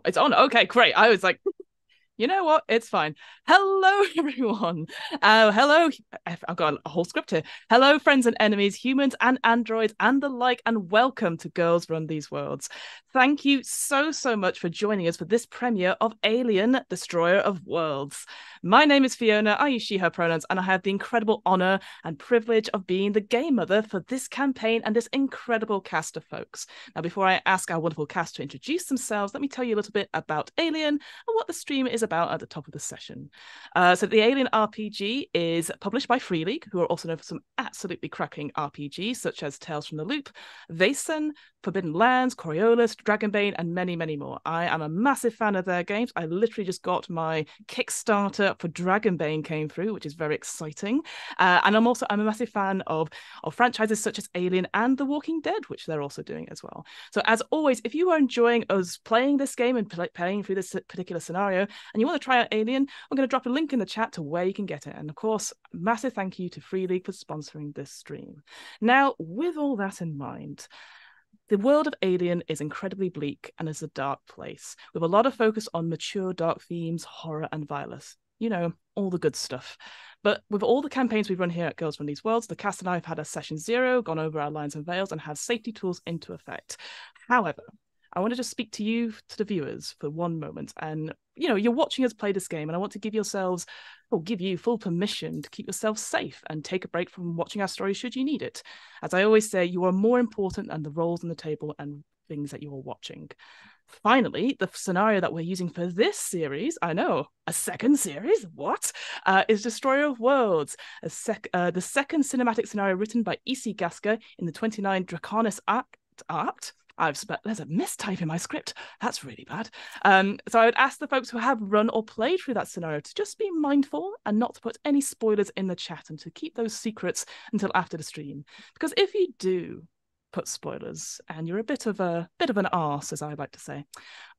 It's on. Okay, great. I was like, you know what? It's fine. Hello, everyone. Hello. I've got a whole script here. Hello, friends and enemies, humans and androids and the like, and welcome to Girls Run These Worlds. Thank you so, so much for joining us for this premiere of Alien, Destroyer of Worlds. My name is Fiona. I use she, her pronouns, and I have the incredible honor and privilege of being the game mother for this campaign and this incredible cast of folks. Now, before I ask our wonderful cast to introduce themselves, let me tell you a little bit about Alien and what the stream is about at the top of the session. So the Alien RPG is published by Free League, who are also known for some absolutely cracking RPGs, such as Tales from the Loop, Vaesen, Forbidden Lands, Coriolis, Dragonbane, and many, many more. I am a massive fan of their games. I literally just got my Kickstarter for Dragonbane came through, which is very exciting. And I'm a massive fan of franchises such as Alien and The Walking Dead, which they're also doing as well. So as always, if you are enjoying us playing this game and playing through this particular scenario, and you want to try out Alien, I'm going to drop a link in the chat to where you can get it. And of course, massive thank you to Free League for sponsoring this stream. Now, with all that in mind, the world of Alien is incredibly bleak and is a dark place, with a lot of focus on mature dark themes, horror, and violence. You know, all the good stuff. But with all the campaigns we've run here at Girls Run These Worlds, the cast and I have had a session 0, gone over our lines and veils, and have safety tools into effect. However, I want to just speak to you, to the viewers, for one moment. And, you know, you're watching us play this game, and I want to give you full permission to keep yourself safe and take a break from watching our story should you need it. As I always say, you are more important than the rolls on the table and things that you are watching. Finally, the scenario that we're using for this series, I know, a second series, what? Is Destroyer of Worlds, the second cinematic scenario written by E.C. Gasker in the 29 Draconis Art. There's a mistype in my script. That's really bad. So I would ask the folks who have run or played through that scenario to just be mindful and not to put any spoilers in the chat and to keep those secrets until after the stream. Because if you do put spoilers and you're a bit of an arse, as I like to say,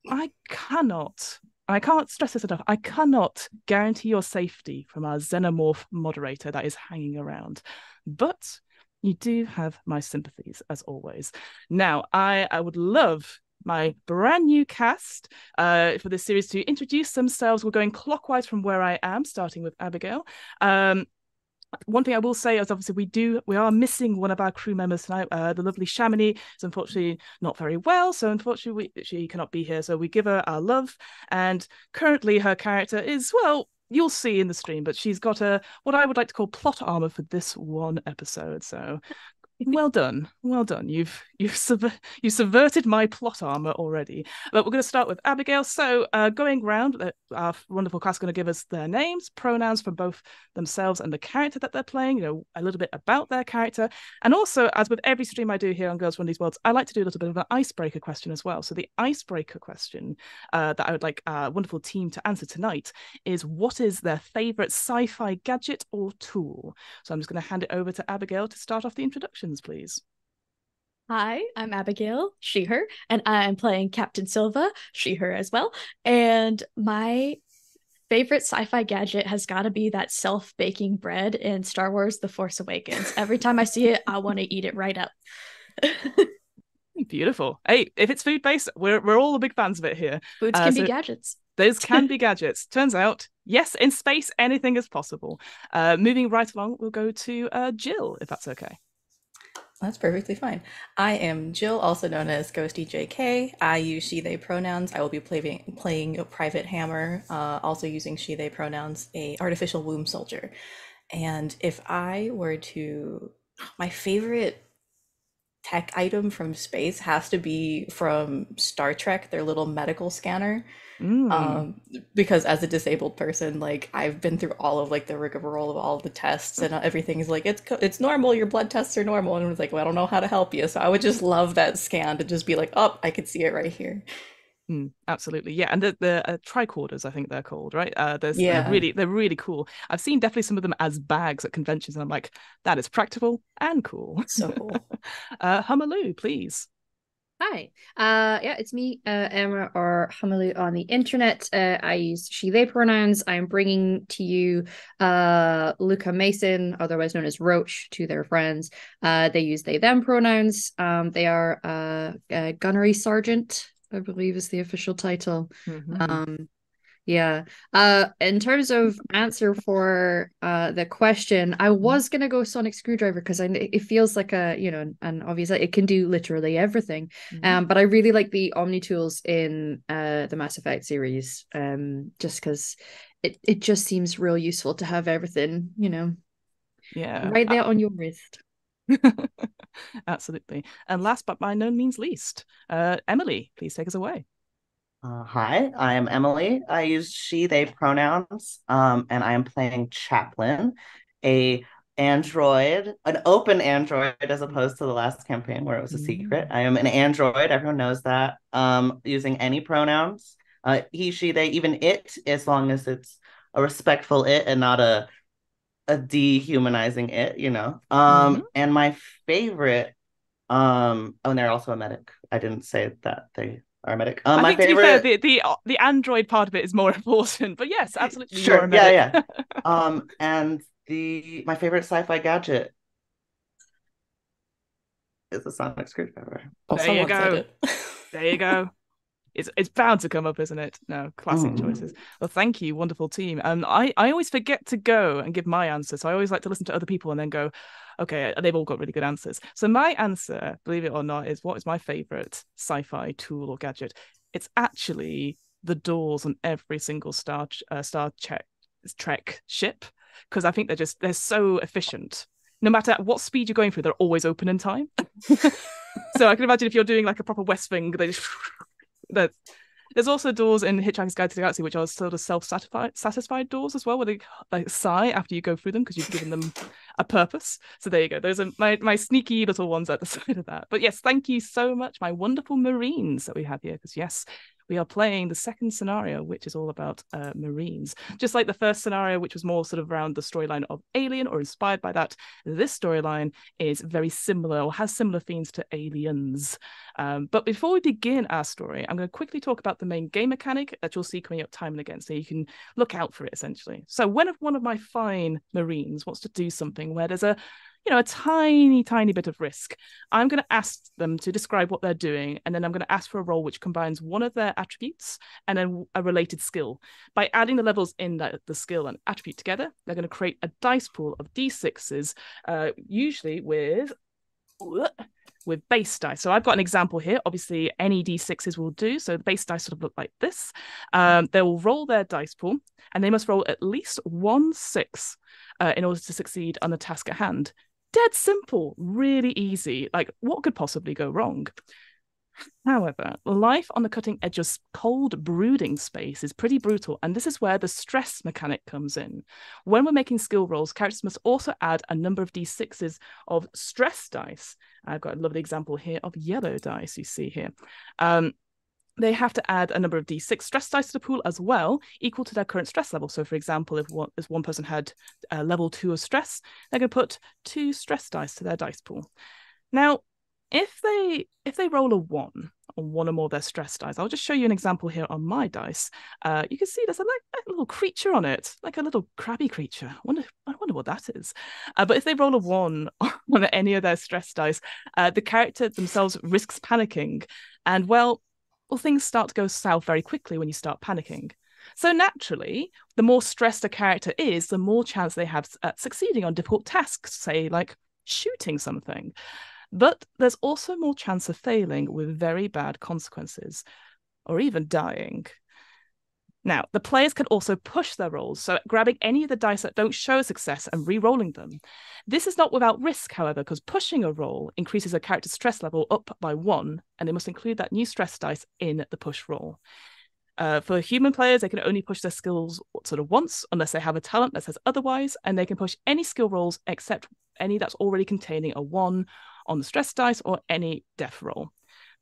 I can't stress this enough. I cannot guarantee your safety from our xenomorph moderator that is hanging around. But you do have my sympathies, as always. Now, I would love my brand new cast for this series to introduce themselves. We're going clockwise from where I am, starting with Abigail. One thing I will say is obviously we are missing one of our crew members tonight. The lovely Chamonix is unfortunately not very well, so unfortunately she cannot be here. So we give her our love, and currently her character is, well, you'll see in the stream, but she's got what I would like to call plot armor for this one episode. So well done. You've subverted my plot armor already. But we're going to start with Abigail. So going round, our wonderful cast are going to give us their names, pronouns from both themselves and the character that they're playing, you know, a little bit about their character. And also, as with every stream I do here on Girls Run These Worlds, I like to do a little bit of an icebreaker question as well. So the icebreaker question that I would like our wonderful team to answer tonight is, what is their favorite sci-fi gadget or tool? So I'm just going to hand it over to Abigail to start off the introduction, please. Hi, I'm Abigail, she, her, and I'm playing Captain Silva, she, her as well. And my favorite sci-fi gadget has got to be that self-baking bread in Star Wars The Force Awakens. Every time I see it, I want to eat it right up. Beautiful. Hey, if it's food-based, we're all the big fans of it here. Foods can be gadgets. Those can be gadgets. Turns out, yes, in space, anything is possible. Moving right along, we'll go to Jill, if that's okay. That's perfectly fine. I am Jill, also known as Ghosty JK. I use she, they pronouns. I will be playing a private hammer, also using she, they pronouns, a artificial womb soldier. And if I were to, my favorite tech item from space has to be from Star Trek, their little medical scanner. Because as a disabled person, like, I've been through all of like the rigmarole of all of the tests, and everything is like, it's normal, your blood tests are normal, and it was like, well, I don't know how to help you. So I would just love that scan to just be like, oh, I could see it right here. Absolutely, yeah. And the tricorders, I think they're called, right? They're really cool. I've seen definitely some of them as bags at conventions, and I'm like, that is practical and cool. So cool. Humaloo, please. Hi, yeah, it's me, Emma, or Hamalu on the internet. I use she, they pronouns. I'm bringing to you Luca Mason, otherwise known as Roach, to their friends. They use they, them pronouns. They are a gunnery sergeant I believe is the official title. Mm-hmm. Yeah. In terms of answer for the question, I was gonna go Sonic Screwdriver because it feels like and obviously it can do literally everything. Mm-hmm. But I really like the Omni tools in the Mass Effect series. Just because it just seems real useful to have everything, Yeah. right there on your wrist. Absolutely. And last but by no means least, Emily, please take us away. Hi, I am Emily. I use she, they pronouns, and I am playing Chaplin, a android, an open android, as opposed to the last campaign where it was a secret. I am an android, everyone knows that, using any pronouns, he, she, they, even it, as long as it's a respectful it and not a dehumanizing it, And my favorite, and they're also a medic. I didn't say that they are a medic. I My think to be fair, favorite, the android part of it is more important. But yes, absolutely, you're sure, a medic. yeah. And my favorite sci-fi gadget is the sonic screwdriver. Well, There you someone said go. it. There you go. It's bound to come up, isn't it? No, classic Mm. choices. Well, thank you, wonderful team. I always forget to go and give my answer, so I always like to listen to other people and then go, okay, they've all got really good answers. So my answer, believe it or not, is what is my favorite sci-fi tool or gadget? It's actually the doors on every single Star Trek ship, because I think they're so efficient. No matter what speed you're going through, they're always open in time. So I can imagine if you're doing like a proper West Wing, they just there's also doors in Hitchhiker's Guide to the Galaxy which are sort of self-satisfied doors as well, where they like sigh after you go through them because you've given them a purpose. So there you go. Those are my sneaky little ones at the side of that. But yes, thank you so much, my wonderful Marines that we have here, because yes, we are playing the second scenario, which is all about Marines. Just like the first scenario, which was more sort of around the storyline of Alien or inspired by that, this storyline is very similar or has similar themes to Aliens. But before we begin our story, I'm going to quickly talk about the main game mechanic that you'll see coming up time and again, so you can look out for it, essentially. So when one of my fine Marines wants to do something where there's a tiny bit of risk, I'm going to ask them to describe what they're doing, and then I'm going to ask for a roll which combines one of their attributes and then a related skill. By adding the levels in the skill and attribute together, they're going to create a dice pool of d6s, usually with base dice. So I've got an example here. Obviously, any d6s will do. So the base dice sort of look like this. They will roll their dice pool, and they must roll at least 1 6 in order to succeed on the task at hand. Dead simple, really easy. Like, what could possibly go wrong? However, life on the cutting edge of cold brooding space is pretty brutal, and this is where the stress mechanic comes in. When we're making skill rolls, characters must also add a number of d6s of stress dice. I've got a lovely example here of yellow dice you see here. They have to add a number of d6 stress dice to the pool as well, equal to their current stress level. So, for example, if one person had level 2 of stress, they're going to put 2 stress dice to their dice pool. Now, if they roll a 1 on one or more of their stress dice, I'll just show you an example here on my dice. You can see there's a little creature on it, like a little crabby creature. I wonder what that is. But if they roll a 1 on any of their stress dice, the character themselves risks panicking, and well, things start to go south very quickly when you start panicking. So naturally, the more stressed a character is, the more chance they have at succeeding on difficult tasks, say like shooting something. But there's also more chance of failing with very bad consequences, or even dying. Now, the players can also push their rolls, so grabbing any of the dice that don't show success and re-rolling them. This is not without risk, however, because pushing a roll increases a character's stress level up by 1, and they must include that new stress dice in the push roll. For human players, they can only push their skills sort of once, unless they have a talent that says otherwise, and they can push any skill rolls except any that's already containing a 1 on the stress dice or any death roll.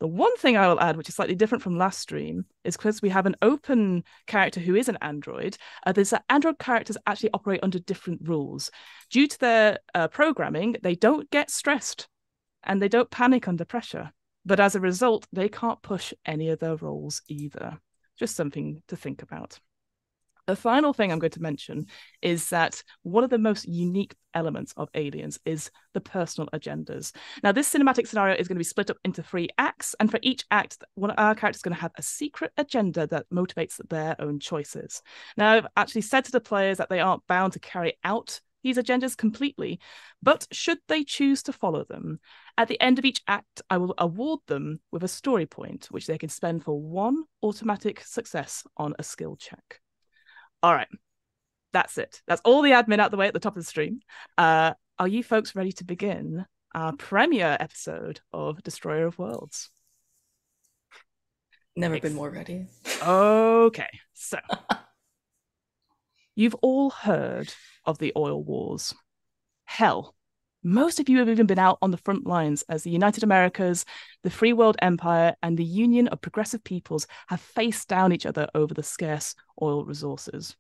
The one thing I will add, which is slightly different from last stream, is because we have an open character who is an android, there's android characters actually operate under different rules. Due to their programming, they don't get stressed and they don't panic under pressure. But as a result, they can't push any of their rolls either. Just something to think about. The final thing I'm going to mention is that one of the most unique elements of Aliens is the personal agendas. Now, this cinematic scenario is going to be split up into 3 acts, and for each act, one of our characters is going to have a secret agenda that motivates their own choices. Now, I've actually said to the players that they aren't bound to carry out these agendas completely, but should they choose to follow them, at the end of each act, I will award them with a story point, which they can spend for 1 automatic success on a skill check. All right, that's it. That's all the admin out the way at the top of the stream. Are you folks ready to begin our premiere episode of Destroyer of Worlds? Never been more ready. Okay, so you've all heard of the oil wars. Hell, most of you have even been out on the front lines as the United Americas, the Free World Empire, and the Union of Progressive Peoples have faced down each other over the scarce oil resources.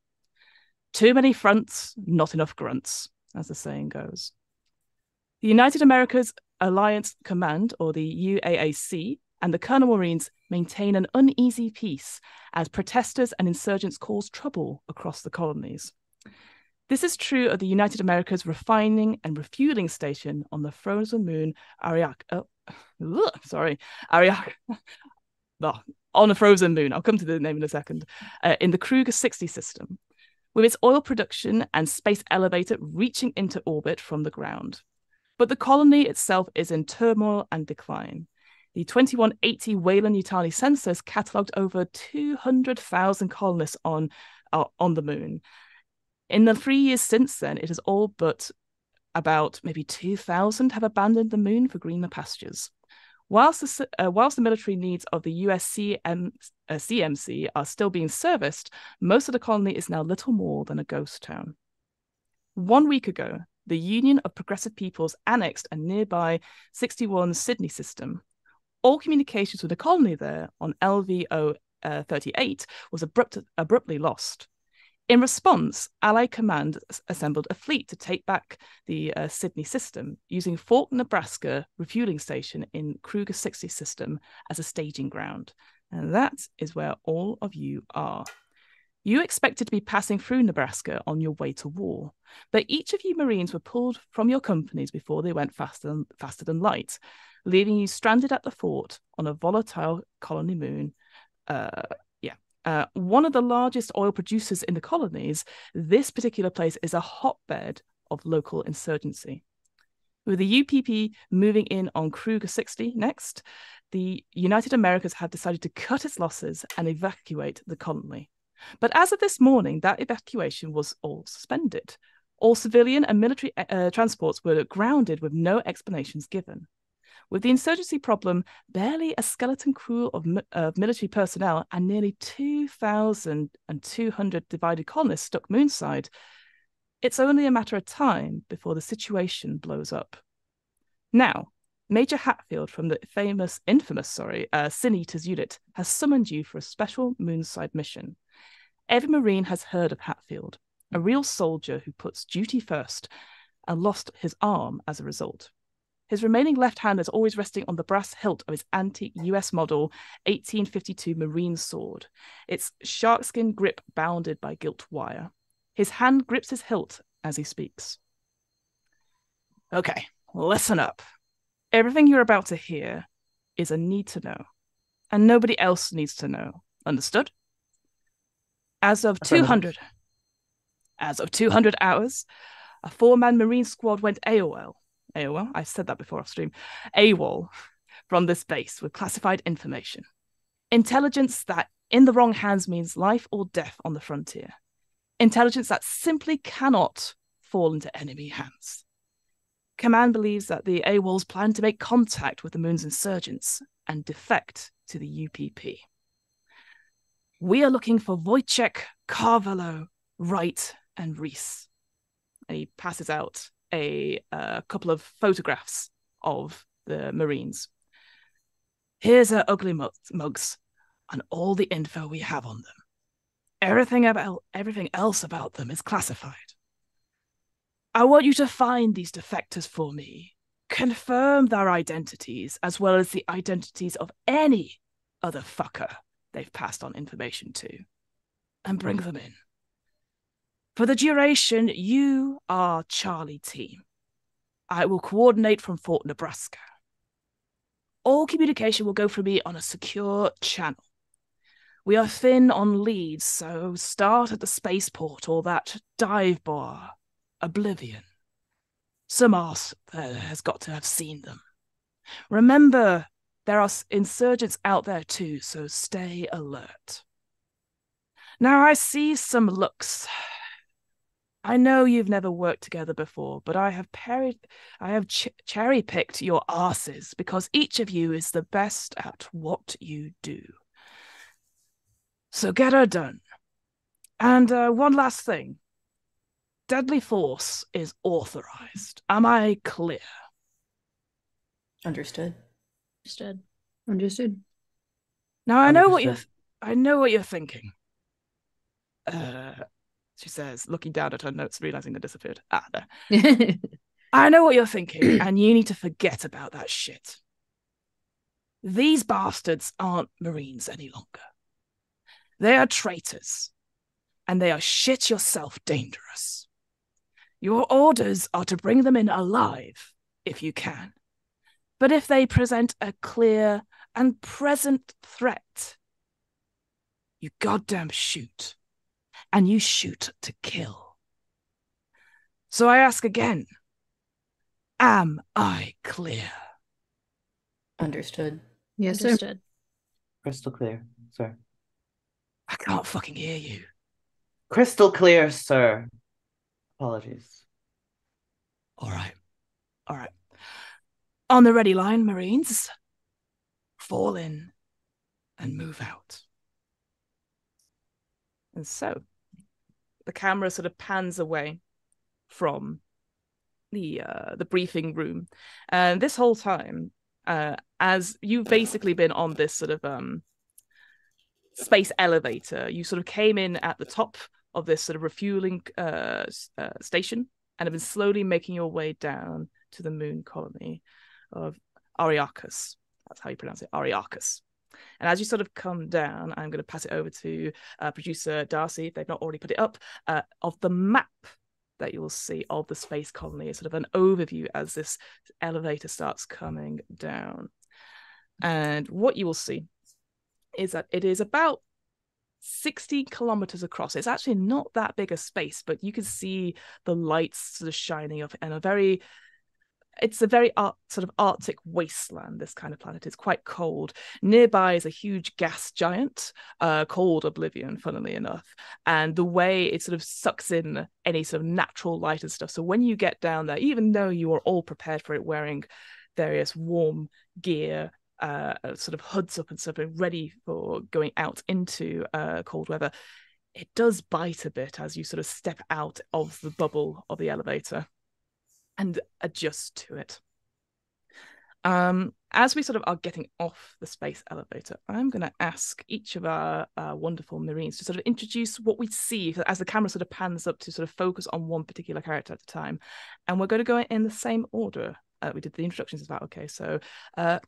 Too many fronts, not enough grunts, as the saying goes. The United Americas Alliance Command, or the UAAC, and the Colonel Marines maintain an uneasy peace as protesters and insurgents cause trouble across the colonies. This is true of the United Americas refining and refueling station on the frozen moon Ariak. Ariak. Oh, on a frozen moon. I'll come to the name in a second. In the Kruger 60 system, with its oil production and space elevator reaching into orbit from the ground. But the colony itself is in turmoil and decline. The 2180 Weyland-Yutani census catalogued over 200,000 colonists on the moon. In the 3 years since then, it has all but about maybe 2,000 have abandoned the moon for greener pastures. Whilst the military needs of the CMC are still being serviced, most of the colony is now little more than a ghost town. 1 week ago, the Union of Progressive Peoples annexed a nearby 61 Sydney system. All communications with the colony there on LVO 38 was abruptly lost. In response, Allied Command assembled a fleet to take back the Sydney system, using Fort, Nebraska refueling station in Kruger 60 system as a staging ground. And that is where all of you are. You expected to be passing through Nebraska on your way to war, but each of you Marines were pulled from your companies before they went faster than light, leaving you stranded at the fort on a volatile colony moon. One of the largest oil producers in the colonies, this particular place is a hotbed of local insurgency. With the UPP moving in on Kruger 60 next, the United Americas have decided to cut its losses and evacuate the colony. But as of this morning, that evacuation was all suspended. All civilian and military transports were grounded with no explanations given. With the insurgency problem, barely a skeleton crew of military personnel and nearly 2,200 divided colonists stuck moonside, it's only a matter of time before the situation blows up. Now, Major Hatfield from the infamous Sin Eaters unit has summoned you for a special moonside mission. Every Marine has heard of Hatfield, a real soldier who puts duty first and lost his arm as a result. His remaining left hand is always resting on the brass hilt of his antique US model 1852 Marine sword, its sharkskin grip bounded by gilt wire. His hand grips his hilt as he speaks. Okay, listen up. Everything you're about to hear is a need to know, and nobody else needs to know. Understood? As of 200 hours, a 4-man Marine squad went AWOL, I said that before off stream, AWOL, from this base with classified information. Intelligence that in the wrong hands means life or death on the frontier. Intelligence that simply cannot fall into enemy hands. Command believes that the AWOLs plan to make contact with the moon's insurgents and defect to the UPP. We are looking for Wojciech, Carvalho, Wright, and Reese. And he passes out a couple of photographs of the Marines. Here's our ugly mugs and all the info we have on them. Everything else about them is classified. I want you to find these defectors for me, confirm their identities as well as the identities of any other fucker they've passed on information to, and bring them in. For the duration, you are Charlie Team. I will coordinate from Fort Nebraska. All communication will go through me on a secure channel. We are thin on leads, so start at the spaceport or that dive bar, Oblivion. Some arse has got to have seen them. Remember, there are insurgents out there too, so stay alert. Now I see some looks. I know you've never worked together before, but I have cherry-picked your asses because each of you is the best at what you do. So get her done. And one last thing. Deadly force is authorized. Am I clear? Understood. Understood. Now I know what you're thinking. She says, looking down at her notes, realizing they disappeared. There. I know what you're thinking, and you need to forget about that shit. These bastards aren't Marines any longer. They are traitors, and they are shit yourself dangerous. Your orders are to bring them in alive, if you can. But if they present a clear and present threat, you goddamn shoot. And you shoot to kill. So I ask again, am I clear? Understood. Yes, Understood. sir. Crystal clear, sir. I can't fucking hear you. Crystal clear, sir. Apologies. All right. On the ready line, Marines. Fall in and move out. And so the camera sort of pans away from the briefing room, and this whole time, as you've basically been on this sort of space elevator, you sort of came in at the top of this sort of refueling station and have been slowly making your way down to the moon colony of Ariakus. That's how you pronounce it, Ariakus. And as you sort of come down, I'm going to pass it over to producer Darcy, if they've not already put it up, of the map that you will see of the space colony, sort of an overview as this elevator starts coming down. And what you will see is that it is about 60 kilometers across. It's actually not that big a space, but you can see the lights sort of shining up, and it's a very sort of Arctic wasteland, this kind of planet. It's quite cold. Nearby is a huge gas giant called Oblivion, funnily enough. And the way it sort of sucks in any sort of natural light and stuff. So when you get down there, even though you are all prepared for it, wearing various warm gear, sort of hoods up and stuff, ready for going out into cold weather, it does bite a bit as you sort of step out of the bubble of the elevator and adjust to it. As we sort of are getting off the space elevator, I'm going to ask each of our wonderful Marines to sort of introduce what we see as the camera sort of pans up to sort of focus on one particular character at a time. And we're going to go in the same order we did the introductions. Is that okay? So,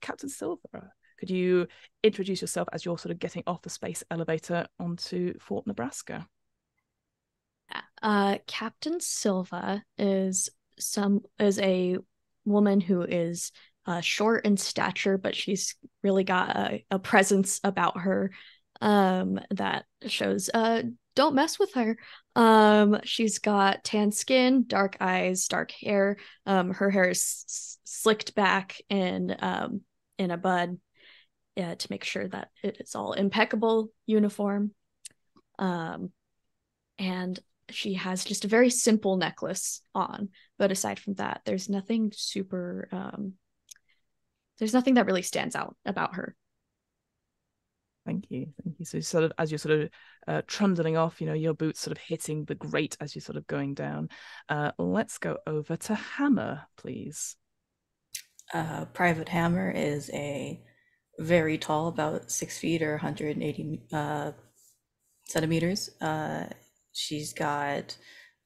Captain Silver, could you introduce yourself as you're sort of getting off the space elevator onto Fort Nebraska? Captain Silva is a woman who is short in stature, but she's really got a presence about her that shows don't mess with her. She's got tan skin, dark eyes, dark hair. Her hair is slicked back in a bun to make sure that it is all impeccable uniform. And she has just a very simple necklace on, but aside from that, there's nothing super there's nothing that really stands out about her. Thank you. So sort of as you're sort of trundling off, your boots sort of hitting the grate as you're sort of going down. Let's go over to Hammer, please. Private Hammer is a very tall, about 6 feet or 180 centimeters. She's got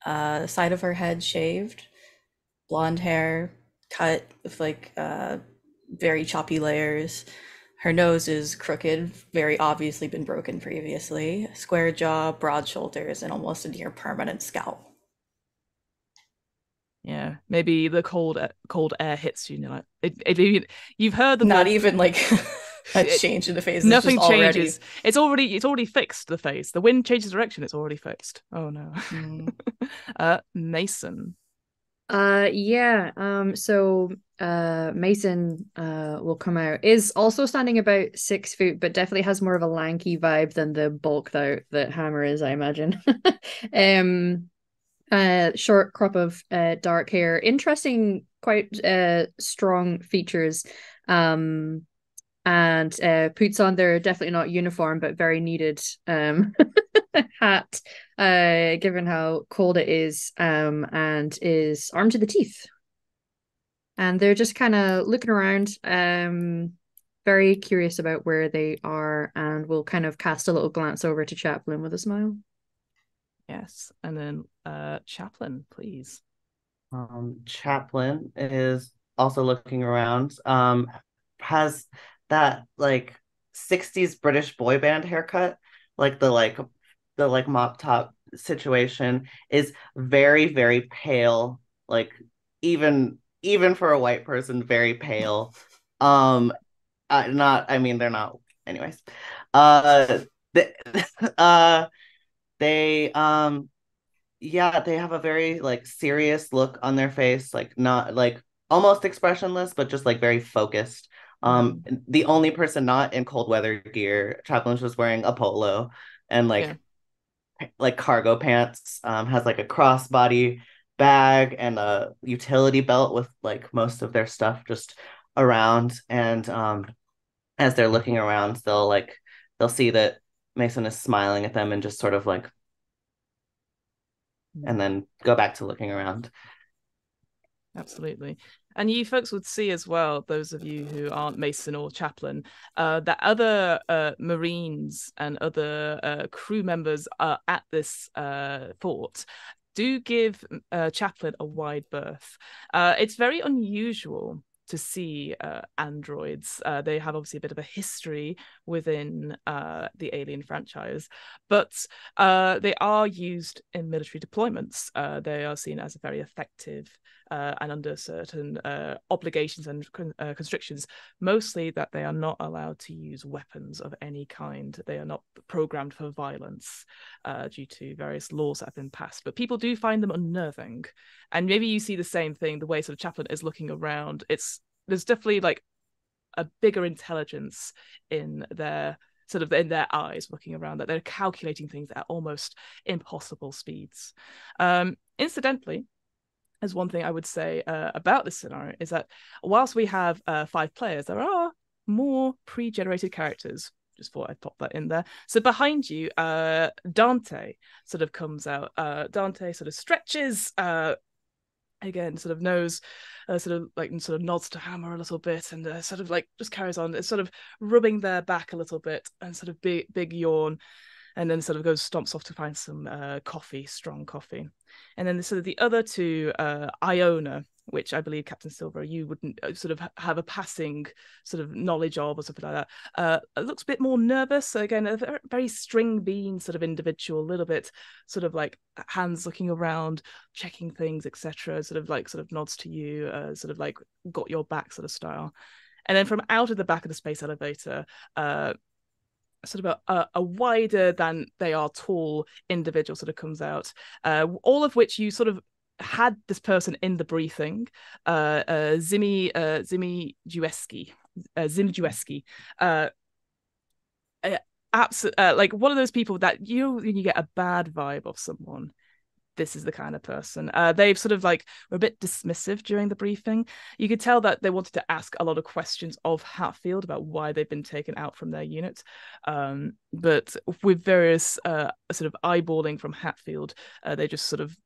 the side of her head shaved, blonde hair, cut with like very choppy layers. Her nose is crooked, very obviously been broken previously. Square jaw, broad shoulders, and almost a near permanent scalp. Yeah, maybe the cold air hits you, like you've heard that Not even like a it, change in the face. nothing It's just changes. already... It's already fixed, the face. The wind changes direction, it's already fixed. Oh no. Mason. Yeah. So Mason will come out, is also standing about 6 foot, but definitely has more of a lanky vibe than the bulked out that Hammer is, I imagine. Short crop of dark hair, interesting, quite strong features. And puts on their definitely not uniform but very needed hat, given how cold it is, and is armed to the teeth. And they're just kind of looking around, very curious about where they are, and will kind of cast a little glance over to Chaplin with a smile. Yes, and then Chaplin, please. Chaplin is also looking around. Has that like 60s British boy band haircut, like the mop top situation, is very, very pale, like even for a white person, very pale. Not, I mean, they're not, anyways. They, uh, they yeah, they have a very like serious look on their face, like not like almost expressionless, but just like very focused. The only person not in cold weather gear, Chaplin's just wearing a polo and like cargo pants, has like a crossbody bag and a utility belt with like most of their stuff just around. And as they're looking around, they'll see that Mason is smiling at them and just sort of like, and then go back to looking around. Absolutely. And you folks would see as well, those of you who aren't Mason or Chaplain, that other Marines and other crew members at this fort do give Chaplain a wide berth. It's very unusual to see androids. They have obviously a bit of a history within the Alien franchise, but they are used in military deployments. They are seen as a very effective and under certain obligations and constrictions, mostly that they are not allowed to use weapons of any kind. They are not programmed for violence due to various laws that have been passed. But people do find them unnerving. And maybe you see the same thing, the way sort of Chaplin is looking around. There's definitely like a bigger intelligence in their eyes looking around, that they're calculating things at almost impossible speeds. Incidentally, as one thing I would say about this scenario is that whilst we have 5 players, there are more pre-generated characters. Just thought I'd pop that in there. So behind you, Dante sort of comes out. Dante sort of stretches, again, sort of nose, sort of nods to Hammer a little bit, and sort of like just carries on. It's sort of rubbing their back a little bit, and sort of big yawn, and then sort of stomps off to find some coffee, strong coffee. And then sort of the other two, Iona, which I believe, Captain Silver, you wouldn't sort of have a passing sort of knowledge of or something like that. It looks a bit more nervous. So again, a very string bean sort of individual, a little bit sort of like hands looking around, checking things, etc. Sort of nods to you, sort of like got your back sort of style. And then from out of the back of the space elevator, sort of a wider than they are tall individual sort of comes out, all of which you sort of had this person in the briefing, Zimi Jewski, like one of those people that when you get a bad vibe of someone, this is the kind of person. They've sort of like were a bit dismissive during the briefing. You could tell that they wanted to ask a lot of questions of Hatfield about why they've been taken out from their unit. But with various sort of eyeballing from Hatfield, they just sort of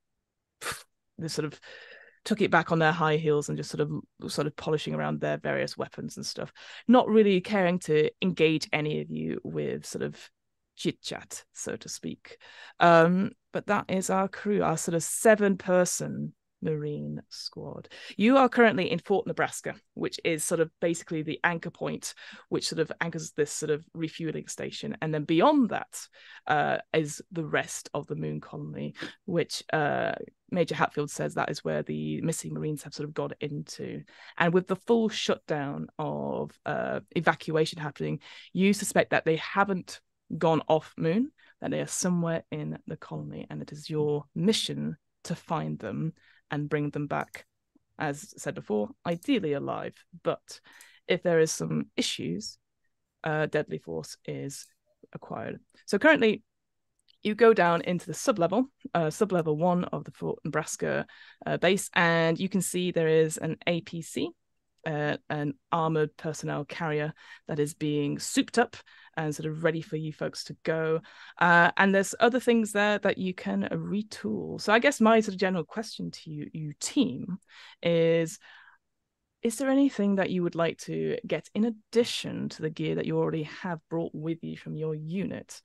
took it back on their high heels and just sort of polishing around their various weapons and stuff, not really caring to engage any of you with sort of chit chat, so to speak. But that is our crew, our sort of 7-person Marine squad. You are currently in Fort Nebraska, which is sort of basically the anchor point, which sort of anchors this sort of refueling station. And then beyond that is the rest of the moon colony, which Major Hatfield says that is where the missing Marines have sort of got into. And with the full shutdown of evacuation happening, you suspect that they haven't gone off moon, that they are somewhere in the colony, and it is your mission to find them and bring them back, as said before, ideally alive. But if there is some issues, deadly force is acquired. So currently, you go down into the sublevel 1 of the Fort Nebraska base, and you can see there is an APC, an armored personnel carrier that is being souped up and sort of ready for you folks to go. And there's other things there that you can retool. So I guess my sort of general question to you team, is there anything that you would like to get in addition to the gear that you already have brought with you from your unit?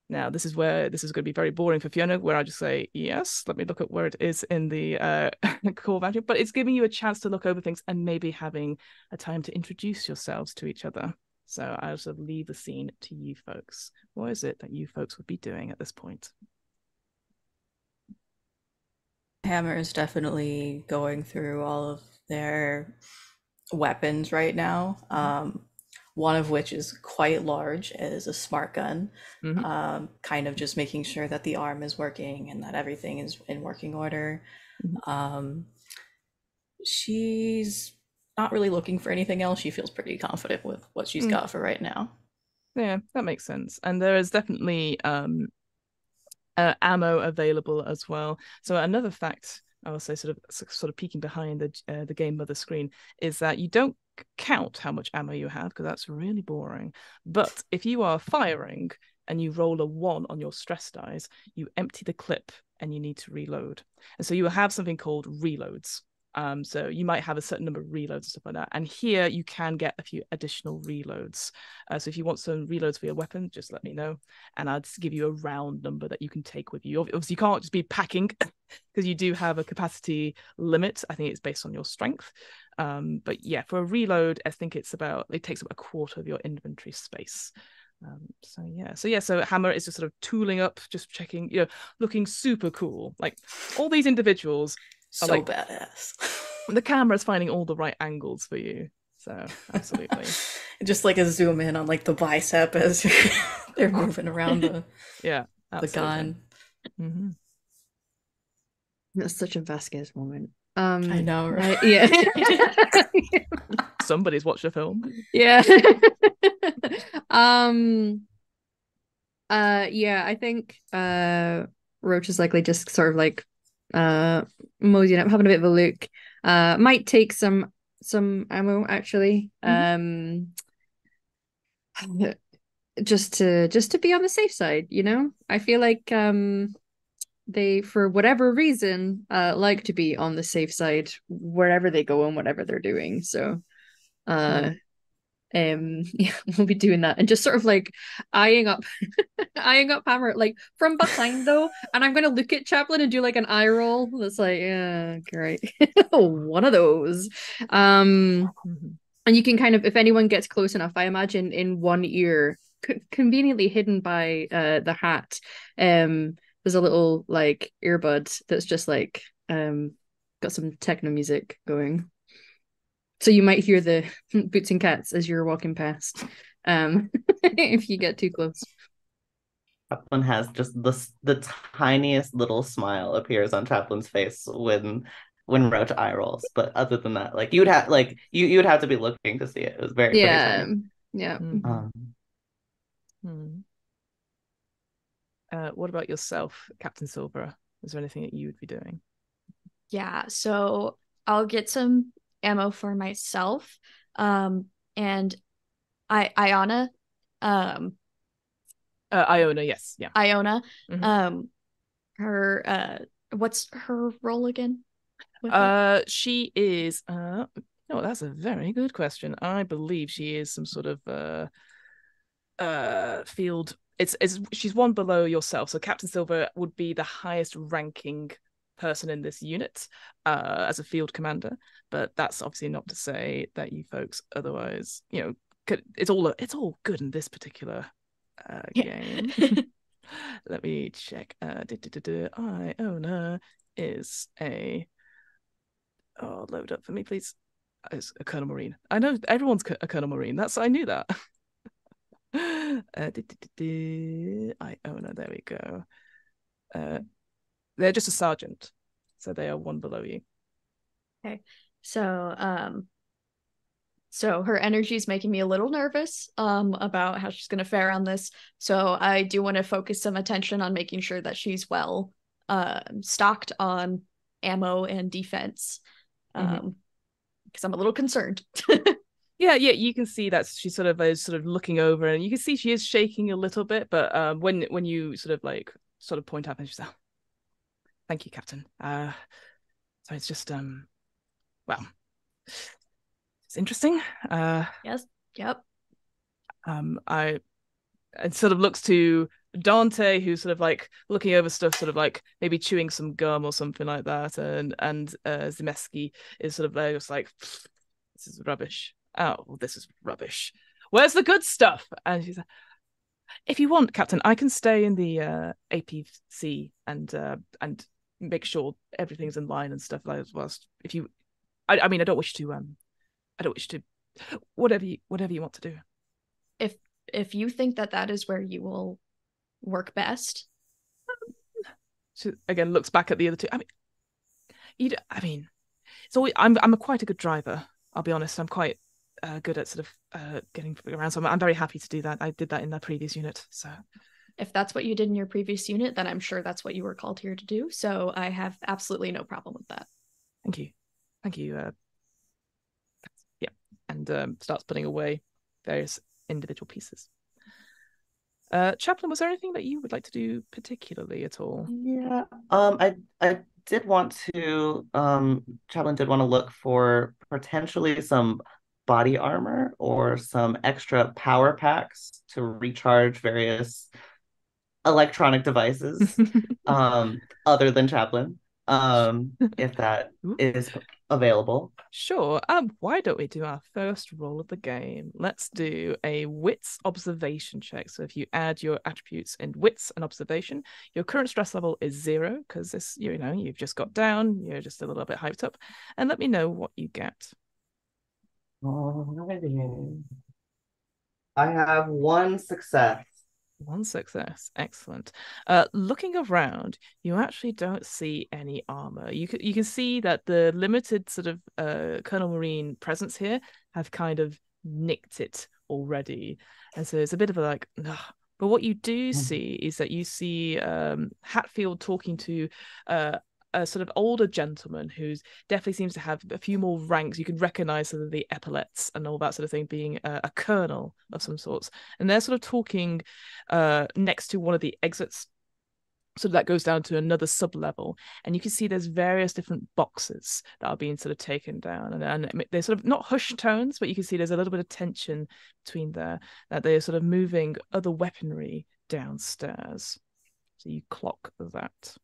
Now, this is where this is going to be very boring for Fiona, where I just say, yes, let me look at where it is in the core value, but it's giving you a chance to look over things and maybe having a time to introduce yourselves to each other. So I'll sort of leave the scene to you folks. What is it that you folks would be doing at this point? Hammer is definitely going through all of their weapons right now. One of which is quite large, is a smart gun, kind of just making sure that the arm is working and that everything is in working order. She's not really looking for anything else. She feels pretty confident with what she's got for right now. Yeah, that makes sense. And there is definitely ammo available as well. So another fact I will say, sort of peeking behind the game mother screen, is that you don't count how much ammo you have, because that's really boring. But if you are firing and you roll a 1 on your stress dice, you empty the clip and you need to reload. And so you will have something called reloads. So you might have a certain number of reloads and stuff like that. And here you can get a few additional reloads. So if you want some reloads for your weapon, just let me know. And I'll just give you a round number that you can take with you. Obviously, you can't just be packing because you do have a capacity limit. I think it's based on your strength. But yeah, for a reload, I think it takes about a quarter of your inventory space. So Hammer is just sort of tooling up, just checking, looking super cool. Like, all these individuals so like, badass. The camera's finding all the right angles for you. So absolutely. Just like a zoom in on like the bicep as they're moving around the gun. Mm-hmm. That's such a Vasquez moment. I know, right? Yeah. Somebody's watched a film. Yeah. I think Roach is likely just sort of like moseying up, having a bit of a look. Might take some ammo actually. Just to be on the safe side, I feel like they, for whatever reason, like to be on the safe side wherever they go and whatever they're doing. So we'll be doing that and just sort of like eyeing up Hammer like from behind though, and I'm gonna look at Chaplin and do like an eye roll that's like, yeah, great. One of those. And you can kind of, if anyone gets close enough, I imagine in one ear, conveniently hidden by the hat, there's a little like earbud that's just like got some techno music going. So you might hear the boots and cats as you're walking past, if you get too close. Chaplin has just the tiniest little smile appears on Chaplin's face when Roach eye rolls. But other than that, like you'd have to be looking to see it. It was very very tiny. Yeah. What about yourself, Captain Silver? Is there anything that you would be doing? Yeah, so I'll get some ammo for myself, and Iona, Iona, yes, yeah, Iona, her what's her role again? She is that's a very good question. I believe she is some sort of field. It's she's one below yourself, so Captain Silver would be the highest ranking person in this unit as a field commander, but that's obviously not to say that you folks otherwise, it's all good in this particular game. Let me check. Iona is load up for me, please. It's a Colonel Marine. I know everyone's a Colonel Marine. I knew that. Iona, there we go. They're just a sergeant, so they are one below you. Okay, so her energy is making me a little nervous about how she's going to fare on this. So I do want to focus some attention on making sure that she's well stocked on ammo and defense, because I'm a little concerned. Yeah, you can see that she sort of is looking over, and you can see she is shaking a little bit. But when you sort of point out, and she's like, "Thank you, Captain." So it's just well, it's interesting. Yes. Yep. It sort of looks to Dante, who's sort of like looking over stuff, sort of like maybe chewing some gum or something like that, and Zemeski is sort of there, just like, "This is rubbish. Oh, this is rubbish. Where's the good stuff?" And she's like, "If you want, Captain, I can stay in the APC and make sure everything's in line and stuff like that. If you, I mean, I don't wish to whatever you want to do. If you think that is where you will work best." She again looks back at the other two. It's always, I'm quite a good driver. I'll be honest. I'm quite good at sort of getting around. So I'm very happy to do that. I did that in the previous unit. So if that's what you did in your previous unit, then I'm sure that's what you were called here to do. So I have absolutely no problem with that. Thank you. Yeah, and starts putting away various individual pieces. Chaplain, was there anything that you would like to do particularly at all? Yeah. I did want to Chaplain did want to look for potentially some body armor or some extra power packs to recharge various electronic devices other than Chaplain, if that is available. Sure. Why don't we do our first roll of the game? Let's do a wits observation check. So if you add your attributes in wits and observation, your current stress level is 0 because this, you've just got down, you're just a little bit hyped up, and let me know what you get. Alrighty. I have one success. One success. Excellent. Looking around, you actually don't see any armor. You can see that the limited sort of Colonel Marine presence here have kind of nicked it already, and so it's a bit of a like. Ugh. But what you do see is that you see Hatfield talking to a sort of older gentleman who definitely seems to have a few more ranks. You can recognize sort of the epaulets and all that sort of thing, being a colonel of some sorts. And they're sort of talking next to one of the exits. So that goes down to another sub-level. And you can see there's various different boxes that are being sort of taken down. And they're sort of not hushed tones, but you can see there's a little bit of tension between there, that they're sort of moving other weaponry downstairs. So you clock that.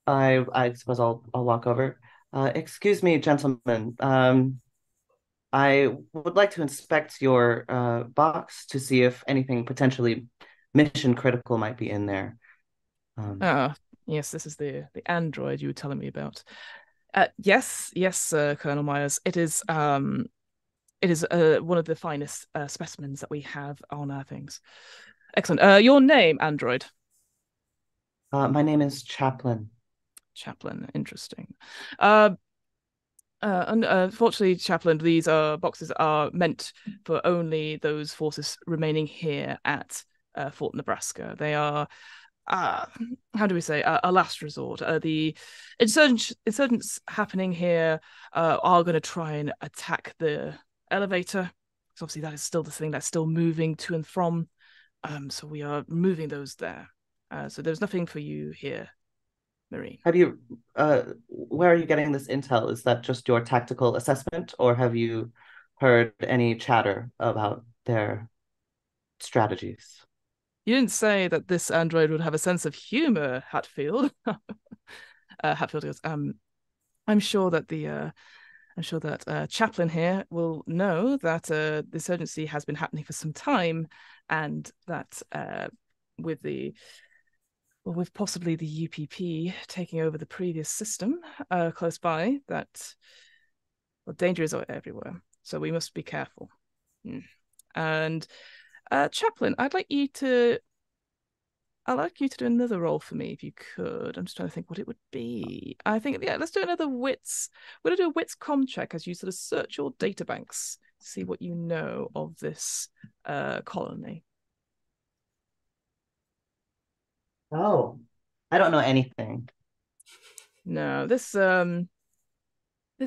I suppose I'll walk over. Excuse me, gentlemen. I would like to inspect your box to see if anything potentially mission critical might be in there. Yes, this is the android you were telling me about. Yes, Colonel Myers. It is one of the finest specimens that we have on our things. Excellent. Your name, android? My name is Chaplain. Chaplain, interesting. Unfortunately, Chaplain, these boxes are meant for only those forces remaining here at Fort Nebraska. They are, how do we say, a last resort. The insurgents happening here are going to try and attack the elevator. So obviously that is still the thing that's still moving to and from. So we are moving those there. So there's nothing for you here, Marine. Have you, where are you getting this intel? Is that just your tactical assessment, or have you heard any chatter about their strategies? You didn't say that this android would have a sense of humor, Hatfield. Hatfield goes, I'm sure that Chaplin here will know that this urgency has been happening for some time, and that with possibly the UPP taking over the previous system close by, that danger is everywhere. So we must be careful. And Chaplin, I'd like you to do another roll for me if you could. I'm just trying to think what it would be. I think, yeah, let's do another wits. We're going to do a wits com check as you sort of search your databanks to see what you know of this colony. Oh, I don't know anything. No, this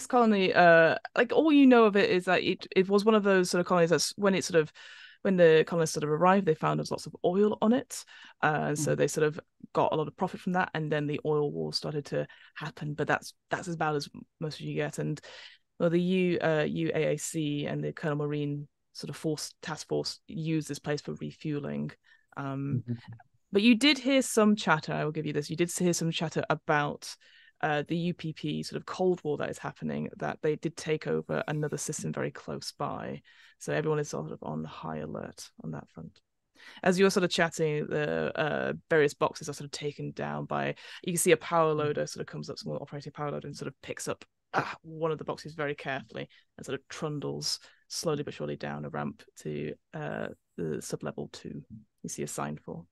colony, like all you know of it is that it was one of those sort of colonies that's when the colonists sort of arrived, they found there was lots of oil on it. So they sort of got a lot of profit from that, and then the oil war started to happen. But that's about as most of you get. And well, the UAAC and the Colonel Marine sort of task force use this place for refueling. But you did hear some chatter, I will give you this, you did hear some chatter about the UPP sort of Cold War that is happening, that they did take over another system very close by. So everyone is sort of on high alert on that front. As you're sort of chatting, the various boxes are sort of taken down by, you can see a power loader sort of comes up, small operating power loader, and sort of picks up one of the boxes very carefully and sort of trundles slowly but surely down a ramp to the sub-level 2 you see a sign for.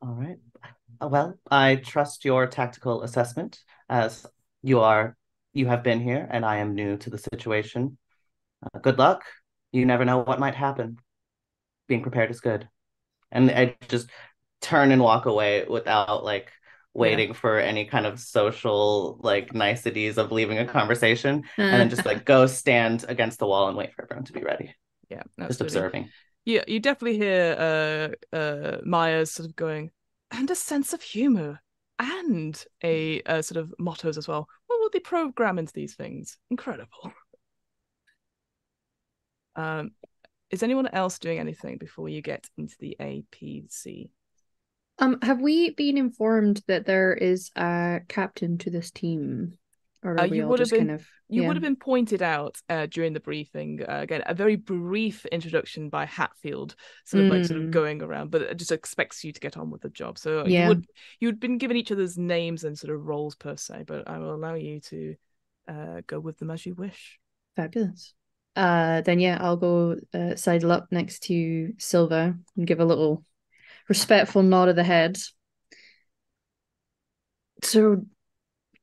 All right. Well, I trust your tactical assessment, as you have been here and I am new to the situation. Good luck. You never know what might happen. Being prepared is good. And I just turn and walk away without waiting for any kind of social niceties of leaving a conversation, and then just go stand against the wall and wait for everyone to be ready. Yeah, just observing. Yeah, you definitely hear Myers sort of going, and a sense of humor, and a sort of mottos as well. What will they program into these things? Incredible. Is anyone else doing anything before you get into the APC? Have we been informed that there is a captain to this team? Or are we all just kind of... You would have been pointed out during the briefing. Again, a very brief introduction by Hatfield, sort of going around, but it just expects you to get on with the job. So you'd been given each other's names and sort of roles per se, but I will allow you to go with them as you wish. Fabulous. Then I'll go sidle up next to Silva and give a little respectful nod of the head. So,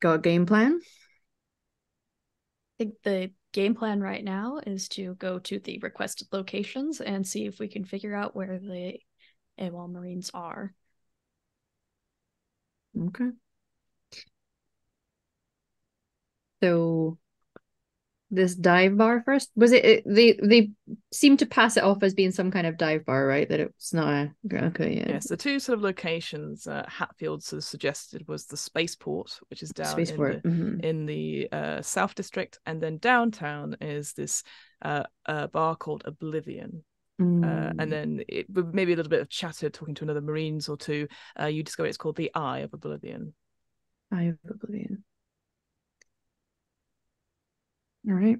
got a game plan? I think the game plan right now is to go to the requested locations and see if we can figure out where the AWOL Marines are. Okay. So this dive bar first, was it they seem to pass it off as being some kind of dive bar, right? That it's not Yes, the two sort of locations Hatfield sort of suggested was the spaceport, which is down in the South District, and then downtown is this bar called Oblivion. And then maybe a little bit of chatter talking to another Marines or two, you discover it's called the Eye of Oblivion. Eye of Oblivion. All right.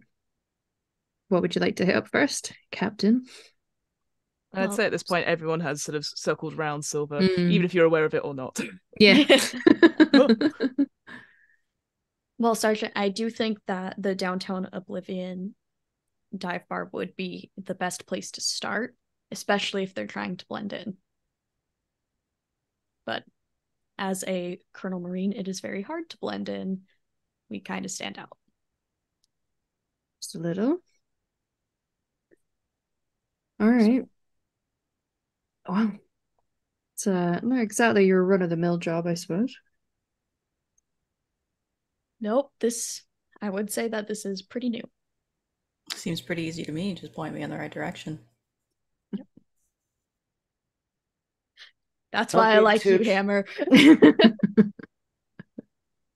What would you like to hit up first, Captain? I'd say at this point, everyone has sort of circled round Silver, even if you're aware of it or not. Yeah. Well, Sergeant, I do think that the downtown Oblivion dive bar would be the best place to start, especially if they're trying to blend in. But as a Colonel Marine, it is very hard to blend in. We kind of stand out. Just a little. All right. Wow. It's not exactly your run-of-the-mill job, I suppose. Nope, I would say that this is pretty new. Seems pretty easy to me. Just point me in the right direction. Yep. That's why I like you, Hammer.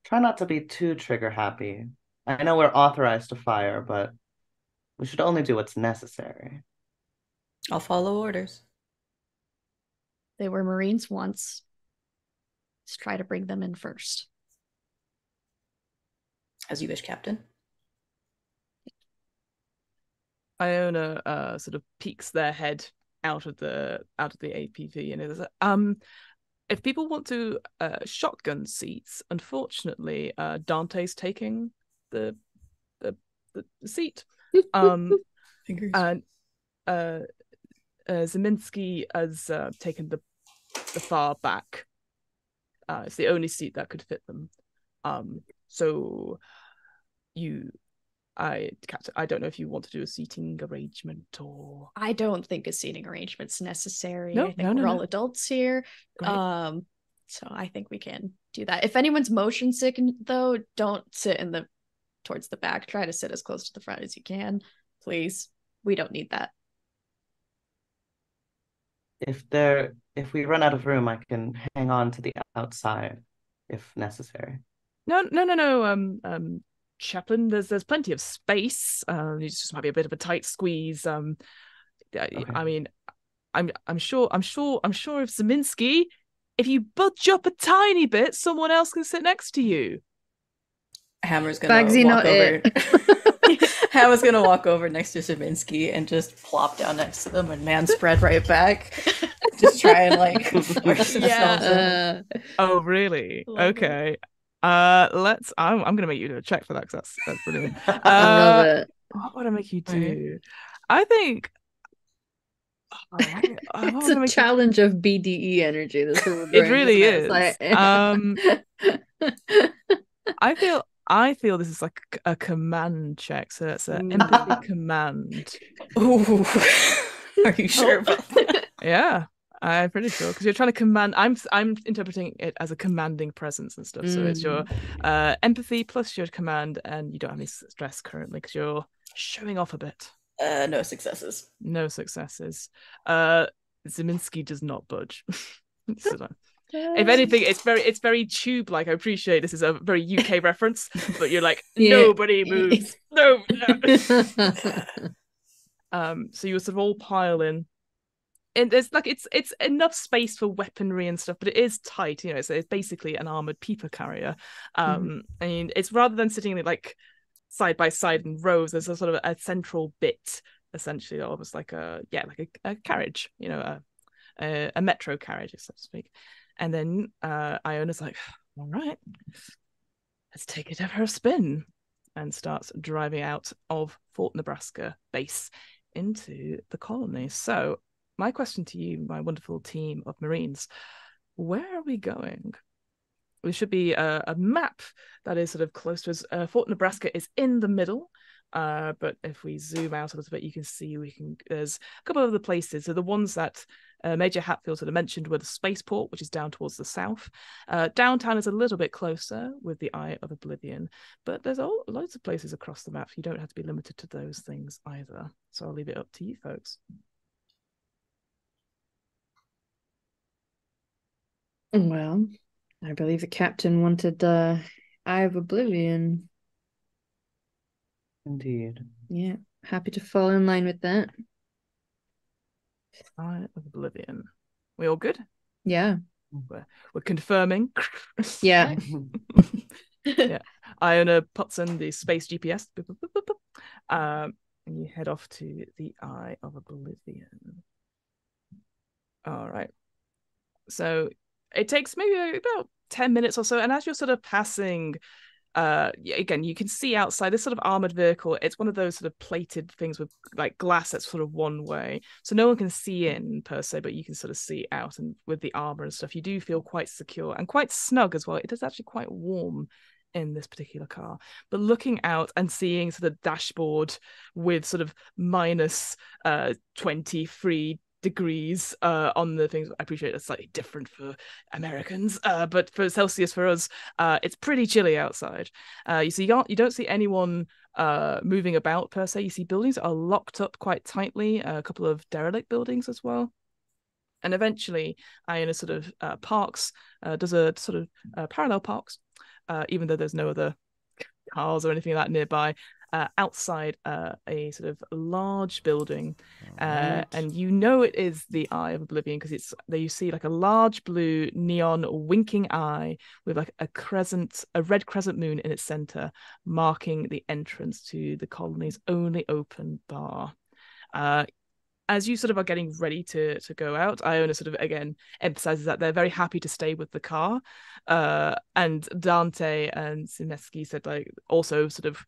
Try not to be too trigger happy. I know we're authorized to fire, but we should only do what's necessary. I'll follow orders. They were Marines once. Let's try to bring them in first. As you wish, Captain. Iona sort of peeks their head out of the APV and is if people want to shotgun seats, unfortunately, Dante's taking the seat. Fingers. And Zeminski has taken the far back. It's the only seat that could fit them. So Captain, I don't know if you want to do a seating arrangement or. I don't think a seating arrangement's necessary. No, I think we're all adults here. Great. So I think we can do that. If anyone's motion sick, though, don't sit towards the back. Try to sit as close to the front as you can, please. We don't need that. If we run out of room, I can hang on to the outside if necessary. No. Chaplain, there's plenty of space. It just might be a bit of a tight squeeze. Okay. I mean, I'm sure if Zeminski, if you budge up a tiny bit, someone else can sit next to you. Hammer's gonna Bagsy, walk not over. it. Hammer's gonna walk over next to Zeminski and just plop down next to them and man spread right back. Just try and like force themselves in. Oh really? Love Okay. I'm gonna make you do a check for that because that's brilliant. I love it. What would I make you do? I think It's a challenge of BDE energy. This is it really is. Like... I feel this is like a command check, so that's an empathy command. Ooh. Are you sure about that? Yeah, I'm pretty sure because you're trying to command. I'm interpreting it as a commanding presence and stuff. So it's your empathy plus your command, and you don't have any stress currently because you're showing off a bit. No successes. No successes. Zeminski does not budge. So, if anything, it's very tube like. I appreciate this is a very UK reference, but you're like nobody moves. No. So you sort of all pile in. And there's like it's enough space for weaponry and stuff, but it is tight, you know. So it's basically an armored peeper carrier. I mean, it's rather than sitting like side by side in rows. There's a sort of a central bit, essentially, almost like a carriage, you know, a metro carriage, so to speak. And then Iona's like, all right, let's take it for a spin, and starts driving out of Fort Nebraska base into the colony. So my question to you, my wonderful team of Marines, where are we going? There should be a map that is sort of close to us. Fort Nebraska is in the middle, but if we zoom out a little bit, you can see there's a couple of other places. So the ones that Major Hatfield sort of mentioned were the spaceport, which is down towards the south. Downtown is a little bit closer with the Eye of Oblivion, but there's loads of places across the map. You don't have to be limited to those things either. So I'll leave it up to you folks. Well, I believe the captain wanted Eye of Oblivion. Indeed. Yeah, happy to fall in line with that. Eye of Oblivion. We all good? Yeah. We're confirming. Yeah. Yeah. Iona puts in the space GPS. And you head off to the Eye of Oblivion. All right. So it takes maybe about 10 minutes or so, and as you're sort of passing, again, you can see outside this sort of armored vehicle. It's one of those sort of plated things with like glass that's sort of one way, so no one can see in per se, but you can sort of see out, and with the armor and stuff, you do feel quite secure and quite snug as well. It is actually quite warm in this particular car, but looking out and seeing sort of dashboard with sort of minus 23 degrees on the things. I appreciate it's slightly different for Americans, but for Celsius for us, it's pretty chilly outside. You don't see anyone moving about per se. You see buildings that are locked up quite tightly, a couple of derelict buildings as well. And eventually Iona sort of parks, does a sort of parallel parks, even though there's no other cars or anything like that nearby. outside a sort of large building, Right. and you know it is the Eye of Oblivion because it's there. You see like a large blue neon winking eye with like a red crescent moon in its center, marking the entrance to the colony's only open bar. As you sort of are getting ready to go out, Iona sort of again emphasizes that they're very happy to stay with the car. And Dante and Sineski said like also sort of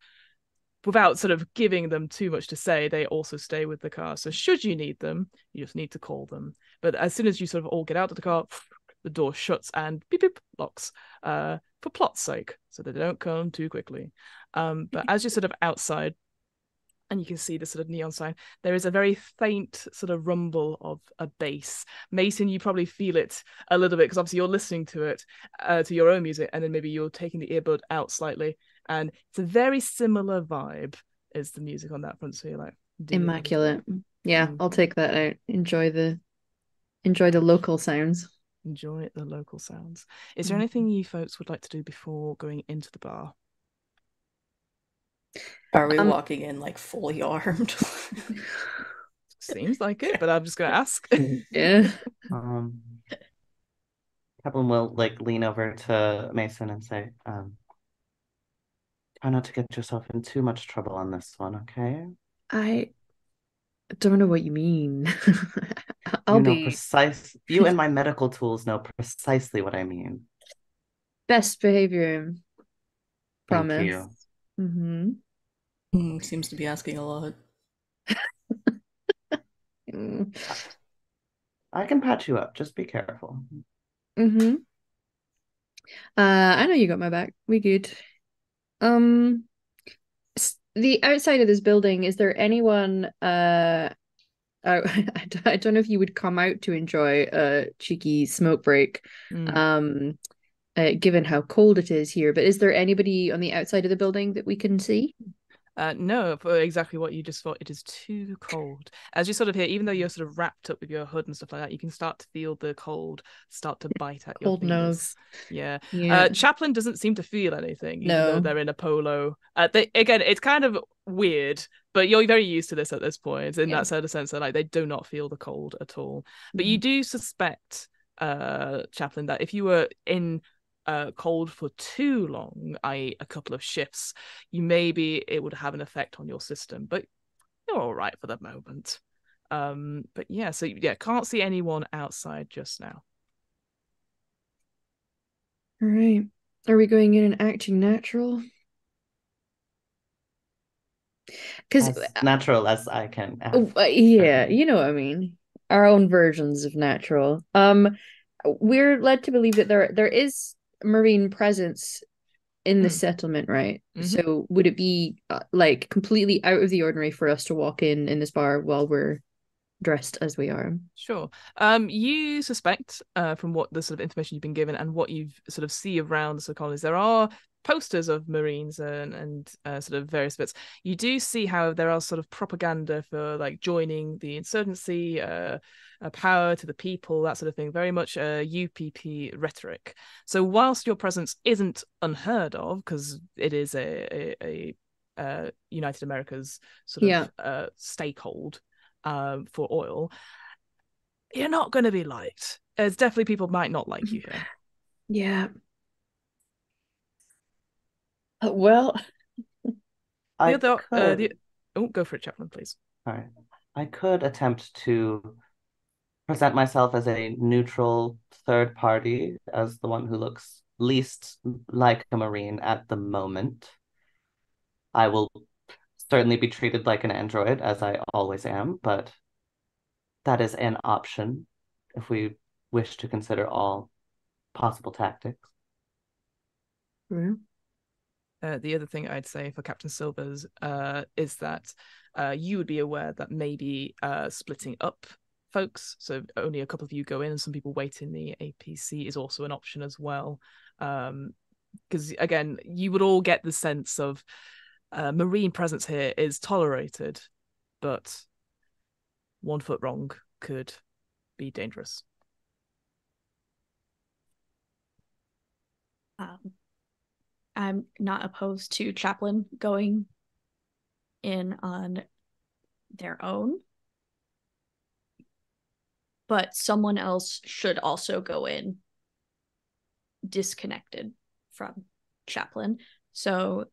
without sort of giving them too much to say, they also stay with the car. So should you need them, you just need to call them. But as soon as you sort of all get out of the car, the door shuts and beep beep locks. For plot's sake, so that they don't come too quickly. But as you're sort of outside, and you can see the sort of neon sign, there is a very faint sort of rumble of a bass. Mason, you probably feel it a little bit because obviously you're listening to it, to your own music, and then maybe you're taking the earbud out slightly, and it's a very similar vibe as the music on that front. So you're like, Immaculate. Yeah, I'll take that out. Enjoy the local sounds. Enjoy the local sounds. Is there anything you folks would like to do before going into the bar? Are we walking in like fully armed? Seems like it, but I'm just gonna ask. Yeah. Kaplan will like lean over to Mason and say, try not to get yourself in too much trouble on this one, okay? I don't know what you mean. You and my medical tools know precisely what I mean. Best behavior. Thank Promise. you. Seems to be asking a lot. I can patch you up. Just be careful. I know you got my back. We good. The outside of this building, is there anyone I don't know if you would come out to enjoy a cheeky smoke break, given how cold it is here, but is there anybody on the outside of the building that we can see? No, for exactly what you just thought. It is too cold. As you sort of hear, even though you're sort of wrapped up with your hood and stuff like that, you can start to feel the cold start to bite at your Cold fingers. nose. Yeah. Yeah. Chaplain doesn't seem to feel anything, even No. though they're in a polo. Again, it's kind of weird, but you're very used to this at this point, in that sort of sense that like they do not feel the cold at all. But you do suspect, Chaplain, that if you were in cold for too long, i.e. a couple of shifts, maybe it would have an effect on your system, but you're all right for the moment. But yeah, so yeah, can't see anyone outside just now. All right. Are we going in and acting natural? Because as natural as I can act. yeah, you know what I mean. Our own versions of natural. We're led to believe that there is marine presence in the settlement, right? So would it be like completely out of the ordinary for us to walk in this bar while we're dressed as we are? Sure. You suspect, from what the sort of information you've been given and what you sort of see around the sort of colonies, there are posters of Marines and sort of various bits. You do see how there are sort of propaganda for like joining the insurgency, power to the people, that sort of thing. Very much UPP rhetoric. So whilst your presence isn't unheard of, because it is a United America's sort of stakehold for oil, you're not going to be liked. There's definitely people might not like you here. Yeah. Well, Go for it, Chaplain, please. All right. I could attempt to present myself as a neutral third party, as the one who looks least like a Marine at the moment. I will certainly be treated like an android, as I always am, but that is an option if we wish to consider all possible tactics. The other thing I'd say for Captain Silvers is that you would be aware that maybe splitting up folks, so only a couple of you go in and some people wait in the APC, is also an option as well. Because again, you would all get the sense of Marine presence here is tolerated, but 1 foot wrong could be dangerous. I'm not opposed to Chaplain going in on their own, but someone else should also go in disconnected from Chaplin. So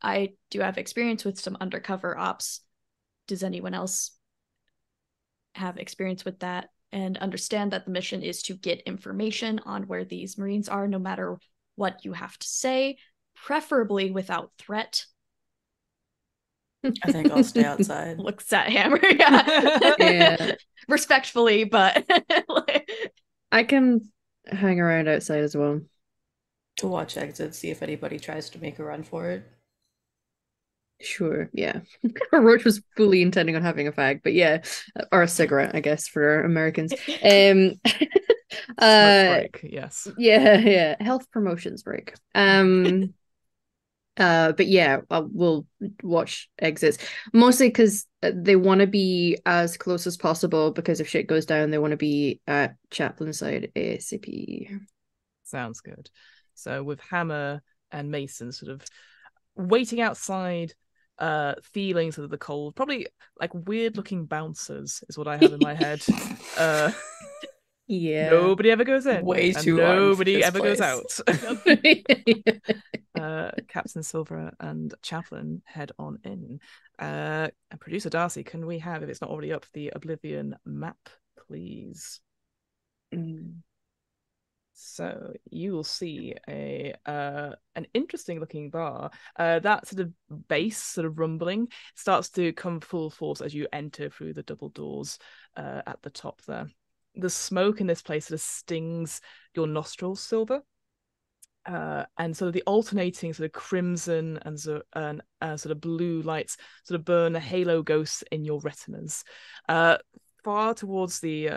I do have experience with some undercover ops. Does anyone else have experience with that and understand that the mission is to get information on where these Marines are, no matter what you have to say, preferably without threat? I think I'll stay outside. Looks at Hammer, yeah. Yeah. Respectfully, but I can hang around outside as well. To watch exits, see if anybody tries to make a run for it. Sure, yeah. Roach was fully intending on having a fag, but yeah, or a cigarette, I guess, for Americans. Smoke break, yes. Yeah, health promotions break. But yeah, we'll watch exits mostly because they want to be as close as possible, because if shit goes down, they want to be at Chaplin's side ASAP. Sounds good. So with Hammer and Mason sort of waiting outside, feeling sort of the cold, probably like weird looking bouncers is what I have in my head. Yeah. Nobody ever goes in. Way and too nobody ever goes out. Yeah. Captain Silver and Chaplin head on in. And producer Darcy, can we have, if it's not already up, the Oblivion map, please? So you will see an interesting looking bar. That sort of bass sort of rumbling starts to come full force as you enter through the double doors at the top there. The smoke in this place sort of stings your nostrils, Silver. And sort of the alternating sort of crimson and sort of blue lights sort of burn a halo ghosts in your retinas. Far towards the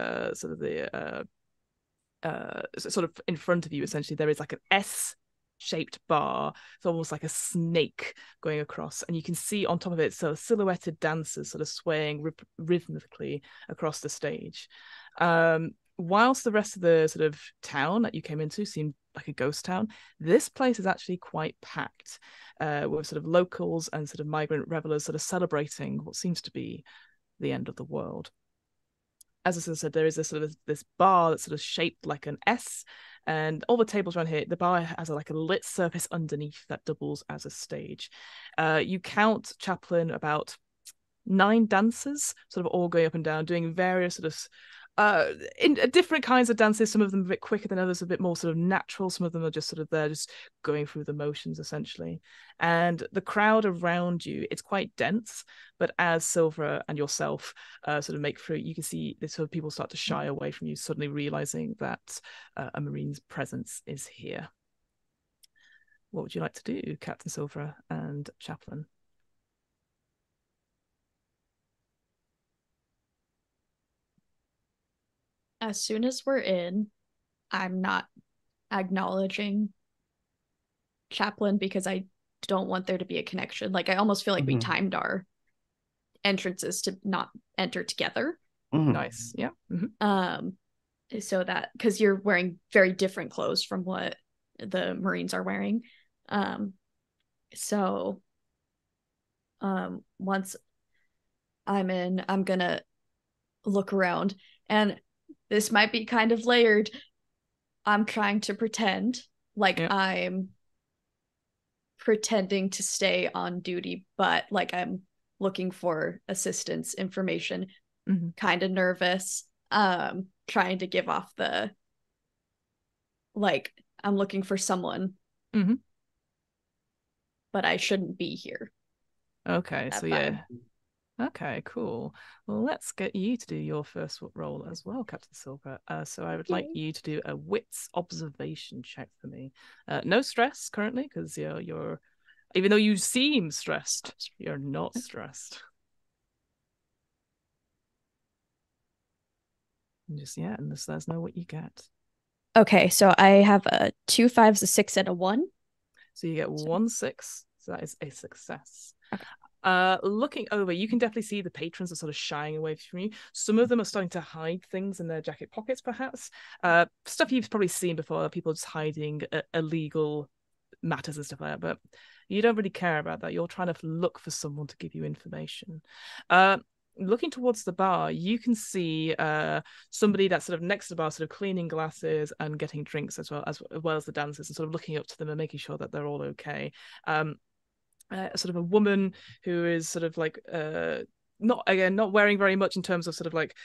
sort of in front of you, essentially, there is like an S-shaped bar. It's almost like a snake going across, and you can see on top of it sort of silhouetted dancers sort of swaying rhythmically across the stage. Whilst the rest of the sort of town that you came into seemed like a ghost town, this place is actually quite packed with sort of locals and sort of migrant revelers sort of celebrating what seems to be the end of the world. As I said, there is a sort of this bar that's sort of shaped like an S, and all the tables around here, the bar has like a lit surface underneath that doubles as a stage. You count, Chaplin, about 9 dancers, sort of all going up and down, doing various sort of in different kinds of dances. Some of them a bit quicker than others, a bit more sort of natural. Some of them are just sort of there, just going through the motions, essentially. And the crowd around you, it's quite dense, but as Silver and yourself sort of make through, you can see this sort of people start to shy away from you, suddenly realizing that a Marine's presence is here. What would you like to do, Captain Silver and Chaplin? As soon as we're in, I'm not acknowledging Chaplin because I don't want there to be a connection. Like, I almost feel like we timed our entrances to not enter together. Nice. Yeah. So that, because you're wearing very different clothes from what the Marines are wearing. Once I'm in, I'm gonna look around, and this might be kind of layered. I'm trying to pretend like I'm pretending to stay on duty, but like I'm looking for assistance, information, kind of nervous, trying to give off the, like, I'm looking for someone, but I shouldn't be here. Okay, so yeah. Okay, cool. Well, let's get you to do your first roll as well, Captain Silver. So I would like you to do a wits observation check for me. No stress currently, because you're even though you seem stressed, you're not stressed. And just let us know what you get. Okay, so I have a 2 5s, a 6, and a 1. So you get 1 6. So that is a success. Okay. Looking over, you can definitely see the patrons are sort of shying away from you. Some of them are starting to hide things in their jacket pockets, perhaps. Stuff you've probably seen before, people just hiding illegal matters and stuff like that. But you don't really care about that. You're trying to look for someone to give you information. Looking towards the bar, you can see somebody that's sort of next to the bar, sort of cleaning glasses and getting drinks as well as the dancers, and sort of looking up to them and making sure that they're all okay. Sort of a woman who is sort of like not wearing very much in terms of sort of like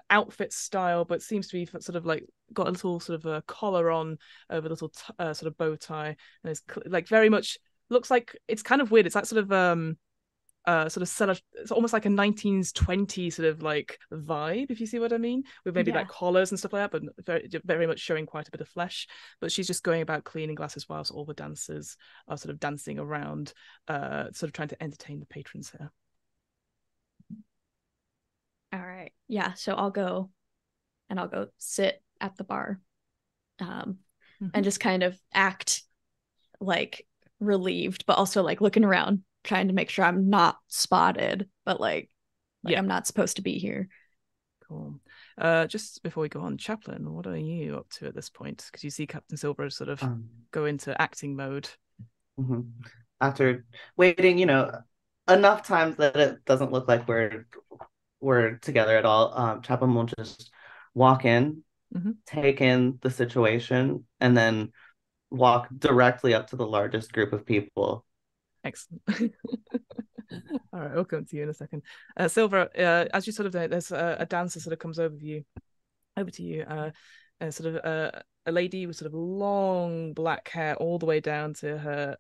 outfit style, but seems to be sort of like got a little sort of a collar on over a little sort of bow tie, and it's like very much looks like, it's kind of weird. It's that sort of set of, it's almost like a 1920s sort of like vibe, if you see what I mean, with maybe like collars and stuff like that, but very, very much showing quite a bit of flesh. But she's just going about cleaning glasses whilst all the dancers are sort of dancing around, sort of trying to entertain the patrons here. All right. Yeah, so I'll go sit at the bar, and just kind of act like relieved, but also like looking around, trying to make sure I'm not spotted, but like I'm not supposed to be here. Cool. Just before we go on, Chaplain, what are you up to at this point? Because you see Captain Silver sort of go into acting mode. After waiting, enough times that it doesn't look like we're together at all, Chaplain will just walk in, take in the situation, and then walk directly up to the largest group of people. Excellent. All right, I'll come to you in a second. Silver, as you sort of, there's a dancer sort of comes over to you, sort of a lady with sort of long black hair all the way down to her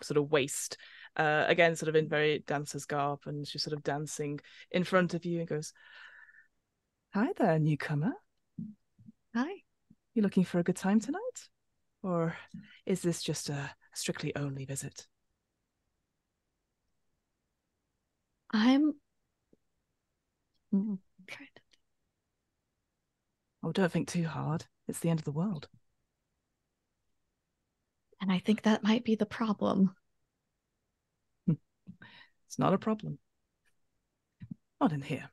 sort of waist. Again, sort of in very dancer's garb, and she's sort of dancing in front of you and goes, "Hi there, newcomer. Hi. You looking for a good time tonight? Or is this just a strictly only visit?" I'm trying to. Oh, don't think too hard. It's the end of the world. And I think that might be the problem. It's not a problem. Not in here.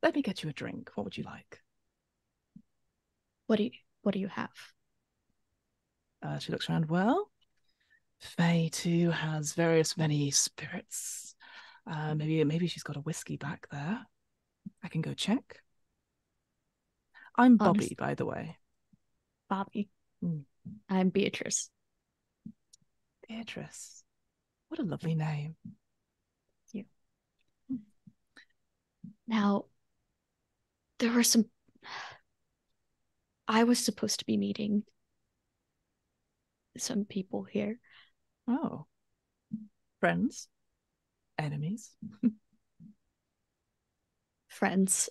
Let me get you a drink. What would you like? What do you have? She looks around. Well, Faye too has many spirits. Maybe she's got a whiskey back there. I can go check. I'm Bobby, by the way. Bobby. I'm Beatrice. Beatrice. What a lovely name. Thank you. Now, there were I was supposed to be meeting some people here. Oh. Friends? Enemies? Friends.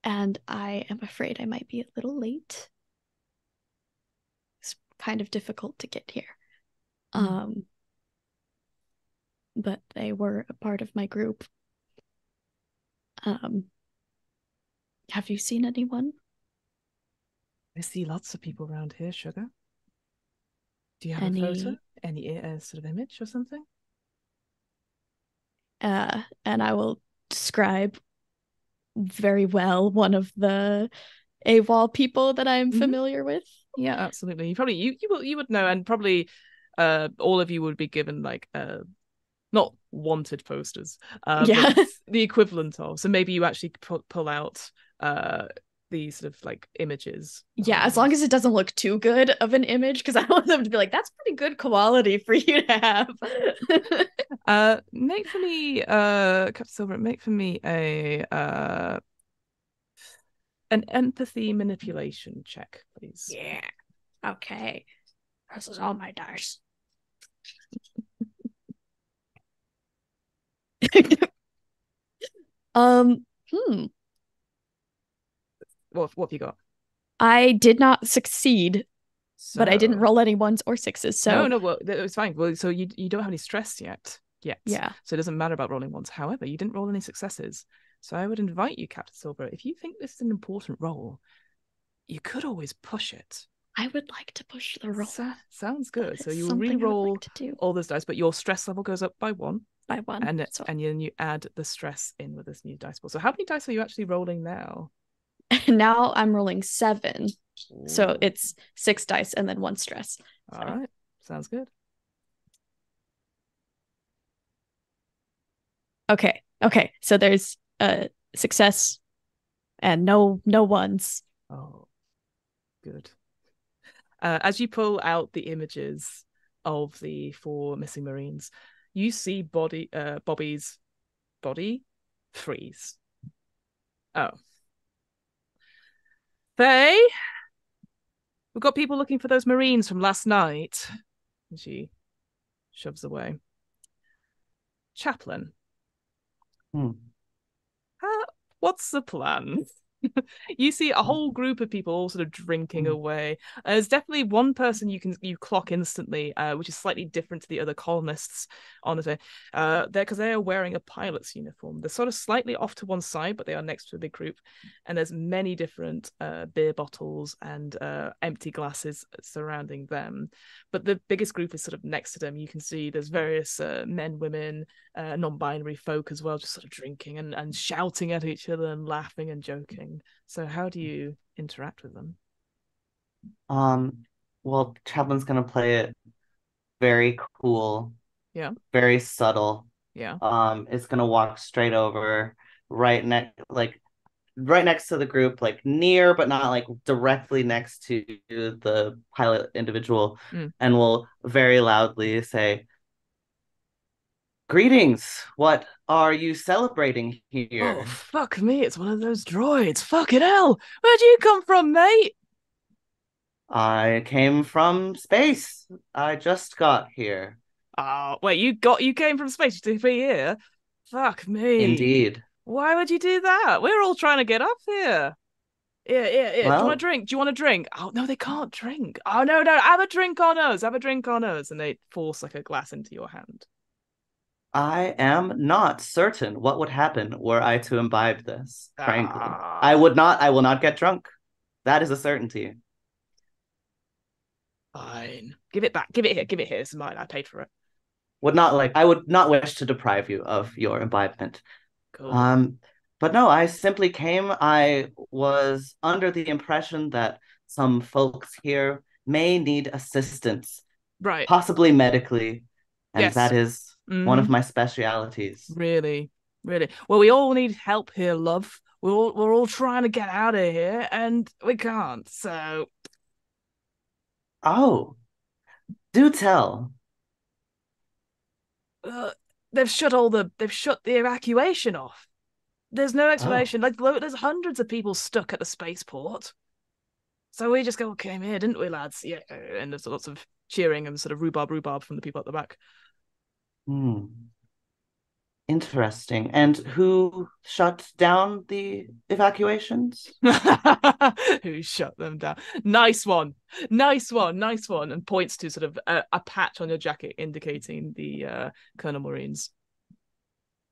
And I am afraid I might be a little late. It's kind of difficult to get here. But they were a part of my group. Have you seen anyone? I see lots of people around here, Sugar. Do you have a photo? Any sort of image or something? And I will describe very well one of the AWOL people that I'm familiar with. Yeah, absolutely. You would know, and probably all of you would be given like not wanted posters, but the equivalent of. So maybe you actually pull out these sort of like images. Yeah, as long as it doesn't look too good of an image, because I want them to be like, that's pretty good quality for you to have. Make for me, Captain Silver, make for me an empathy manipulation check, please. Yeah. Okay. This is all my dice. What have you got? I did not succeed, but I didn't roll any ones or sixes. So no, well, it's fine. Well, so you don't have any stress yet. Yeah. So it doesn't matter about rolling ones. However, you didn't roll any successes. So I would invite you, Captain Silver, if you think this is an important roll, you could always push it. I would like to push the roll. Sounds good. So you re-roll all those dice, but your stress level goes up by one. And then you add the stress in with this new dice pool. So how many dice are you actually rolling now? Now I'm rolling 7. Ooh. So it's 6 dice and then 1 stress. All right. Sounds good. Okay. So there's a success and no ones. Oh, good. As you pull out the images of the 4 missing Marines, you see Bobby's body freeze. Oh. Faye, we've got people looking for those Marines from last night. And she shoves away. Chaplain. What's the plan? You see a whole group of people all sort of drinking away. There's definitely one person you clock instantly, which is slightly different to the other colonists. Honestly, because they are wearing a pilot's uniform. They're sort of slightly off to one side, but they are next to a big group. And there's many different beer bottles and empty glasses surrounding them. But the biggest group is sort of next to them. You can see there's various men, women, non-binary folk as well, just sort of drinking and shouting at each other and laughing and joking. So how do you interact with them? Well, Chaplin's gonna play it very cool. Yeah. Very subtle. Yeah. It's gonna walk straight over right next to the group, like near but not like directly next to the pilot individual, and will very loudly say, "Greetings, what are you celebrating here?" Oh, fuck me, it's one of those droids. Fucking hell. Where'd you come from, mate? I came from space. I just got here. Oh, wait, you came from space to be here? Fuck me. Indeed. Why would you do that? We're all trying to get up here. Yeah. Well, do you want a drink? Do you want a drink? Oh, no, they can't drink. Oh, no. Have a drink on us. Have a drink on us. And they force like a glass into your hand. I am not certain what would happen were I to imbibe this, frankly. I will not get drunk. That is a certainty. Fine. Give it back. Give it here. This is mine. I paid for it. I would not wish to deprive you of your imbibement. Cool. But no, I simply came. I was under the impression that some folks here may need assistance. Right. Possibly medically. And yes. That is one of my specialities. Really. Well, we all need help here, love. We're all trying to get out of here, and we can't. So. Oh, do tell. They've shut the evacuation off. There's no explanation. Like, there's hundreds of people stuck at the spaceport. So we just came here, didn't we, lads? Yeah, and there's lots of cheering and sort of rhubarb from the people at the back. Interesting. And who shut down the evacuations? Who shut them down? Nice one. And points to sort of a patch on your jacket indicating the Colonel Marines.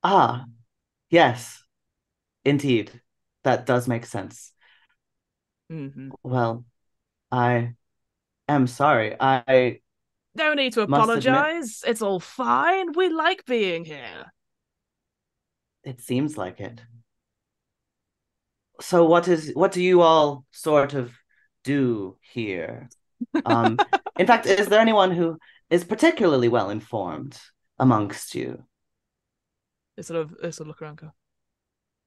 Ah, yes. Indeed. That does make sense. Well, I am sorry. I no need to apologize. It's all fine. We like being here. It seems like it. So what do you all sort of do here? In fact, is there anyone who is particularly well informed amongst you? They sort of look around. Go,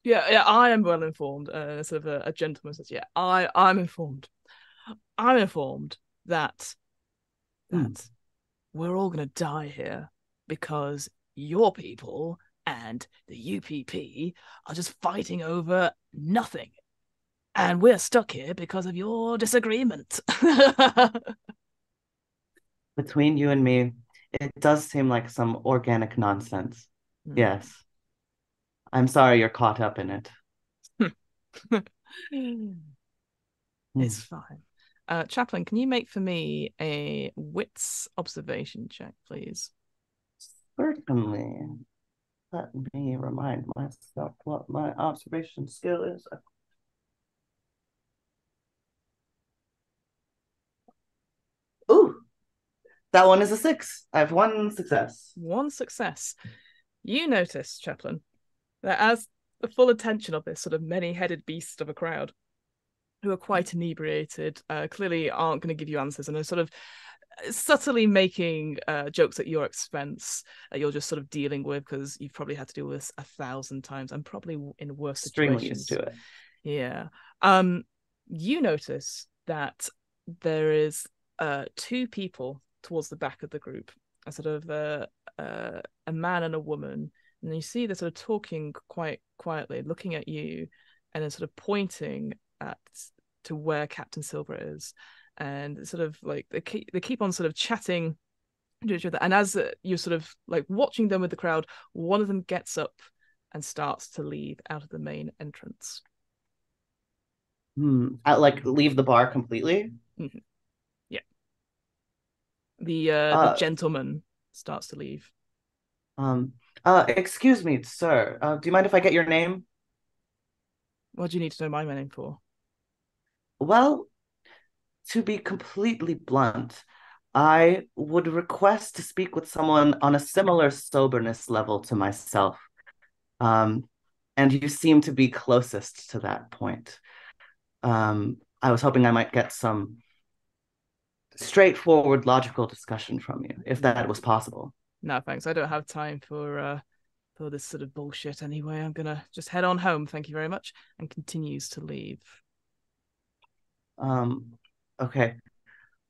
yeah, I am well informed. Sort of a gentleman says, "Yeah, I'm informed. I'm informed that we're all gonna die here because your people and the UPP are just fighting over nothing. And we're stuck here because of your disagreement." Between you and me, it does seem like some organic nonsense. Yes. I'm sorry you're caught up in it. It's fine. Chaplain, can you make for me a wits observation check, please? Certainly. Let me remind myself what my observation skill is. Ooh, that one is a 6. I have 1 success. 1 success. You notice, Chaplain, that as the full attention of this sort of many-headed beast of a crowd, who are quite inebriated, clearly aren't going to give you answers, and are sort of subtly making jokes at your expense that you're just sort of dealing with because you've probably had to do this 1,000 times and probably in worse Extremely situations. used to it. Yeah. You notice that there is two people towards the back of the group, a sort of a man and a woman, and you see they're sort of talking quite quietly, looking at you, and then sort of pointing to where Captain Silver is, and sort of like they keep on sort of chatting to each other. And as you're sort of like watching them with the crowd, one of them gets up and starts to leave out of the main entrance. Like leave the bar completely. Mm-hmm. Yeah. The gentleman starts to leave. Excuse me, sir. Do you mind if I get your name? What do you need to know my name for? Well, to be completely blunt, I would request to speak with someone on a similar soberness level to myself. And you seem to be closest to that point. I was hoping I might get some straightforward, logical discussion from you, if that was possible. No, thanks. I don't have time for this sort of bullshit anyway. I'm gonna just head on home. Thank you very much. And continues to leave. Okay.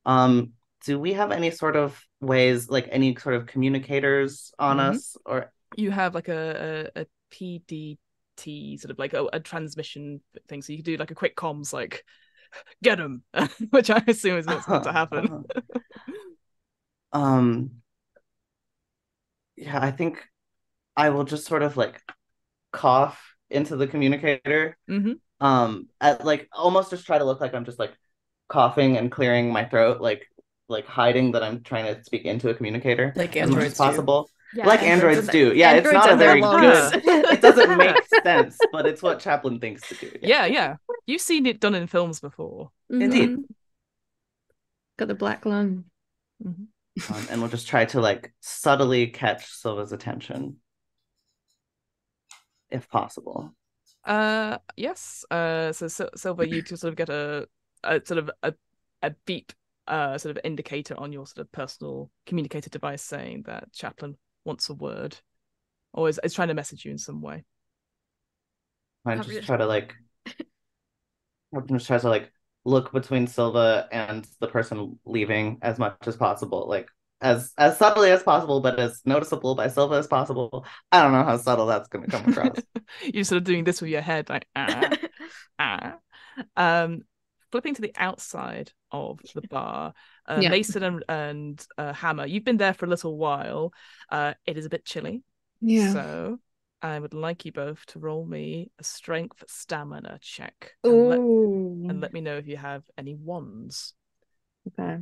Do we have any sort of ways, like any sort of communicators on us, or you have like a PDT sort of like a transmission thing, so you can do like a quick comms like get him, which I assume is what's going to happen. Yeah, I think I will just sort of like cough into the communicator. At like almost just try to look like I'm just like coughing and clearing my throat, like hiding that I'm trying to speak into a communicator like as much as possible. Yeah, like androids do. Yeah, androids it's not a and their very lungs. good. It doesn't make sense, but it's what Chaplin thinks to do. Yeah. You've seen it done in films before. Indeed. Got the black lung. And we'll just try to like subtly catch Silva's attention, if possible. Yes. So Silva, you to sort of get a sort of a beep sort of indicator on your sort of personal communicator device saying that Chaplin wants a word, or is trying to message you in some way. I just try to like I'm just trying to like look between Silva and the person leaving as much as possible, like as subtly as possible, but as noticeable by Silva as possible. I don't know how subtle that's going to come across. You're sort of doing this with your head, like flipping to the outside of the bar, Mason and Hammer, you've been there for a little while. It is a bit chilly. Yeah. So I would like you both to roll me a strength stamina check. And let me know if you have any wands. Okay.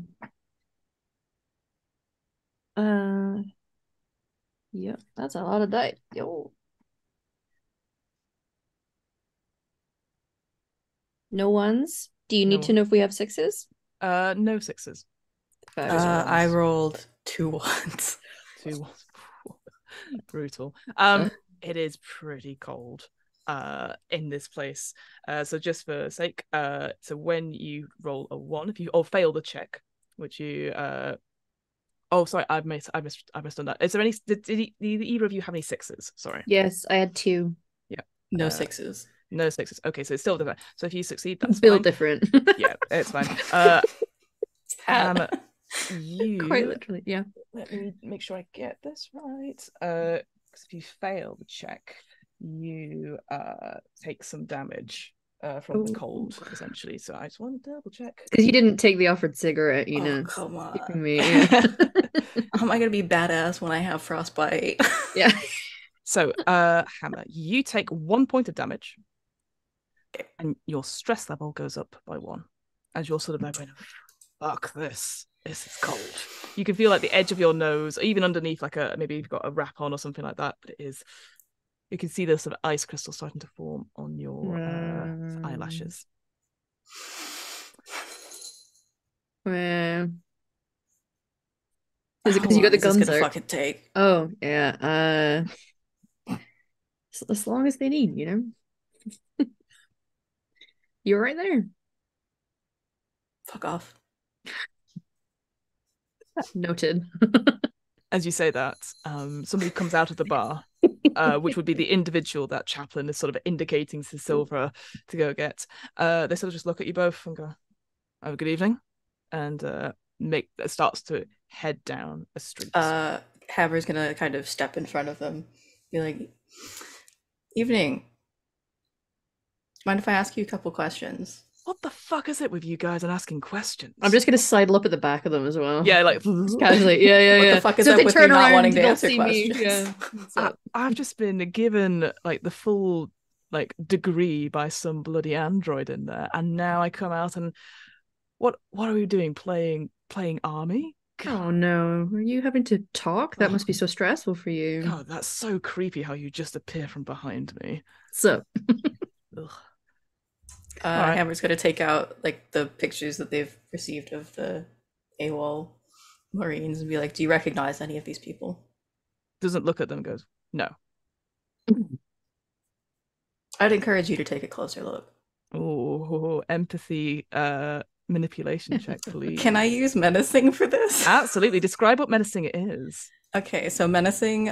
Yep, that's a lot of dice. Yo. No ones? Do you need to know if we have sixes? No sixes. I rolled 2 ones. 2 ones. Brutal. It is pretty cold in this place. So just for sake, so when you roll a 1, if you fail the check, which you oh sorry, I've misdone that. Is there any did either of you have any 6s? Sorry. Yes, I had 2. Yeah. No 6s. No 6s. Okay, so it's still different. So if you succeed, that's Built fine. different. Yeah, it's fine. You quite literally, yeah. Let me make sure I get this right. Because if you fail the check, you take some damage from the cold, essentially. So I just want to double check. Because you didn't take the offered cigarette, you know. Come on. Me, yeah. How am I gonna be badass when I have frostbite? Yeah. So, Hammer, you take 1 point of damage, and your stress level goes up by 1 as you're sort of like, fuck this. This is cold. You can feel like the edge of your nose, or even underneath, like maybe you've got a wrap on or something like that. But it is. You can see the sort of ice crystal starting to form on your eyelashes. Is it because you got the guns gonna fucking take? Oh yeah. As long as they need, you know. You're right there. Fuck off. Noted. As you say that, somebody comes out of the bar, which would be the individual that Chaplin is sort of indicating to Silver to go get. They sort of just look at you both and go, "Have a good evening," and starts to head down a street. Hammer's gonna kind of step in front of them, be like, "Evening. Mind if I ask you a couple questions?" What the fuck is it with you guys and asking questions? I'm just gonna sidle up at the back of them as well. Yeah, like just casually. Yeah. What the fuck is so up they with turn me not around, wanting to they'll answer see questions? me. Yeah. I've just been given like the full like degree by some bloody android in there, and now I come out and what are we doing? Playing army? God. Oh no, are you having to talk? That must be so stressful for you. God, that's so creepy how you just appear from behind me. So Right. Hammer's gonna take out like the pictures that they've received of the AWOL Marines and be like, "Do you recognize any of these people?" Doesn't look at them and goes, "No." I'd encourage you to take a closer look. Oh, empathy manipulation check, please. Can I use menacing for this? Absolutely. Describe what menacing it is. Okay, so menacing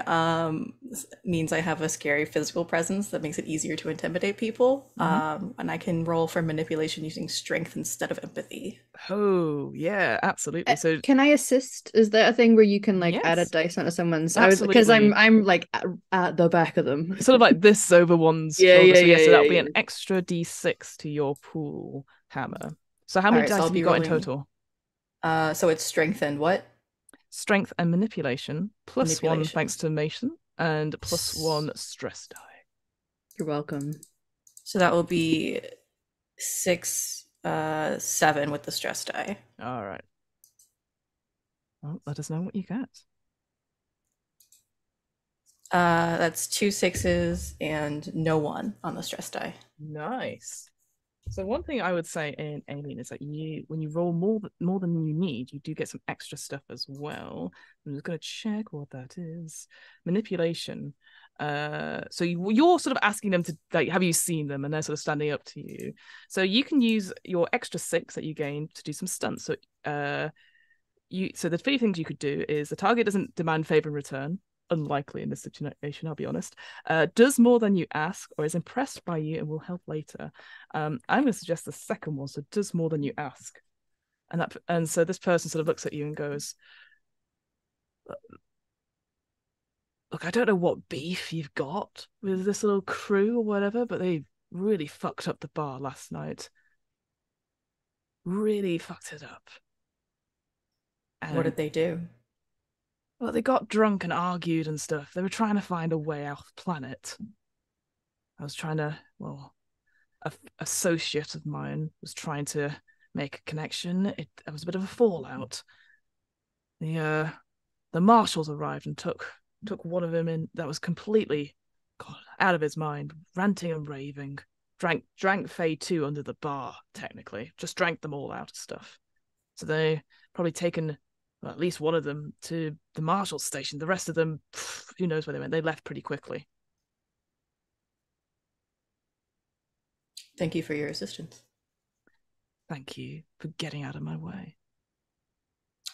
means I have a scary physical presence that makes it easier to intimidate people. And I can roll for manipulation using strength instead of empathy. Oh, yeah, absolutely. So can I assist? Is that a thing where you can like add a Yes. dice onto someone's? Absolutely. Because I'm like at the back of them. sort of like this over one's Yeah, shoulder. yeah, So that'll yeah, be yeah. an extra D6 to your pool, Hammer. So how many Alright, so dice I'll have you be got in rolling- total? So it's strength and what? Strength and manipulation, plus one Manipulation. thanks to Mason, and plus one stress die. You're welcome. So that will be 6, 7 with the stress die. All right. Well, let us know what you get. That's 2 6s and no 1 on the stress die. Nice. So one thing I would say in Alien is that when you roll more than you need, you do get some extra stuff as well. I'm just going to check what that is. Manipulation. So you're sort of asking them to like, have you seen them? And they're sort of standing up to you. So you can use your extra 6 that you gain to do some stunts. So so the 3 things you could do is the target doesn't demand favor in return. Unlikely in this situation, I'll be honest, does more than you ask or is impressed by you and will help later. I'm going to suggest the second one, so does more than you ask. And so this person sort of looks at you and goes, "Look, I don't know what beef you've got with this little crew or whatever, but they really fucked up the bar last night. Really fucked it up." What did they do? Well, they got drunk and argued and stuff. They were trying to find a way off planet. I was trying to, an associate of mine was trying to make a connection. There was a bit of a fallout. The marshals arrived and took one of them in that was completely out of his mind, ranting and raving. Drank Faye 2 under the bar, technically. Just drank them all out of stuff. So they probably taken at least one of them to the marshal's station. The rest of them, who knows where they went. They left pretty quickly. Thank you for your assistance. Thank you for getting out of my way.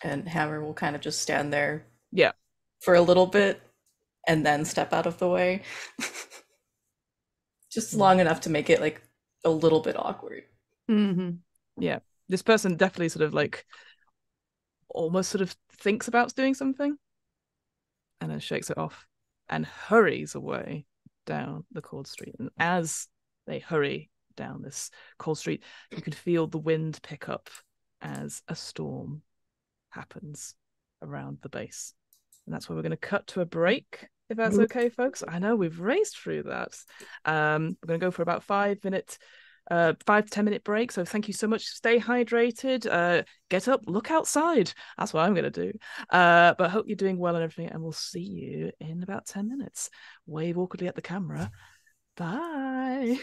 And Hammer will kind of just stand there for a little bit and then step out of the way. Just long enough to make it like a little bit awkward. Mm-hmm. Yeah. This person definitely sort of like almost sort of thinks about doing something and then shakes it off and hurries away down the cold street. And as they hurry down this cold street, you can feel the wind pick up as a storm happens around the base. And that's where we're going to cut to a break, if that's okay, folks. I know we've raced through that. We're going to go for about 5 to 10 minute break. So thank you so much. Stay hydrated. Get up, look outside. That's what I'm going to do. But hope you're doing well and everything. And we'll see you in about 10 minutes. Wave awkwardly at the camera. Bye.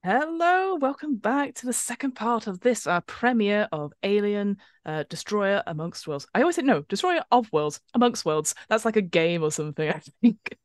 Hello, welcome back to the second part of this premiere of Alien Destroyer Amongst Worlds. I always say no, Destroyer of Worlds Amongst Worlds. That's like a game or something, I think.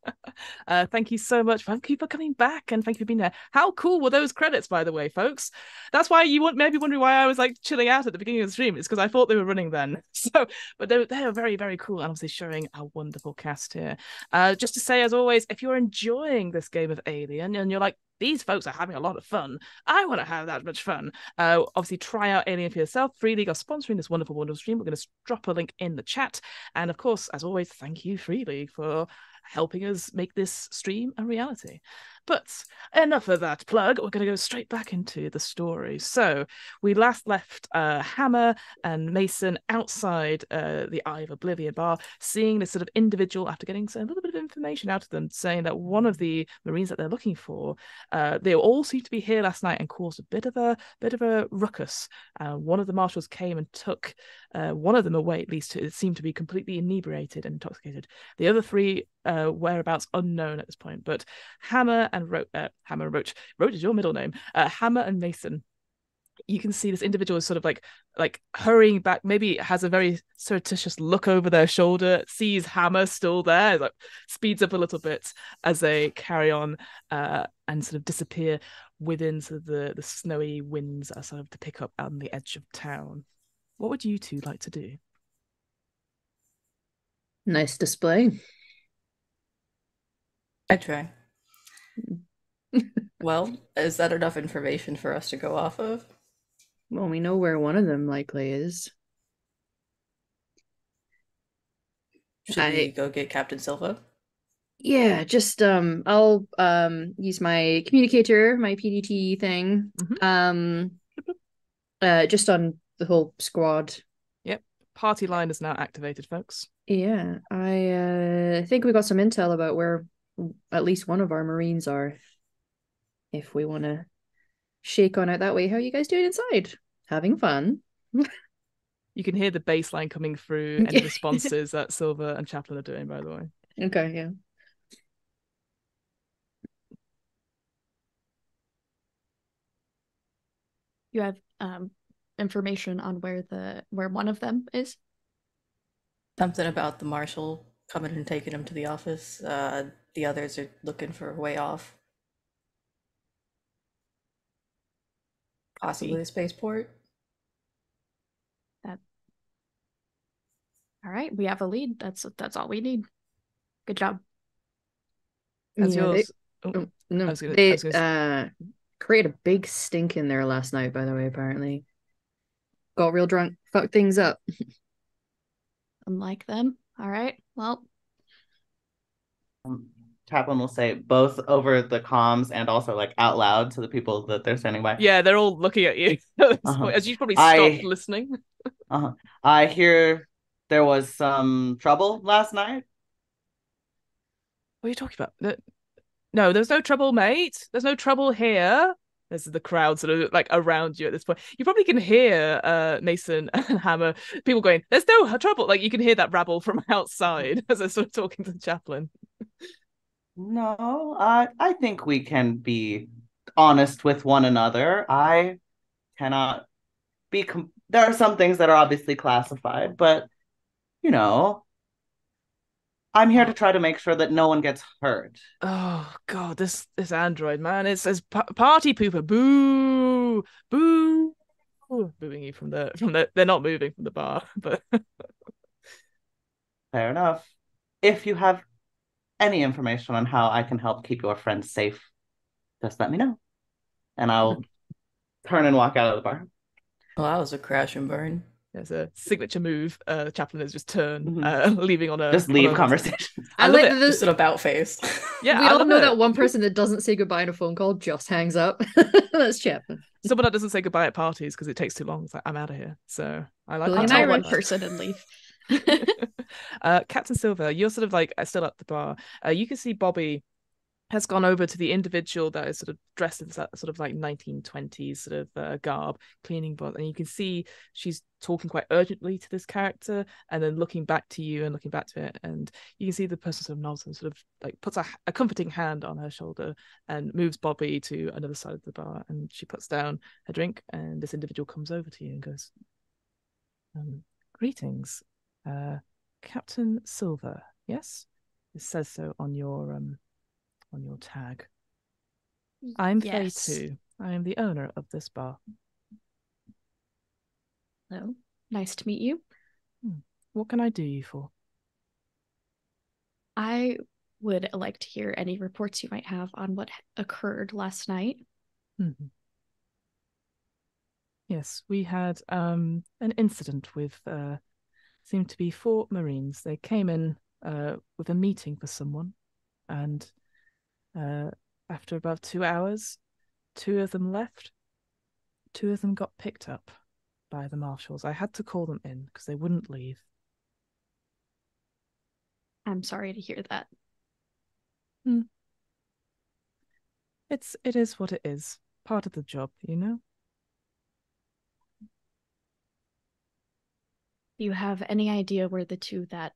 Thank you so much. Thank you for coming back and thank you for being there. How cool were those credits, by the way, folks? That's why you may be wondering why I was like chilling out at the beginning of the stream. It's because I thought they were running then. So, but they are very, very cool. And obviously showing a wonderful cast here. Just to say, as always, if you're enjoying this game of Alien and you're like, these folks are having a lot of fun. I want to have that much fun. Obviously, try out Alien for yourself. Free League are sponsoring this wonderful, wonderful stream. We're going to drop a link in the chat. And of course, as always, thank you, Free League, for helping us make this stream a reality. But enough of that plug. We're going to go straight back into the story. So we last left Hammer and Mason outside the Eye of Oblivion bar, seeing this sort of individual after getting a little bit of information out of them, saying that one of the Marines that they're looking for, they all seemed to be here last night and caused a bit of a ruckus. One of the marshals came and took one of them away. At least it seemed to be completely inebriated and intoxicated. The other three whereabouts unknown at this point. But Hammer and Roach is your middle name. Hammer and Mason, you can see this individual is sort of like hurrying back, maybe has a very surreptitious look over their shoulder, sees Hammer still there, like speeds up a little bit as they carry on and sort of disappear within sort of the snowy winds are sort of to pick up on the edge of town. What would you two like to do? Nice display. I try. Well, is that enough information for us to go off of? Well, we know where one of them likely is. Should we go get Captain Silva? Yeah, just I'll use my communicator, my PDT thing. Just on the whole squad. Yep. Party line is now activated, folks. Yeah, I think we got some intel about where at least one of our Marines are. If we want to shake on out that way, how are you guys doing inside? Having fun? You can hear the bass line coming through any responses that Silva and Chaplin are doing, by the way. Okay, yeah. You have information on where one of them is? Something about the marshal coming and taking him to the office. The others are looking for a way off. Possibly the spaceport. All right, we have a lead. That's all we need. Good job. That's yours. They created a big stink in there last night, by the way, apparently. Got real drunk, fucked things up. Unlike them. All right, well. Chaplin will say both over the comms and also like out loud to the people that they're standing by. Yeah, they're all looking at you as you probably stopped listening. I hear there was some trouble last night. What are you talking about? No, there's no trouble, mate. There's no trouble here. There's the crowd sort of like around you at this point. You probably can hear Mason and Hammer, people going, there's no trouble. Like you can hear that rabble from outside as they're sort of talking to the chaplain. No, I think we can be honest with one another. I cannot be... there are some things that are obviously classified, but, you know, I'm here to try to make sure that no one gets hurt. Oh, God, this android, man, it says party pooper, boo, boo. Booing you from the... They're not moving from the bar, but... Fair enough. If you have any information on how I can help keep your friends safe, just let me know. And I'll turn and walk out of the bar. Well, that was a crash and burn. There's a signature move. Chaplain has just turned, leaving on a... Just leave conversation. I love it. Just an about face. Yeah, we all know that one person that doesn't say goodbye on a phone call just hangs up. That's Chaplain. Someone that doesn't say goodbye at parties because it takes too long. It's like, I'm out of here. So I like I'll tell one person and leave. Captain Silva, you're sort of like still at the bar. You can see Bobby has gone over to the individual that is sort of dressed in that sort of like 1920s sort of garb, cleaning bot, and you can see she's talking quite urgently to this character, and then looking back to you and looking back to it, and you can see the person sort of nods and sort of like puts a comforting hand on her shoulder and moves Bobby to another side of the bar, and she puts down her drink, and this individual comes over to you and goes, "Greetings, Captain Silver. Yes, it says so on your tag. I'm Faye too. I am the owner of this bar." Hello. Nice to meet you. What can I do you for? I would like to hear any reports you might have on what occurred last night. Mm-hmm. Yes, we had an incident with seemed to be 4 Marines. They came in with a meeting for someone, and after about 2 hours, 2 of them left. 2 of them got picked up by the marshals. I had to call them in because they wouldn't leave. I'm sorry to hear that. It is what it is. Part of the job, you know? Do you have any idea where the 2 that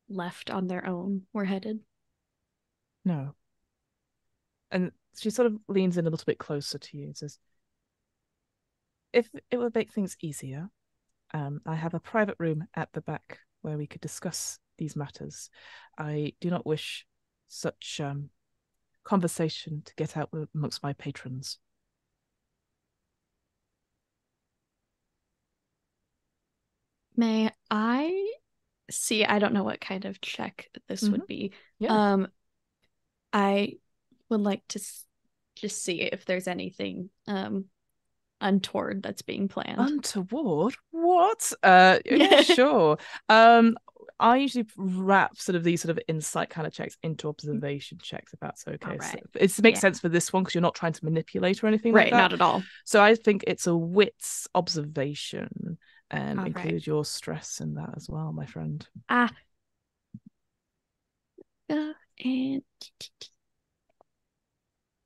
left on their own were headed? No. And she sort of leans in a little bit closer to you and says, "If it would make things easier, I have a private room at the back where we could discuss these matters. I do not wish such conversation to get out amongst my patrons." May I see? I don't know what kind of check this would be. Yeah. I would like to just see if there's anything untoward that's being planned. Untoward? What? Yeah, sure. I usually wrap sort of these sort of insight kind of checks into observation checks, if that's okay. Right. So it makes sense for this one because you're not trying to manipulate or anything like that. Not at all. So I think it's a wits observation, and include your stress in that as well, my friend. And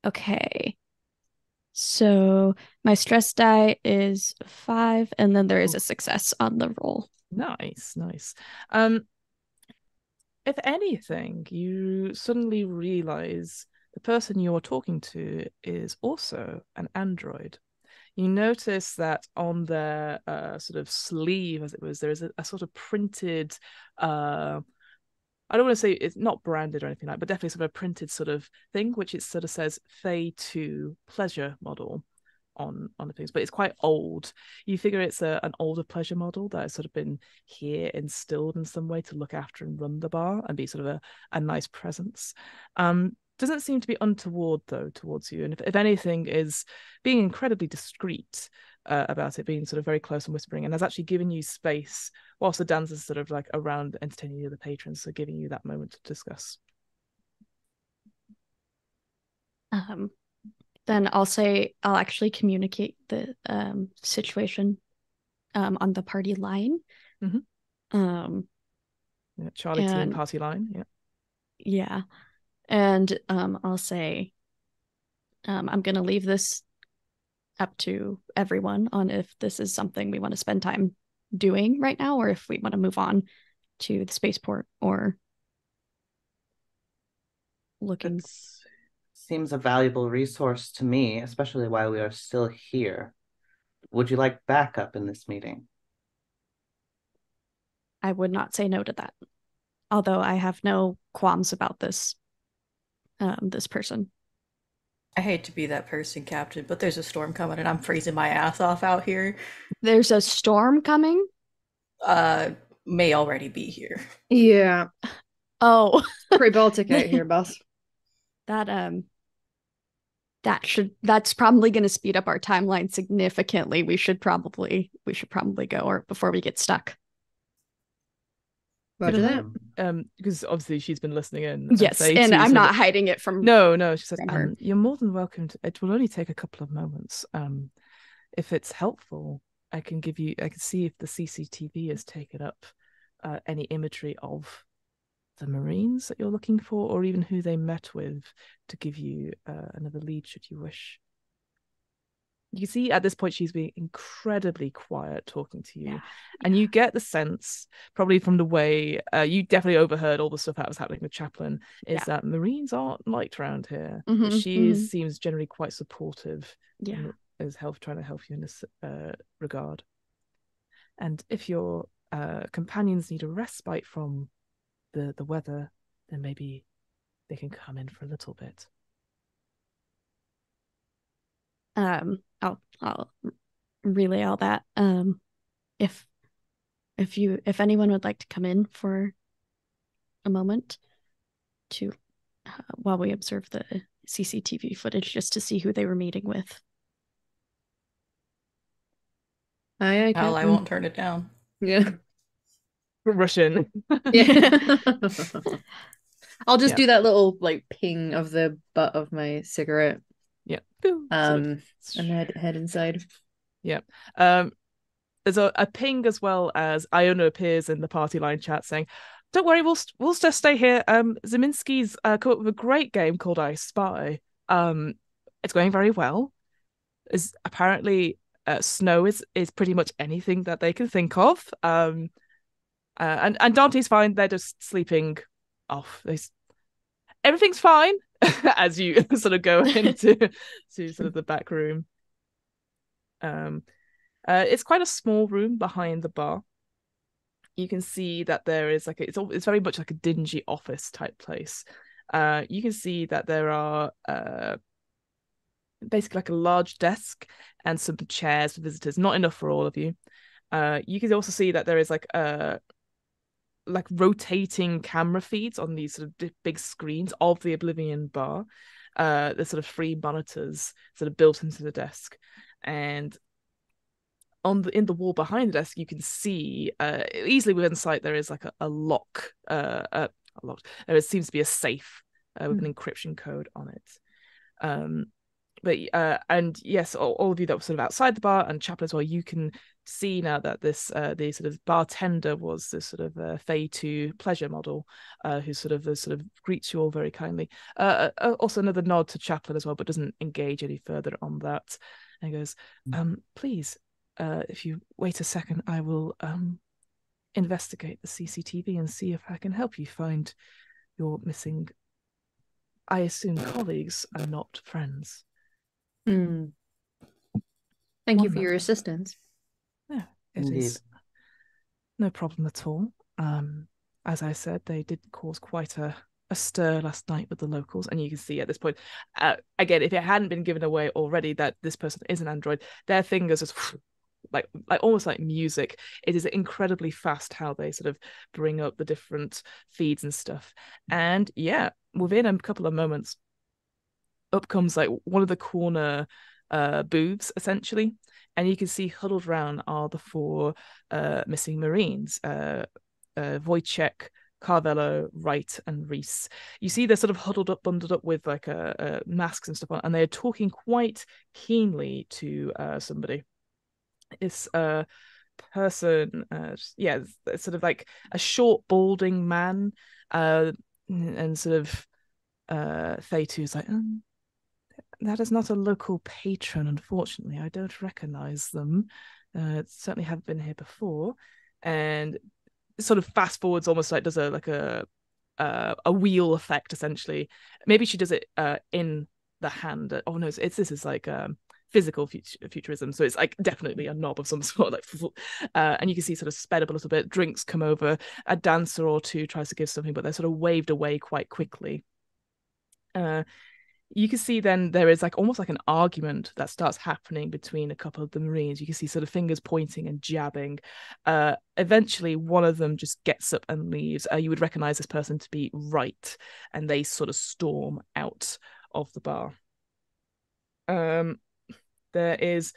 okay. So my stress die is 5, and then there is a success on the roll. Nice. If anything, you suddenly realize the person you're talking to is also an android. You notice that on their sort of sleeve, as it was, there is a sort of printed I don't want to say it's not branded or anything like that, but definitely sort of a printed sort of thing, which it sort of says Faye 2 pleasure model on the things, but it's quite old. You figure it's an older pleasure model that has sort of been here instilled in some way to look after and run the bar and be sort of a nice presence. Doesn't seem to be untoward though towards you, and if anything is being incredibly discreet about it, being sort of very close and whispering, and has actually given you space whilst the dance is sort of like around entertaining the other patrons, so giving you that moment to discuss. Then I'll actually communicate the situation on the party line. Charlie team party line. Yeah. And I'll say I'm going to leave this up to everyone on if this is something we want to spend time doing right now, or if we want to move on to the spaceport or looking. It seems a valuable resource to me, especially while we are still here. Would you like backup in this meeting? I would not say no to that, although I have no qualms about this person. I hate to be that person, Captain, but there's a storm coming and I'm freezing my ass off out here. There's a storm coming? May already be here. Yeah. Oh. Pre-Baltic out here, boss. That's probably going to speed up our timeline significantly. We should probably go, or before we get stuck. Roger that. Because obviously she's been listening in. Yes, and I'm not hiding it from. No. She says, her. "You're more than welcome to. It will only take a couple of moments. If it's helpful, I can see if the CCTV has taken up any imagery of the Marines that you're looking for, or even who they met with, to give you another lead should you wish. You see at this point she's being incredibly quiet talking to you, and you get the sense, probably from the way you definitely overheard all the stuff that was happening with Chaplin, is that Marines aren't liked around here. She seems generally quite supportive, and is trying to help you in this regard. And if your companions need a respite from the weather, then maybe they can come in for a little bit. I'll relay all that. If anyone would like to come in for a moment to while we observe the CCTV footage, just to see who they were meeting with. I won't turn it down. Yeah. Russian. Yeah. I'll just do that little like ping of the butt of my cigarette. Yeah. And head inside. Yeah. There's a ping as well as Iona appears in the party line chat saying, "Don't worry, we'll just stay here. Zeminski's come up with a great game called I Spy. It's going very well. Is apparently snow is pretty much anything that they can think of. And Dante's fine. They're just sleeping off. Everything's fine." As you sort of go into sort of the back room. It's quite a small room behind the bar. You can see that there is like it's very much like a dingy office type place. You can see that there are basically like a large desk and some chairs for visitors, not enough for all of you. You can also see that there is like rotating camera feeds on these sort of big screens of the Oblivion bar. There's sort of 3 monitors sort of built into the desk, and in the wall behind the desk you can see easily within sight there is like a lock. There seems to be a safe with an encryption code on it. And yes, all of you that were sort of outside the bar and Chaplin as well, you can see now that this the sort of bartender was this sort of Fey 2 pleasure model who sort of greets you all very kindly. Also another nod to Chaplin as well, but doesn't engage any further on that. And he goes, "Please, if you wait a second, I will investigate the CCTV and see if I can help you find your missing, I assume, colleagues are not friends." Thank you for your assistance. Yeah, it is no problem at all. As I said, they did cause quite a stir last night with the locals, and you can see at this point, again, if it hadn't been given away already that this person is an android, their fingers just like almost like music. It is incredibly fast how they sort of bring up the different feeds and stuff. And yeah, within a couple of moments, up comes like one of the corner booths essentially, and you can see huddled around are the 4 missing Marines, Wojciech, Carvello, Wright, and Reese. You see they're sort of huddled up, bundled up with like masks and stuff on, and they're talking quite keenly to somebody. This person, it's sort of like a short, balding man, and sort of Fatu is like, that is not a local patron, unfortunately. I don't recognize them. Certainly haven't been here before. And sort of fast forwards, almost like does a wheel effect essentially. Maybe she does it in the hand. Oh no, this is like physical futurism, so it's like definitely a knob of some sort, like, and you can see sort of sped up a little bit. Drinks come over, a dancer or two tries to give something, but they're sort of waved away quite quickly. You can see then there is like almost like an argument that starts happening between a couple of the Marines. You can see sort of fingers pointing and jabbing. Eventually one of them just gets up and leaves. You would recognize this person to be Wright, and they sort of storm out of the bar. There is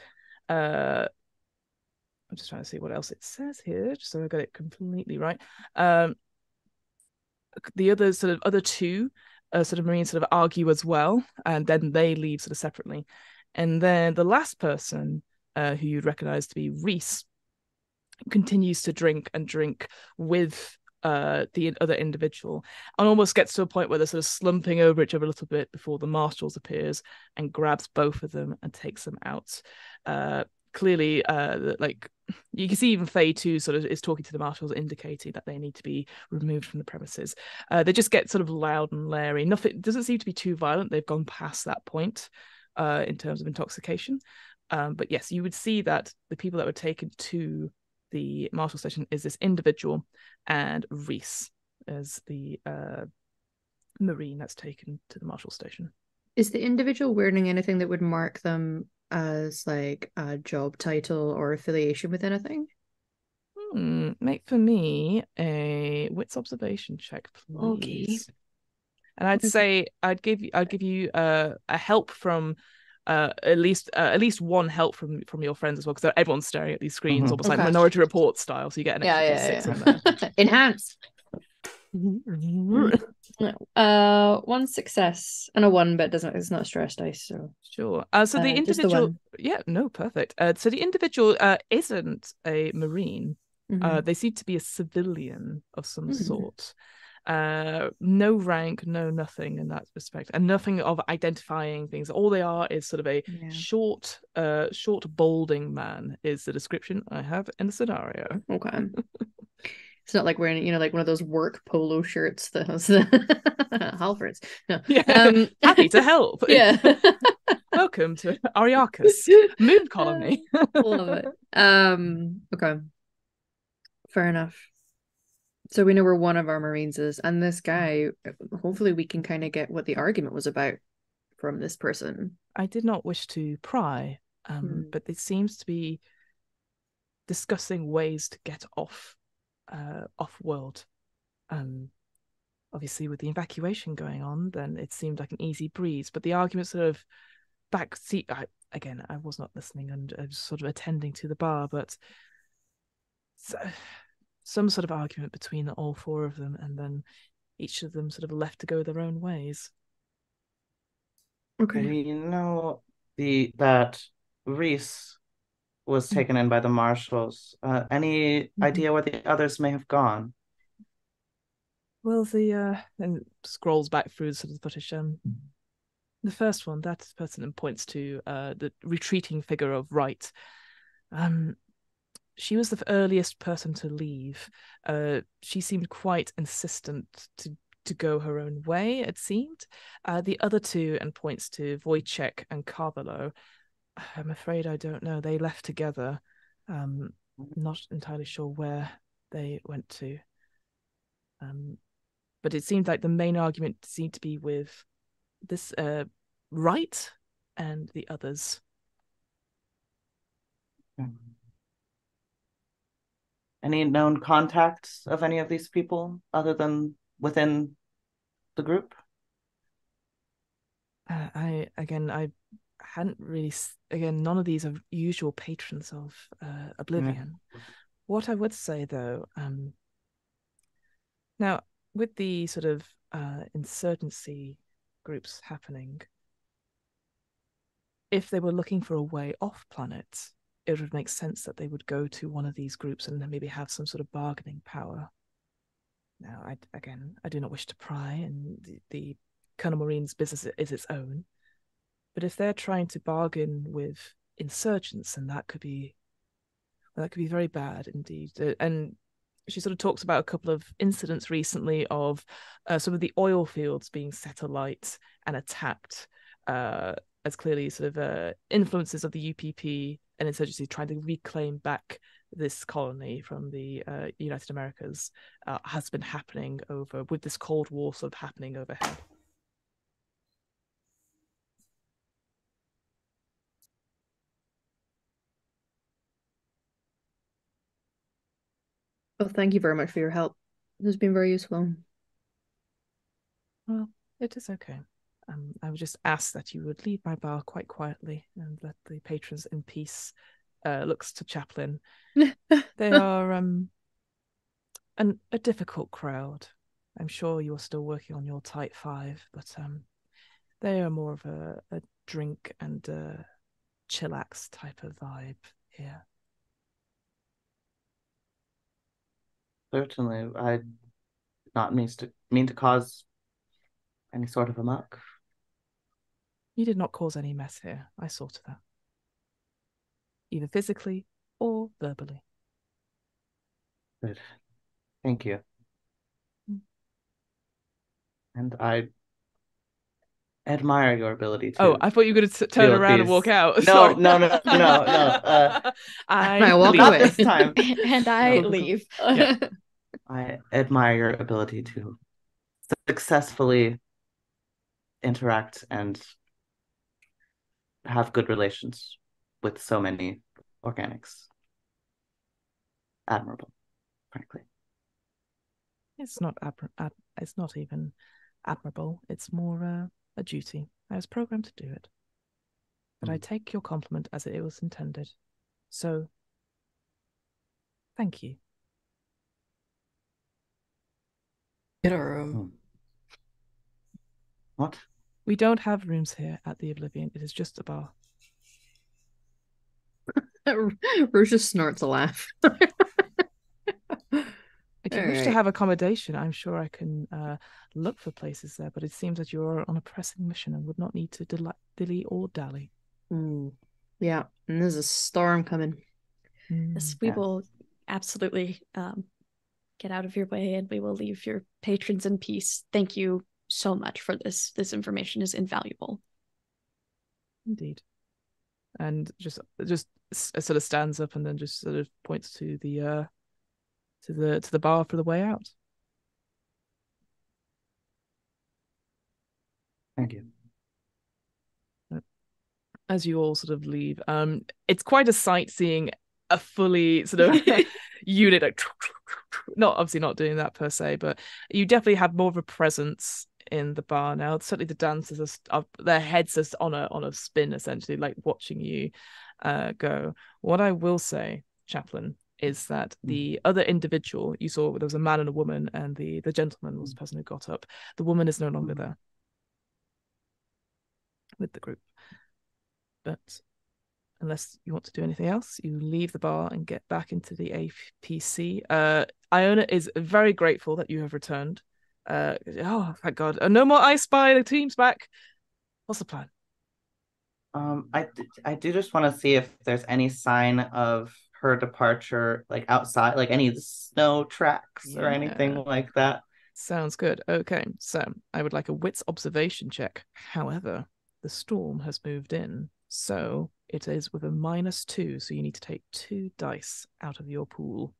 I'm just trying to see what else it says here, just so I got it completely right. The other 2 sort of Marines sort of argue as well, and then they leave sort of separately. And then the last person, who you'd recognize to be Reese, continues to drink with the other individual, and almost gets to a point where they're sort of slumping over each other a little bit before the marshals appears and grabs both of them and takes them out. Clearly, like you can see even Faye too sort of is talking to the marshals, indicating that they need to be removed from the premises. They just get sort of loud and leery. Nothing doesn't seem to be too violent. They've gone past that point in terms of intoxication. But yes, you would see that the people that were taken to the marshal station is this individual and Reese as the Marine that's taken to the marshal station. Is the individual wearing anything that would mark them as like a job title or affiliation with anything? Make for me a wits observation check, please. Okay. And I'd say I'd give you a help from at least one help from your friends as well, because everyone's staring at these screens, almost like Minority Report style. So you get an extra D6 on there. Enhance. One success and a 1, but it's not a stress dice. So sure. So the individual, perfect. So the individual isn't a Marine. They seem to be a civilian of some sort. No rank, no nothing in that respect, and nothing of identifying things. All they are is sort of a short, balding man is the description I have in the scenario. Okay. It's not like wearing, like one of those work polo shirts that has the Halfords. No. Yeah. Happy to help. Yeah. Welcome to Ariakus Moon Colony. Love it. Okay. Fair enough. So we know where one of our Marines is, and this guy, hopefully we can kind of get what the argument was about from this person. I did not wish to pry, but it seems to be discussing ways to get off world. Obviously with the evacuation going on, then it seemed like an easy breeze, but the argument sort of backseat. I was not listening, and I was sort of attending to the bar, but some sort of argument between all four of them, and then each of them sort of left to go their own ways. Okay. We know that Reese was taken in by the marshals. Any idea where the others may have gone? Well, and scrolls back through sort of the footage. The first one, that person points to the retreating figure of Wright. She was the earliest person to leave. She seemed quite insistent to go her own way, it seemed. The other two, and points to Wojciech and Carvalho, I'm afraid I don't know. They left together. Not entirely sure where they went to. But it seemed like the main argument seemed to be with this Wright and the others. Any known contacts of any of these people other than within the group? I hadn't really. None of these are usual patrons of Oblivion. What I would say, though, now with the sort of insurgency groups happening, if they were looking for a way off planet, it would make sense that they would go to one of these groups and then maybe have some sort of bargaining power. Now, I do not wish to pry, and the Colonel Marine's business is its own. But if they're trying to bargain with insurgents, then that could be very bad indeed. And she sort of talks about a couple of incidents recently of some of the oil fields being set alight and attacked as clearly sort of influences of the UPP and insurgency trying to reclaim back this colony from the United Americas has been happening with this Cold War sort of happening overhead. Well, thank you very much for your help. This has been very useful. Well, it is okay. I would just ask that you would leave my bar quite quietly and let the patrons in peace. Looks to Chaplin. They are a difficult crowd. I'm sure you're still working on your tight five, but they are more of a drink and chillax type of vibe here. Certainly. not mean to cause any sort of a muck. You did not cause any mess here. I saw to that. Either physically or verbally. Good. Thank you. And I admire your ability to. Oh, I thought you were going to turn around and walk out. No, Sorry. no. I walk not away this time. And I leave. Yeah. I admire your ability to successfully interact and have good relations with so many organics. Admirable, frankly. It's not it's not even admirable. It's more a duty. I was programmed to do it. But I take your compliment as it was intended. So, thank you. Get a room. What? We don't have rooms here at the Oblivion. It is just a bar. Rouge just snorts a laugh. If you wish to have accommodation, I'm sure I can look for places there, but it seems that you're on a pressing mission and would not need to dilly or dally. Yeah, and there's a storm coming. Yes, we will absolutely get out of your way, and we will leave your patrons in peace. Thank you so much for this. This information is invaluable. Indeed. And just sort of stands up and then just sort of points to the bar for the way out. Thank you. As you all sort of leave, it's quite a sight seeing a fully sort of unit, like, obviously not doing that per se, but you definitely have more of a presence in the bar now. Certainly the dancers are their heads are on a spin, essentially, like watching you go. What I will say, Chaplain, is that the other individual you saw, there was a man and a woman, and the gentleman was the person who got up. The woman is no longer there with the group. But unless you want to do anything else, you leave the bar and get back into the APC. Iona is very grateful that you have returned. Oh, thank God. No more I Spy, the team's back. What's the plan? I do just want to see if there's any sign of her departure, like outside, like any snow tracks or anything like that. Sounds good. Okay, so I would like a wits observation check. However, the storm has moved in, so it is with a -2, so you need to take 2 dice out of your pool.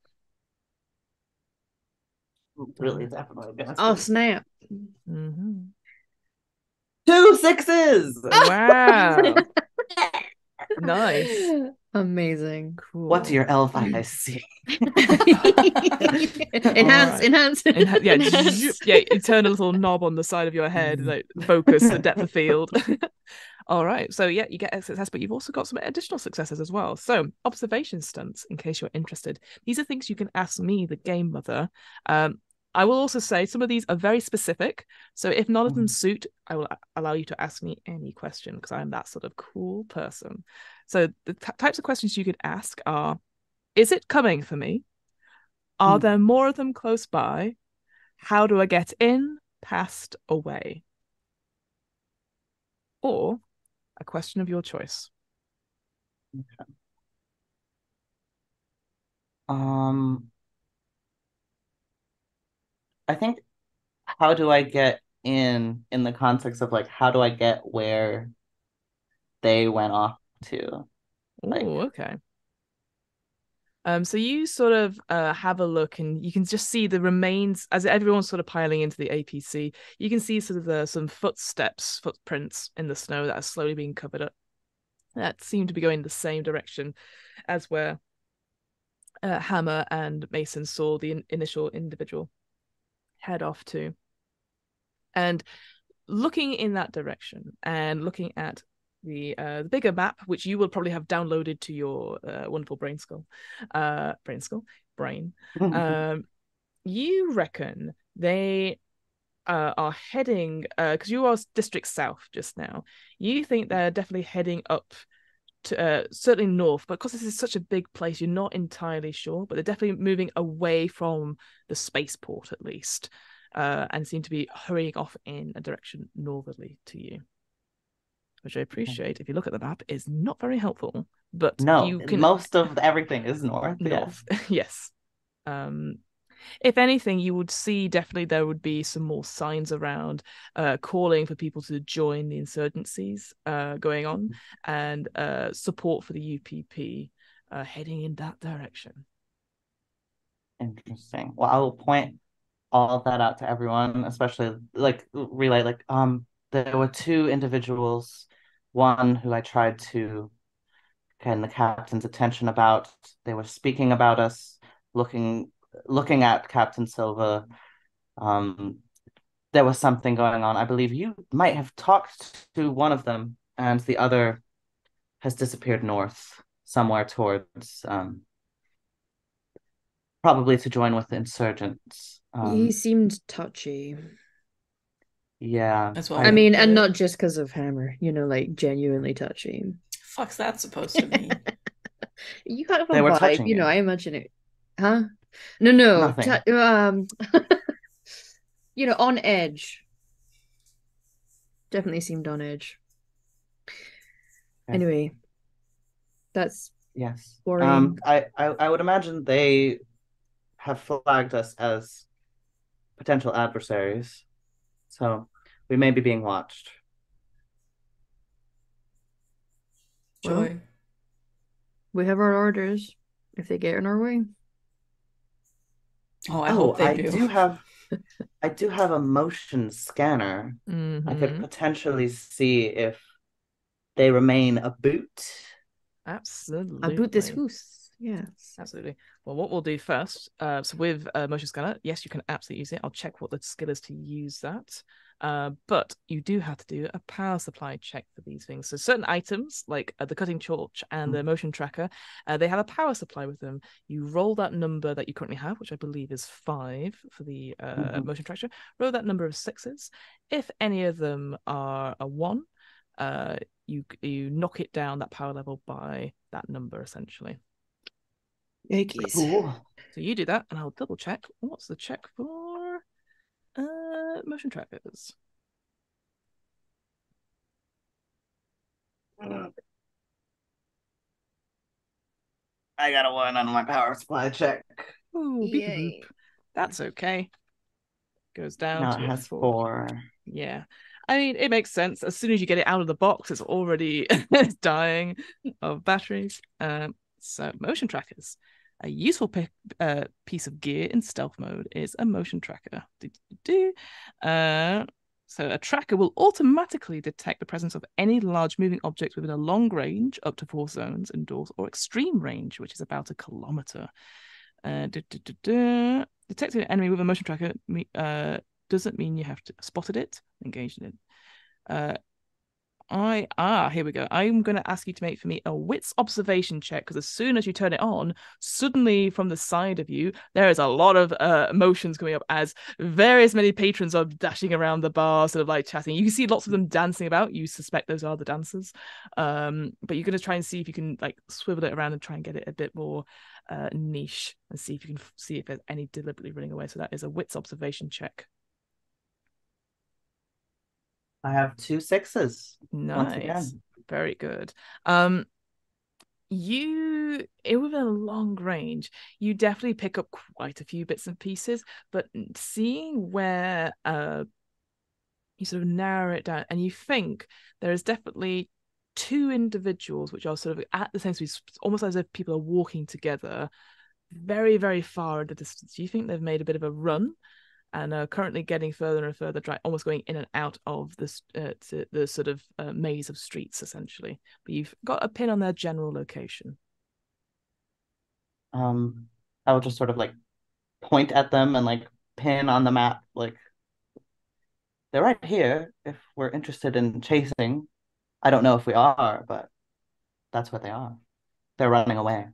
Really, definitely. Oh, snap. 2 6s! Wow. Nice. Amazing. Cool. What's your elf eyes see? Enhance. Yeah, you turn a little knob on the side of your head, like focus the depth of field. All right, so yeah, you get a success, but you've also got some additional successes as well. So observation stunts, in case you're interested. These are things you can ask me, the game mother. I will also say some of these are very specific. So if none of them suit, I will allow you to ask me any question, because I'm that sort of cool person. So the types of questions you could ask are, is it coming for me? Are there more of them close by? How do I get in, past, away? Or a question of your choice. Okay. I think, how do I get in the context of, like, how do I get where they went off to? Like... Oh, okay. So you sort of have a look, and you can just see the remains as everyone's sort of piling into the APC. You can see sort of some footprints in the snow that are slowly being covered up. That seem to be going the same direction as where Hammer and Mason saw the initial individual head off to. And looking in that direction and looking at the bigger map, which you will probably have downloaded to your wonderful brain, you reckon they are heading, because you are District South just now, you think they're definitely heading up to certainly north, but because this is such a big place, you're not entirely sure, but they're definitely moving away from the spaceport, at least. and seem to be hurrying off in a direction northerly to you, which I appreciate. If you look at the map, is not very helpful. But No, you can most of everything is north. north. Yes. If anything, you would see definitely there would be some more signs around calling for people to join the insurgencies going on, and support for the UPP heading in that direction. Interesting. Well, I will point all of that out to everyone, especially like relay there were two individuals, one who I tried to get the captain's attention about. They were speaking about us, looking at Captain Silva. There was something going on. I believe you might have talked to one of them, and the other has disappeared north somewhere towards probably to join with the insurgents. He seemed touchy. Yeah. That's why I mean, and not just because of Hammer, like genuinely touchy. Fuck's that supposed to mean? You kind of They were vibe, touching you. I imagine it. Huh? No. Nothing. On edge. Definitely seemed on edge. Okay. Anyway, that's yes. worrying. I would imagine they have flagged us as potential adversaries, so we may be being watched. Joy. We have our orders if they get in our way. Oh, I hope they do. I do have a motion scanner. Mm-hmm. I could potentially see if they remain a boot. Absolutely. A boot this hoose. Yes. Absolutely. Well, what we'll do first, so with motion scanner, yes, you can absolutely use it. I'll check what the skill is to use that. But you do have to do a power supply check for these things. So certain items, like the cutting torch and the motion tracker, they have a power supply with them. You roll that number that you currently have, which I believe is 5 for the motion tracker. Roll that number of 6s. If any of them are a 1, you knock it down, that power level, by that number, essentially. Yikes. Cool. So you do that, and I'll double check. What's the check for motion trackers? I got a 1 on my power supply check. Ooh, beep boop. That's okay. Goes down now to it has 4. 4. Yeah. I mean, it makes sense. As soon as you get it out of the box, it's already dying of batteries. So motion trackers. A useful piece of gear in stealth mode is a motion tracker. So a tracker will automatically detect the presence of any large moving object within a long range, up to 4 zones indoors, or extreme range, which is about 1 kilometer. Detecting an enemy with a motion tracker doesn't mean you have to spotted it, engaged in it. Here we go. I'm going to ask you to make for me a wits observation check, because as soon as you turn it on, suddenly from the side of you, there is a lot of emotions coming up as many patrons are dashing around the bar, sort of like chatting. You can see lots of them dancing about. You suspect those are the dancers. But you're going to try and see if you can like swivel it around and try and get it a bit more niche, and see if you can see if there's any deliberately running away. So that is a wits observation check. I have 2 6s. Nice. Once again. Very good. Within a long range, you definitely pick up quite a few bits and pieces, but seeing where you sort of narrow it down, and you think there is definitely 2 individuals which are sort of at the same speed, almost as if people are walking together very, very far into distance. You think they've made a bit of a run and are currently getting further and further, almost going in and out of this the sort of maze of streets, essentially. But you've got a pin on their general location. I will just sort of like point at them and like pin on the map, like they're right here if we're interested in chasing. I don't know if we are, but that's what they are. They're running away.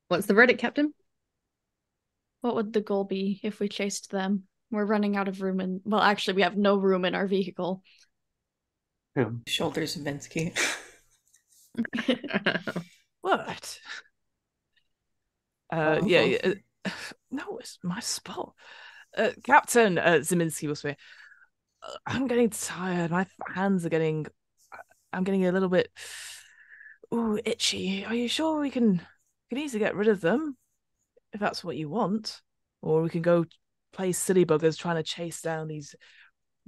What's the verdict, Captain? What would the goal be if we chased them? We're running out of room well, actually, we have no room in our vehicle. Shoulders Vinsky. What? No, it's my spot. Captain Zeminski will say, I'm getting tired. My hands are getting. I'm getting a little bit. Ooh, itchy. Are you sure we can easily get rid of them if that's what you want, or we can go play silly buggers trying to chase down these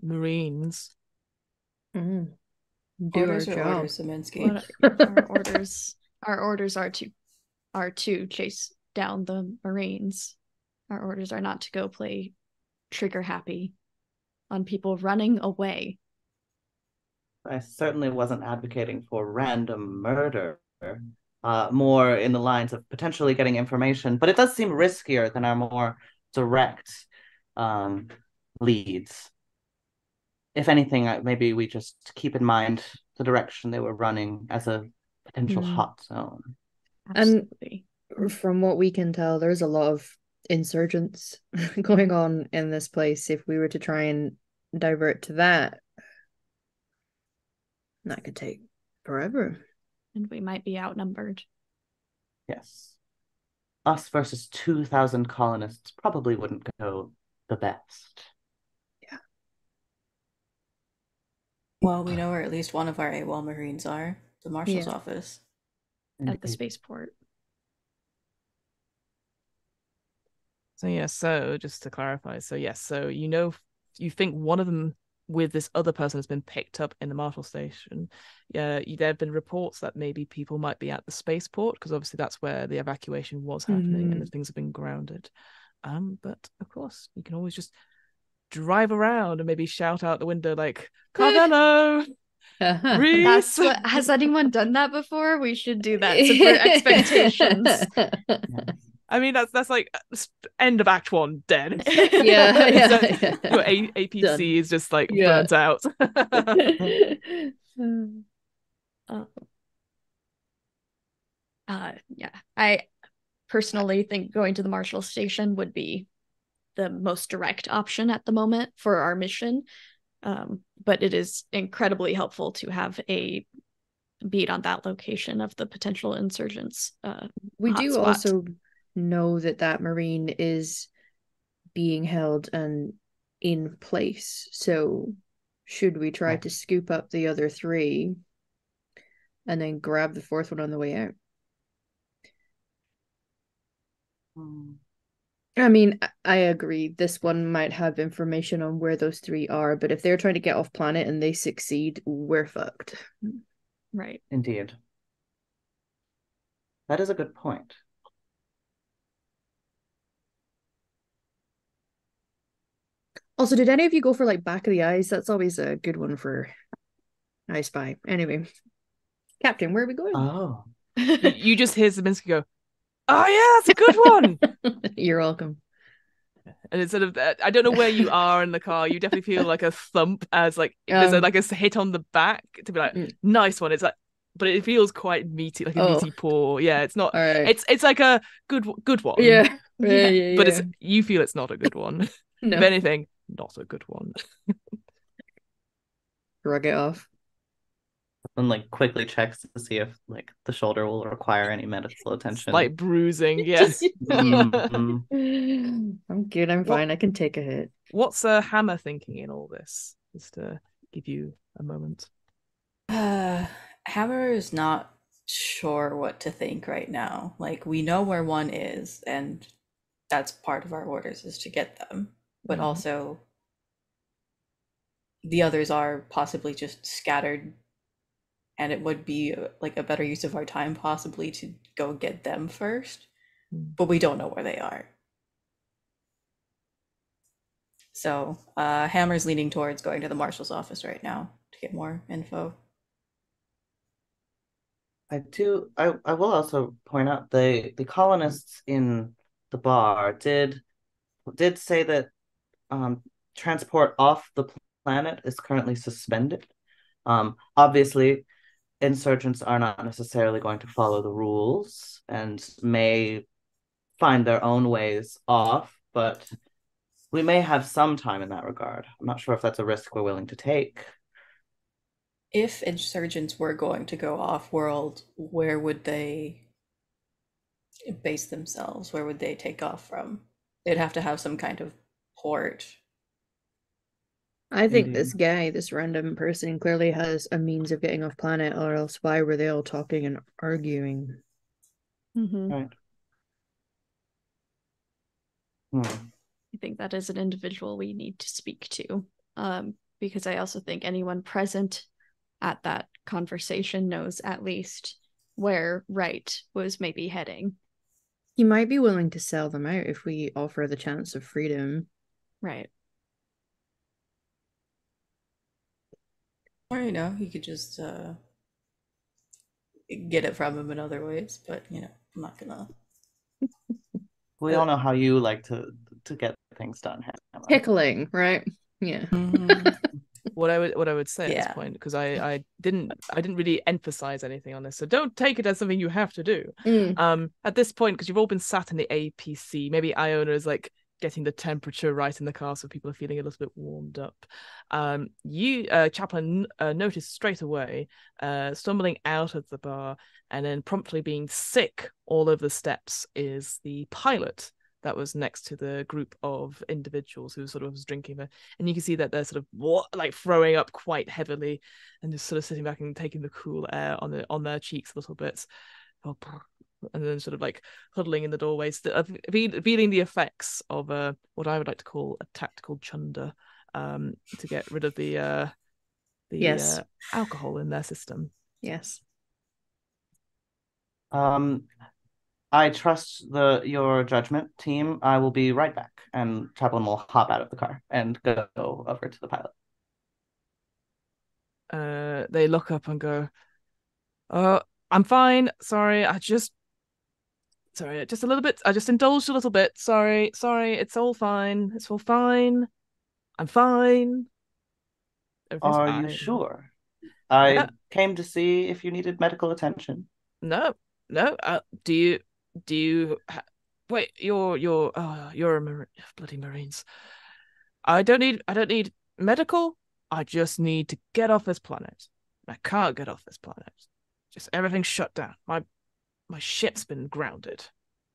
Marines. Do Orders our or job. orders, Zeminski? Our orders are to chase down the Marines. Our orders are not to go play trigger happy on people running away. I certainly wasn't advocating for random murder. More in the lines of potentially getting information, but it does seem riskier than our more direct leads. If anything, maybe we just keep in mind the direction they were running as a potential hot zone. Absolutely. And from what we can tell, there's a lot of insurgents going on in this place. If we were to try and divert to that could take forever. And we might be outnumbered. Yes. Us versus 2,000 colonists probably wouldn't go the best. Yeah. Well, we know where at least one of our AWOL Marines are. The Marshal's office. At the spaceport. So just to clarify, so you think one of them with this other person has been picked up in the Marshal station. There have been reports that maybe people might be at the spaceport, because obviously that's where the evacuation was happening and the things have been grounded. But of course, you can always just drive around and maybe shout out the window like, Carvello! That's what, has anyone done that before? We should do that. Subvert expectations. I mean, that's like end of Act 1, dead. Your APC done. Is just like burnt out. I personally think going to the Marshal station would be the most direct option at the moment for our mission. But it is incredibly helpful to have a beat on that location of the potential insurgents. We do also know that Marine is being held and in place. So should we try to scoop up the other three and then grab the fourth one on the way out? I mean, I agree. This one might have information on where those three are, but if they're trying to get off planet and they succeed, we're fucked. Right. Indeed. That is a good point. Also, did any of you go for like back of the eyes? That's always a good one for I Spy. Anyway, Captain, where are we going? Oh. You just hear Zeminski go, oh yeah, that's a good one. You're welcome. And it's sort of, I don't know where you are in the car. You definitely feel like a thump as like there's a hit on the back to be like, nice one. It's like, but it feels quite meaty, like a meaty paw. Yeah, it's not. Right. It's like a good one. Yeah. But it's you feel it's not a good one. No. If anything, not a good one. Shrug it off. And like quickly checks to see if like the shoulder will require any medical attention. Like bruising, yes. I'm good. I'm fine. I can take a hit. What's Hammer thinking in all this? Just to give you a moment. Hammer is not sure what to think right now. Like, we know where one is, and that's part of our orders is to get them. But also, the others are possibly just scattered, and it would be like a better use of our time possibly to go get them first. But we don't know where they are. So Hammer's leaning towards going to the Marshal's office right now to get more info. I will also point out the colonists in the bar did say that transport off the planet is currently suspended. Obviously, insurgents are not necessarily going to follow the rules and may find their own ways off, but we may have some time in that regard. I'm not sure if that's a risk we're willing to take. If insurgents were going to go off-world, where would they base themselves? Where would they take off from? They'd have to have some kind of port. I think this Indeed. guy, this random person, clearly has a means of getting off planet, or else why were they all talking and arguing? Mm-hmm. Right. Hmm. I think that is an individual we need to speak to, because I also think anyone present at that conversation knows at least where Wright was maybe heading. He might be willing to sell them out if we offer the chance of freedom. Right. Or, you could just get it from him in other ways, but, I'm not gonna. We all know how you like to get things done, Hannah. Tickling, right? Yeah. What I would say at this Yeah. point, because I didn't really emphasize anything on this, so don't take it as something you have to do. At this point, because you've all been sat in the APC, maybe Iona is like getting the temperature right in the car, so people are feeling a little bit warmed up. You, Chaplain, noticed straight away, stumbling out of the bar and then promptly being sick all over the steps is the pilot that was next to the group of individuals who sort of was drinking there. And you can see that they're sort of like throwing up quite heavily and just sort of sitting back and taking the cool air on their cheeks a little bit. And then sort of like huddling in the doorways, feeling the effects of what I would like to call a tactical chunder, to get rid of the Yes. alcohol in their system. Yes. I trust your judgment, team. I will be right back. And Chaplin will hop out of the car and go over to the pilot. They look up and go, "Oh, I'm fine. Sorry, just a little bit. I just indulged a little bit. Sorry. It's all fine. It's all fine. I'm fine. Everything's Are you fine." sure? Yeah. I came to see if you needed medical attention. No. No. Do you wait? You're a bloody Marines. I don't need medical. I just need to get off this planet. I can't get off this planet. Just everything's shut down. My ship's been grounded.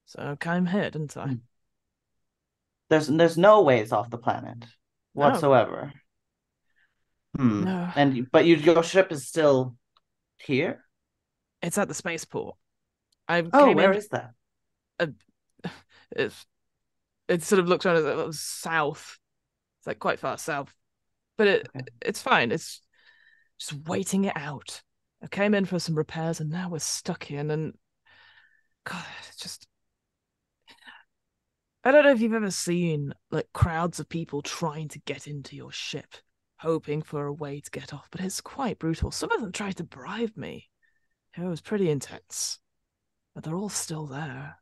So I came here, didn't I? There's no ways off the planet No. whatsoever. No. But your ship is still here? It's at the spaceport. I Oh, came where in. is that? Uh, it's it sort of looks around as it was south. It's like quite far south, but Okay. it's fine. It's just waiting it out. I came in for some repairs, and now we're stuck here. And then, God, it's just I don't know if you've ever seen like crowds of people trying to get into your ship, hoping for a way to get off, but it's quite brutal. Some of them tried to bribe me. It was pretty intense, but they're all still there,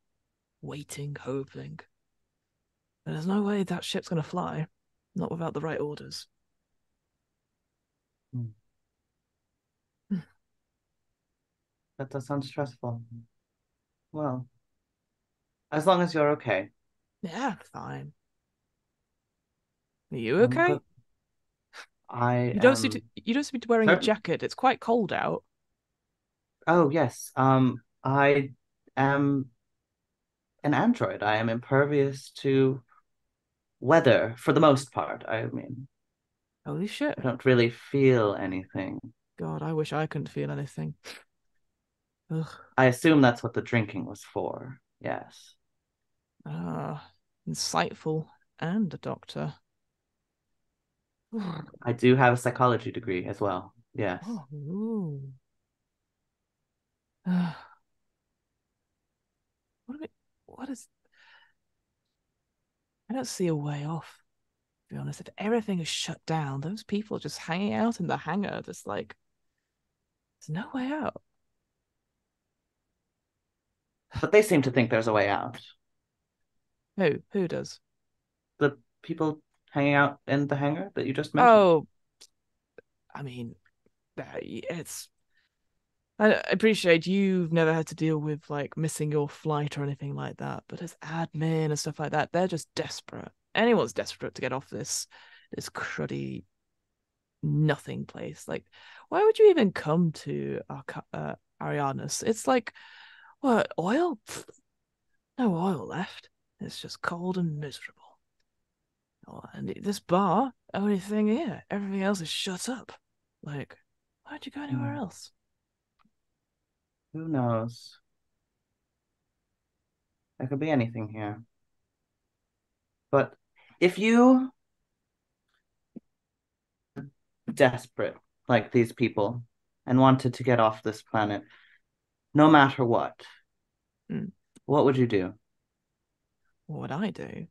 waiting, hoping. And there's no way that ship's going to fly, not without the right orders. Hmm. That does sound stressful. Well, as long as you're okay. Yeah, fine. Are you I'm okay? good. I You don't seem to be wearing a certain. jacket. It's quite cold out. Oh, yes. I am an android. I am impervious to weather for the most part. I mean, Holy shit. I don't really feel anything. God, I wish I couldn't feel anything. Ugh. I assume that's what the drinking was for. Yes. Insightful and a doctor. I do have a psychology degree as well. Yes. Oh, ooh. What is I don't see a way off, to be honest. If everything is shut down, those people are just hanging out in the hangar, just like there's no way out. But they seem to think there's a way out. Who does? The people hanging out in the hangar that you just mentioned. Oh, I mean, it's I appreciate you've never had to deal with like missing your flight or anything like that, but as admin and stuff like that, they're just desperate. Anyone's desperate to get off this cruddy nothing place. Like, why would you even come to Arianas? It's like what, oil? Pfft, no oil left. It's just cold and miserable. Oh, and this bar, only thing here. Everything else is shut up. Like, why'd you go anywhere else? Who knows? There could be anything here. But if you desperate like these people and wanted to get off this planet, no matter what, what would you do? What would I do?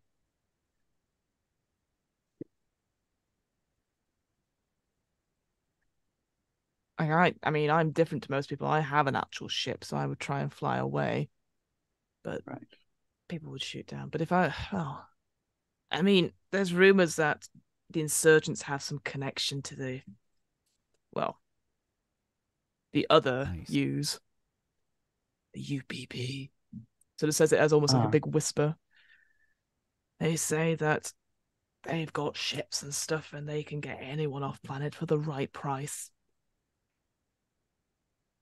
I mean, I'm different to most people. I have an actual ship, so I would try and fly away. But Right. people would shoot down. But if I mean, there's rumors that the insurgents have some connection to the other U's, the UPP. So it says it as almost like a big whisper. They say that they've got ships and stuff, and they can get anyone off planet for the right price.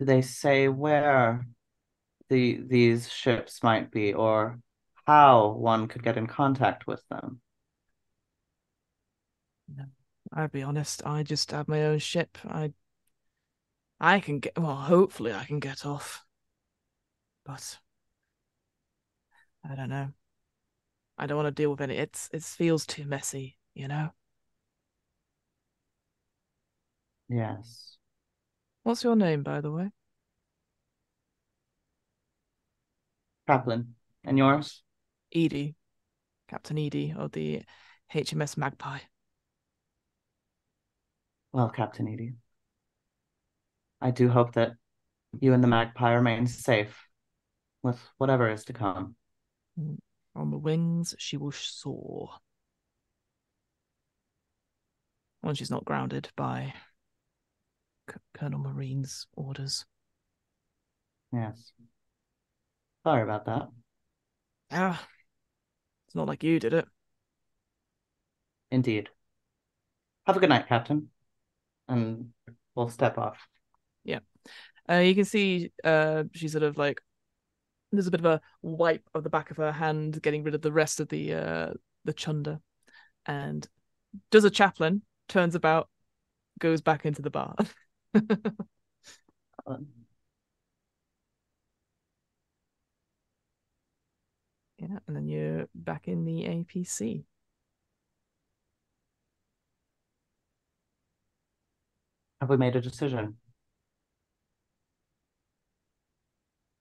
Do they say where these ships might be, or how one could get in contact with them? No, I'll be honest. I just have my own ship. I can get hopefully I can get off, but I don't know. I don't want to deal with any. It feels too messy, you know. Yes. What's your name, by the way? Chaplain. And yours? Edie, Captain Edie of the HMS Magpie. Well, Captain Edie, I do hope that you and the Magpie remain safe with whatever is to come. On the wings, she will soar. When she's not grounded by Colonel Marine's orders. Yes. Sorry about that. Ah, it's not like you did it. Indeed. Have a good night, Captain. And we'll step off. Yeah. You can see she's sort of like there's a bit of a wipe of the back of her hand, getting rid of the rest of the chunder, and does a chaplain, turns about, goes back into the bar. Yeah, and then you're back in the APC. Have we made a decision?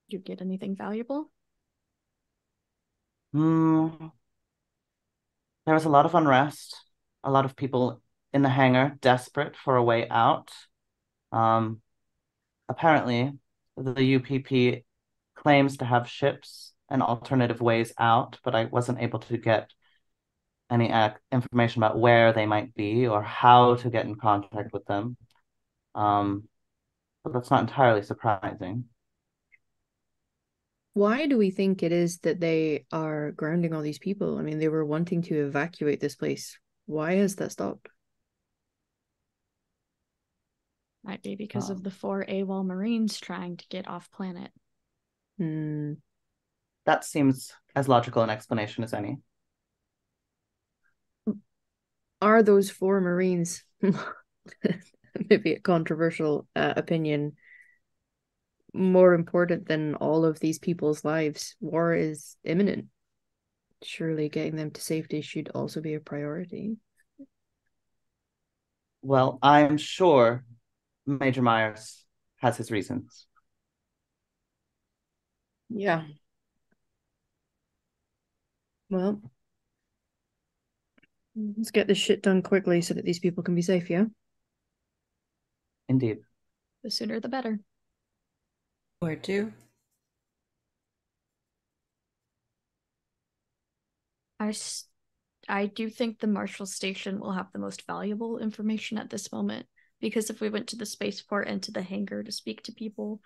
Did you get anything valuable? There was a lot of unrest, a lot of people in the hangar desperate for a way out. Apparently, the UPP claims to have ships and alternative ways out, but I wasn't able to get any information about where they might be or how to get in contact with them. But that's not entirely surprising. Why do we think it is that they are grounding all these people? I mean, they were wanting to evacuate this place. Why has that stopped? Might be because of the 4 AWOL Marines trying to get off planet. That seems as logical an explanation as any. Are those 4 Marines, maybe a controversial opinion, more important than all of these people's lives? War is imminent. Surely getting them to safety should also be a priority. Well, I'm sure Major Myers has his reasons. Yeah. Well, let's get this shit done quickly so that these people can be safe, yeah? Indeed. The sooner the better. Where to? I do think the Marshall Station will have the most valuable information at this moment, because if we went to the spaceport and to the hangar to speak to people,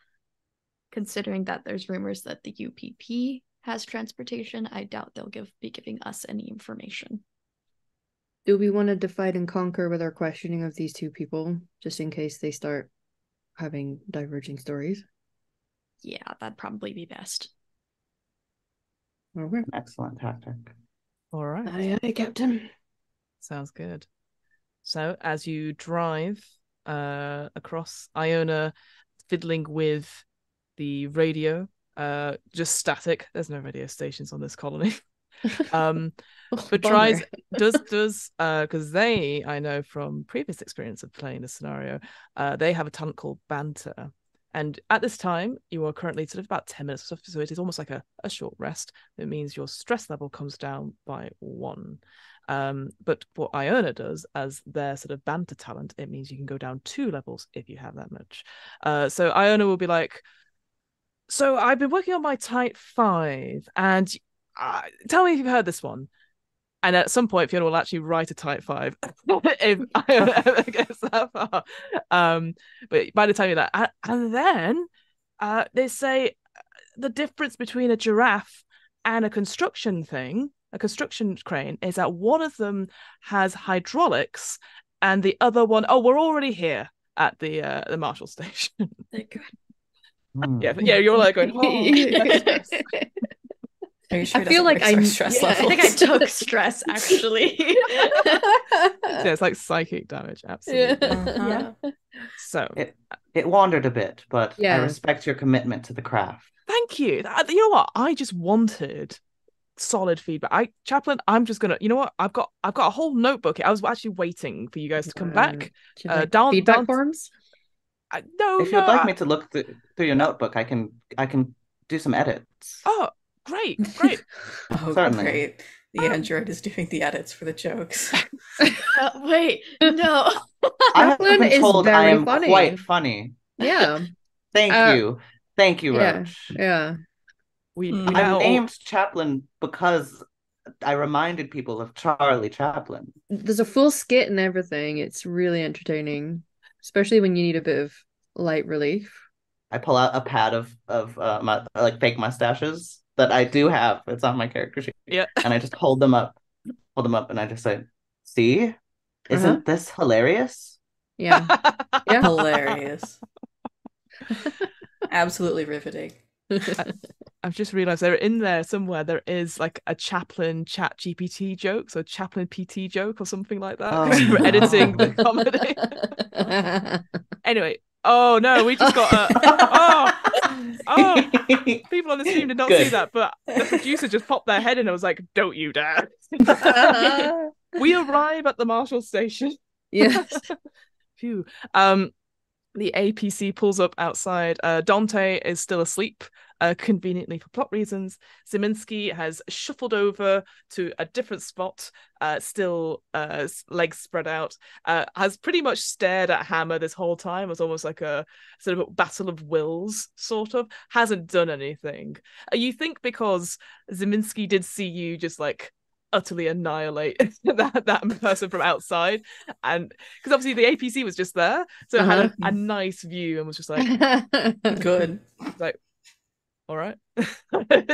considering that there's rumors that the UPP has transportation, I doubt they'll be giving us any information. Do we want to divide and conquer with our questioning of these 2 people, just in case they start having diverging stories? Yeah, that'd probably be best. Okay. An excellent tactic. All right. Aye, aye, Captain. Sounds good. So as you drive across, Iona fiddling with the radio, just static. There's no radio stations on this colony. But tries does because I know from previous experience of playing this scenario, they have a talent called banter. And at this time, you are currently sort of about 10 minutes, so it is almost like a short rest. It means your stress level comes down by 1. But what Iona does as their sort of banter talent, it means you can go down 2 levels if you have that much. So Iona will be like, so I've been working on my type 5, and tell me if you've heard this one. And at some point, Fiona will actually write a type 5 if Iona ever gets that far. But by the time you're that, and then they say the difference between a giraffe and a construction crane, is that one of them has hydraulics, and the other one, we're already here at the Marshall station. Yeah, you're like going, yes. Are you sure I feel like stress levels? I think I took stress actually. Yeah, it's like psychic damage, absolutely. Yeah. So it wandered a bit, but Yeah. I respect your commitment to the craft. Thank you. You know what? I just wanted solid feedback. Chaplain, I'm just gonna. You know what? I've got a whole notebook. I was actually waiting for you guys to come back. Feedback forms. No, if you'd like me to look through your notebook, I can do some edits. Oh, great. Oh, Certainly. Great. The android is doing the edits for the jokes. Wait, no. I have Chaplain been is told I very am funny. quite funny. Yeah. Thank you, Yeah. Roach. Yeah. We I'm now I'm named Chaplin because I reminded people of Charlie Chaplin. There's a full skit and everything. It's really entertaining, especially when you need a bit of light relief. I pull out a pad of my fake mustaches that I do have. It's on my character sheet. Yeah. And I just hold them up, and I just say, "See, isn't this hilarious?" Yeah. Yeah. Hilarious. Absolutely riveting. I've just realized they're in there somewhere. There is like a Chaplin Chat GPT joke, so Chaplin PT joke or something like that. Oh, Because we're no. editing the comedy. Anyway, oh no, we just got people on the stream did not see that, but the producer just popped their head in and was like, "Don't you dare!" We arrive at the Marshall station. Yes. Phew. The APC pulls up outside. Dante is still asleep, conveniently for plot reasons. Zeminski has shuffled over to a different spot, still legs spread out, has pretty much stared at Hammer this whole time. It was almost like a sort of a battle of wills, sort of. Hasn't done anything. You think because Zeminski did see you just like utterly annihilate that person from outside, and because obviously the APC was just there, so it had a nice view and was just like Good. like, all right.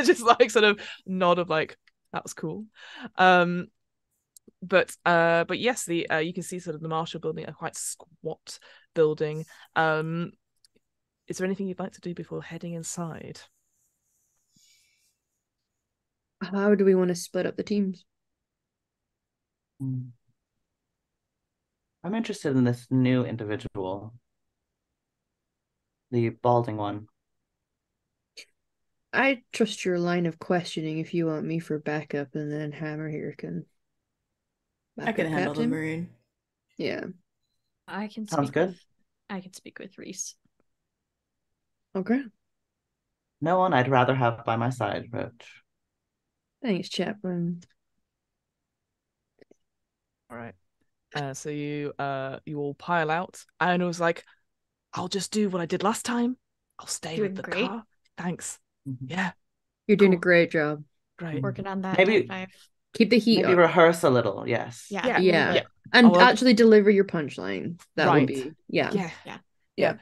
Just like sort of nod of like, that was cool. But yes, the you can see sort of the Marshall building, a quite squat building. Is there anything you'd like to do before heading inside? How do we want to split up the teams? I'm interested in this new individual, the balding one. I trust your line of questioning if you want me for backup, and then Hammer here can. I can handle the Marine. Yeah. I can Sounds good. I can speak with Reese. Okay. No one I'd rather have by my side, Roach. Thanks, Chaplain. All right. So you all pile out. And it was like, I'll just do what I did last time. I'll stay Doing with the great. car. Thanks. Mhm. Yeah, You're doing a Cool. great job. great. Working on that. Maybe- type 5. Keep the heat Maybe up. rehearse a little, yes. Yeah. Yeah. And Oh, well- actually deliver your punchline. That Right. would be Yeah.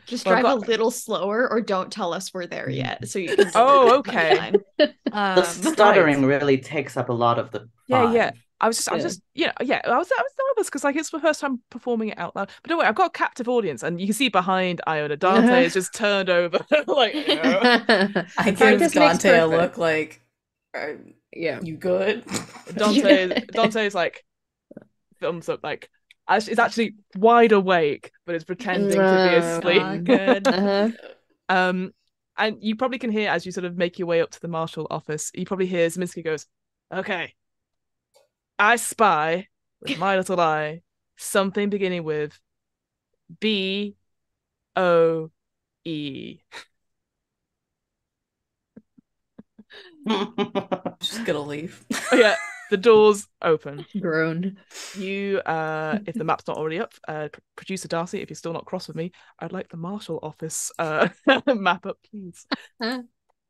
Just Well, I've drive got- a little slower, or don't tell us we're there yet, so you can. Oh, okay. The stuttering really takes up a lot of the Yeah. vibe. I was just I was nervous because like it's my first time performing it out loud. But don't worry, I've got a captive audience, and you can see behind Iona, Dante is just turned over, like, you know. I Practice give makes Dante a perfect. look like, Yeah. You good? Dante's like thumbs up, like it's actually wide awake, but it's pretending to be asleep. Oh, good. And you probably can hear as you sort of make your way up to the marshal office. You probably hear Zeminski goes, "Okay, I spy with my little eye something beginning with BOE." Just gonna leave. Yeah, the doors open. Groan. You, if the map's not already up, producer Darcy, if you're still not cross with me, I'd like the marshal office map up, please.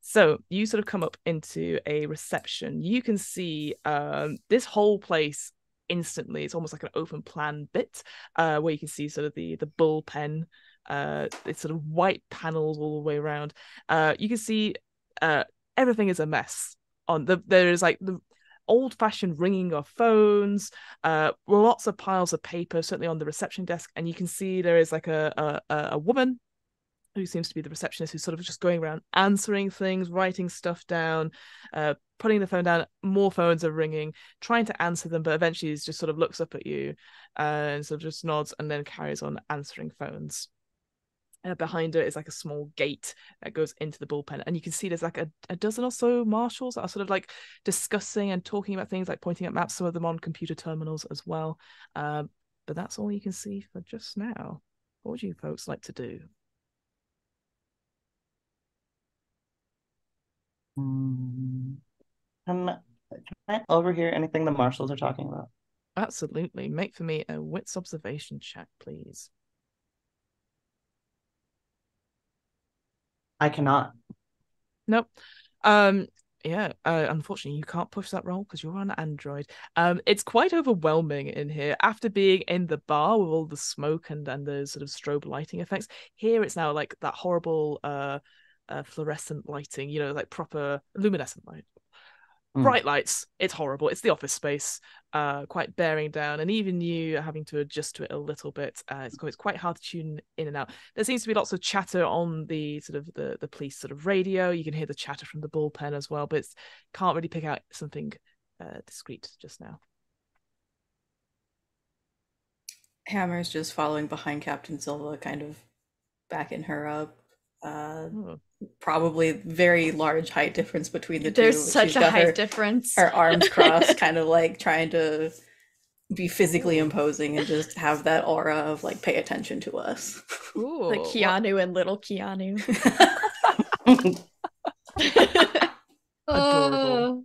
So you sort of come up into a reception. You can see this whole place instantly. It's almost like an open plan bit where you can see sort of the bullpen. It's sort of white panels all the way around. You can see everything is a mess. There is like the old-fashioned ringing of phones, lots of piles of paper, certainly on the reception desk, and you can see there is like a woman who seems to be the receptionist, who's sort of just going around answering things, writing stuff down, putting the phone down. More phones are ringing, trying to answer them, but eventually just sort of looks up at you and sort of just nods and then carries on answering phones. Behind her is like a small gate that goes into the bullpen, and you can see there's like a dozen or so marshals that are sort of like discussing and talking about things, like pointing at maps, some of them on computer terminals as well. But that's all you can see for just now. What would you folks like to do? Can I overhear anything the marshals are talking about? Absolutely. Make for me a wits observation check, please. I cannot. Nope. Yeah, unfortunately you can't push that roll because you're on Android. It's quite overwhelming in here. After being in the bar with all the smoke and the sort of strobe lighting effects, here it's now like that horrible fluorescent lighting, you know, like proper luminescent light. Bright lights. It's horrible. It's the office space, quite bearing down, and even you having to adjust to it a little bit. It's quite hard to tune in and out. There seems to be lots of chatter on the sort of the police sort of radio. You can hear the chatter from the bullpen as well, but can't really pick out something discreet just now. Hammer's just following behind Captain Silva, kind of backing her up. Probably very large height difference between the two. There's such a height difference. Her arms crossed, kind of like trying to be physically imposing and just have that aura of like, pay attention to us. Ooh, like Keanu and little Keanu. Adorable.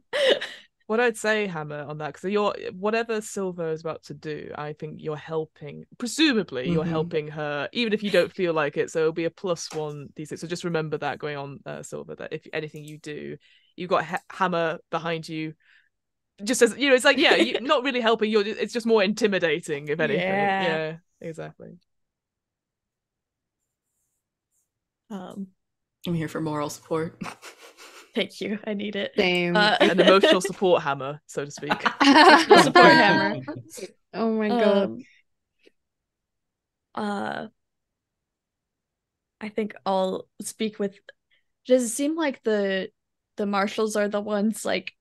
What I'd say, Hammer, on that, because you're whatever Silva is about to do, I think you're helping. Presumably, you're helping her, even if you don't feel like it. So it'll be a +1 d6. So just remember that going on, Silva. That if anything you do, you've got Hammer behind you. Just as you know, it's like you're not really helping. It's just more intimidating, if anything. Yeah, exactly. I'm here for moral support. Thank you. I need it. Same. An emotional support hammer, so to speak. Emotional support hammer. Oh my god. I think I'll speak with. Does it seem like the marshals are the ones like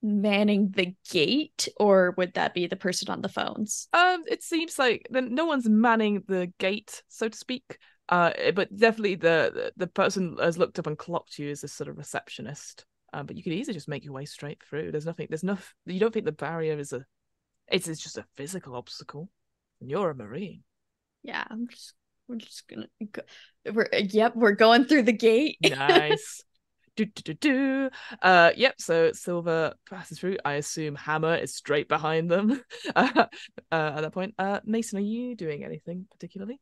manning the gate, or would that be the person on the phones? It seems like no one's manning the gate, so to speak. But definitely the person has looked up and clocked you as a sort of receptionist. But you could easily just make your way straight through. There's enough. You don't think the barrier is it's just a physical obstacle. And you're a Marine. Yeah, we're just gonna go. We're going through the gate. Nice. Yep, so Silva passes through. I assume Hammer is straight behind them. At that point. Mason, are you doing anything particularly?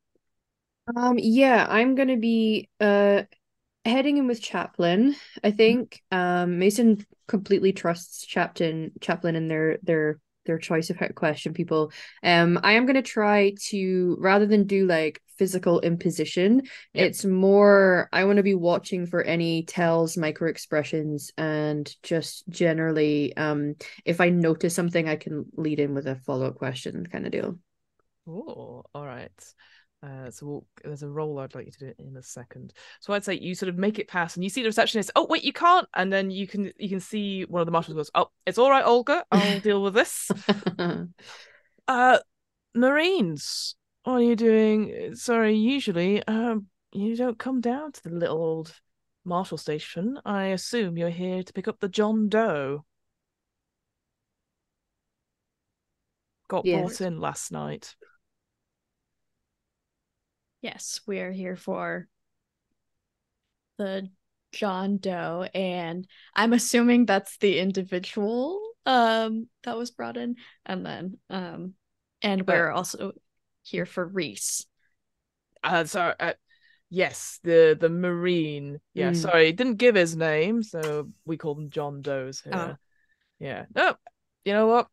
Yeah, I'm gonna be heading in with Chaplin. I think Mason completely trusts Chaplin in their choice of how to question people. I am gonna try to, rather than do like physical imposition, it's more I want to be watching for any tells, micro expressions, and just generally if I notice something I can lead in with a follow-up question kind of deal. Oh, all right. There's a roll I'd like you to do in a second. So I'd say you sort of make it pass, and you see the receptionist. Oh wait, you can't. And then you can see one of the marshals goes, "Oh, it's all right, Olga. I'll deal with this." Marines, what are you doing? Sorry, usually, you don't come down to the little old Marshal station. I assume you're here to pick up the John Doe. Got brought in last night. Yes, we are here for the John Doe, and I'm assuming that's the individual that was brought in, and then and we're also here for Reese. Yes, the Marine. Yeah, sorry, didn't give his name, so we call them John Does here. Yeah. No, you know what?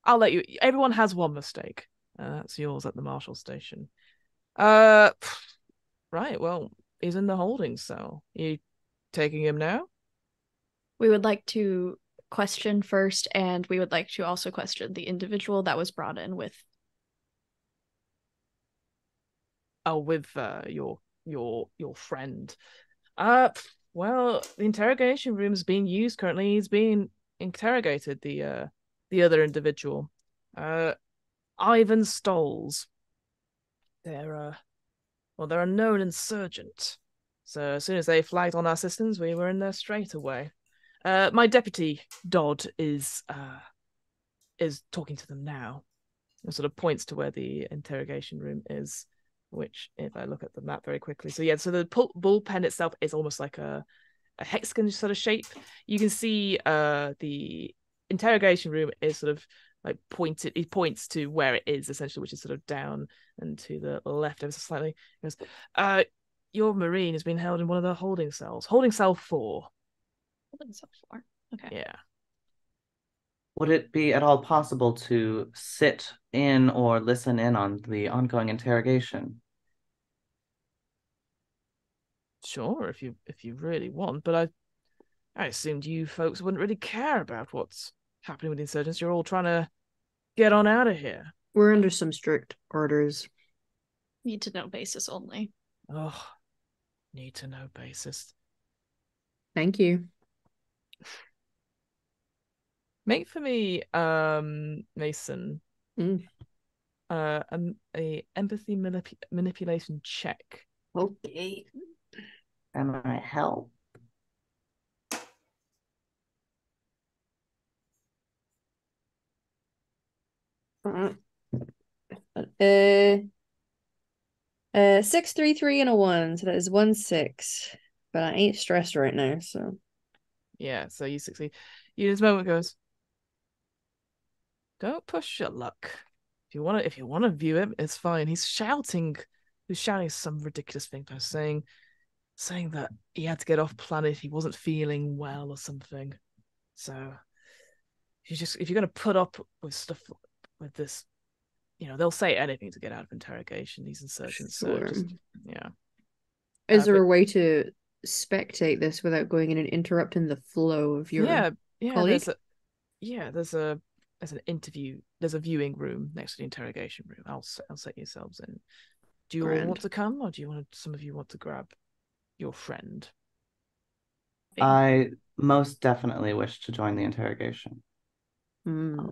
I'll let you. Everyone has one mistake. That's yours at the Marshal station. Right. Well, he's in the holding cell. You taking him now? We would like to question first, and we would like to also question the individual that was brought in with. Oh, with your friend. Well, the interrogation room is being used currently. He's being interrogated. The other individual, Ivan Stolz. They're a known insurgent. So as soon as they flagged on our systems, we were in there straight away. My deputy Dodd is talking to them now. It sort of points to where the interrogation room is, which, if I look at the map very quickly, so the bullpen itself is almost like a hexagon sort of shape. You can see the interrogation room is sort of like pointed. It points to where it is essentially, which is sort of down and to the left ever so slightly. It goes, your Marine has been held in one of the holding cells. Holding cell 4. Holding cell 4. Okay. Yeah. Would it be at all possible to sit in or listen in on the ongoing interrogation? Sure, if you really want, but I assumed you folks wouldn't really care about what's happening with the insurgents. You're all trying to get on out of here. We're under some strict orders. Need to know basis only. Oh, need to know basis. Thank you. Make for me, Mason, a empathy manipulation check. Okay. Can I help? Six, 3, 3, and a 1. So that is 1, 6. But I ain't stressed right now, so. Yeah, so you succeed. You this moment goes, don't push your luck. If you want to view him, it's fine. He's shouting some ridiculous thing, saying that he had to get off planet, he wasn't feeling well or something. So if you're gonna put up with stuff with this, they'll say anything to get out of interrogation, these insurgents. Sure. So yeah. Is there a way to spectate this without going in and interrupting the flow of your colleague? There's an interview. There's a viewing room next to the interrogation room. I'll set yourselves in. Do you all want to come, or some of you want to grab your friend? I most definitely wish to join the interrogation. You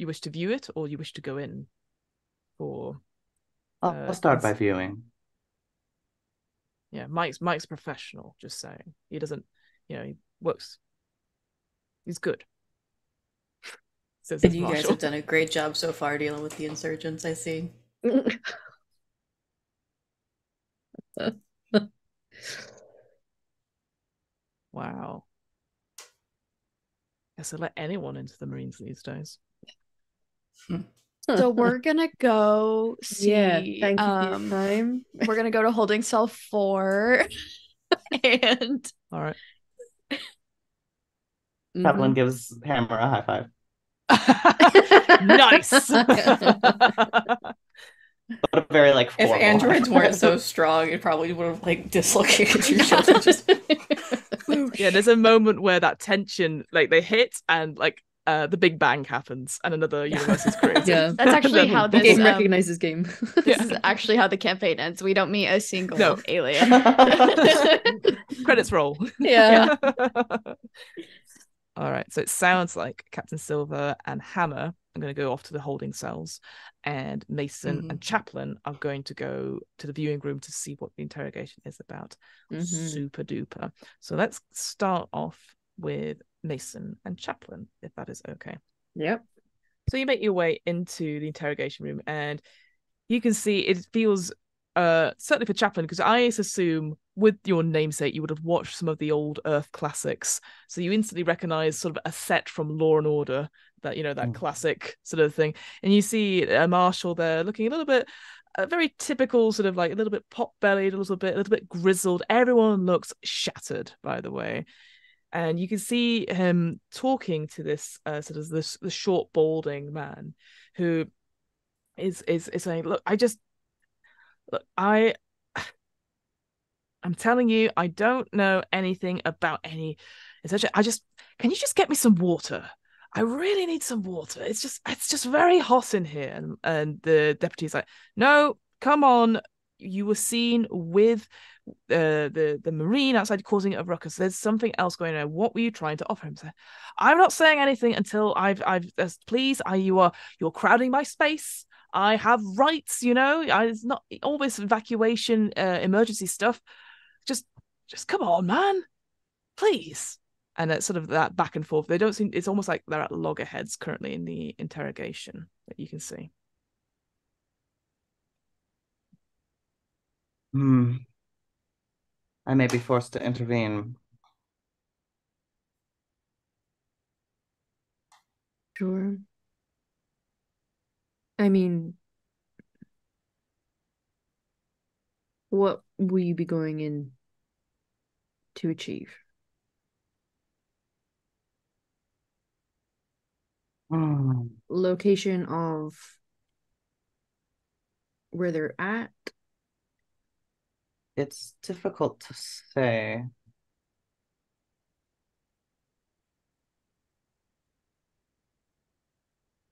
wish to view it, or you wish to go in for? I'll start by viewing. Yeah, Mike's professional. Just saying, he doesn't. He works. He's good. And you guys have done a great job so far dealing with the insurgents, I see. Wow. Guess I let anyone into the Marines these days. So we're gonna go see. Yeah, thank you for your time. We're gonna go to holding cell 4, and all right. Chaplin gives Hammer a high five. Nice. But a very if androids weren't so strong, it probably would have dislocated your shoulder. Yeah, there's a moment where that tension, they hit, and the Big Bang happens and another universe is created. Yeah. That's actually how this Game recognizes game. This is actually how the campaign ends. We don't meet a single No. alien. Credits roll. Yeah. All right. So it sounds like Captain Silver and Hammer are going to go off to the holding cells, and Mason and Chaplin are going to go to the viewing room to see what the interrogation is about. Super duper. So let's start off with Mason and Chaplin, if that is okay. Yep. So you make your way into the interrogation room, and you can see it feels certainly for Chaplin, because I assume with your namesake you would have watched some of the old Earth classics, so you instantly recognize sort of a set from Law and Order, that that classic sort of thing, and you see a marshal there looking a little bit very typical, sort of like a little bit pot-bellied, a little bit grizzled. Everyone looks shattered, by the way. And you can see him talking to this sort of this short balding man who is saying, I'm telling you, I don't know anything about any. Can you just get me some water? I really need some water. It's just very hot in here. And the deputy's like, no, come on. You were seen with the Marine outside causing a ruckus. There's something else going on. What were you trying to offer him? So, I'm not saying anything until please, you're crowding my space. I have rights, it's not all this evacuation emergency stuff. Just come on, man, please. And it's sort of that back and forth. They don't seem. It's almost like they're at loggerheads currently in the interrogation that you can see. I may be forced to intervene. Sure. I mean, what will you be going in to achieve? Location of where they're at? It's difficult to say.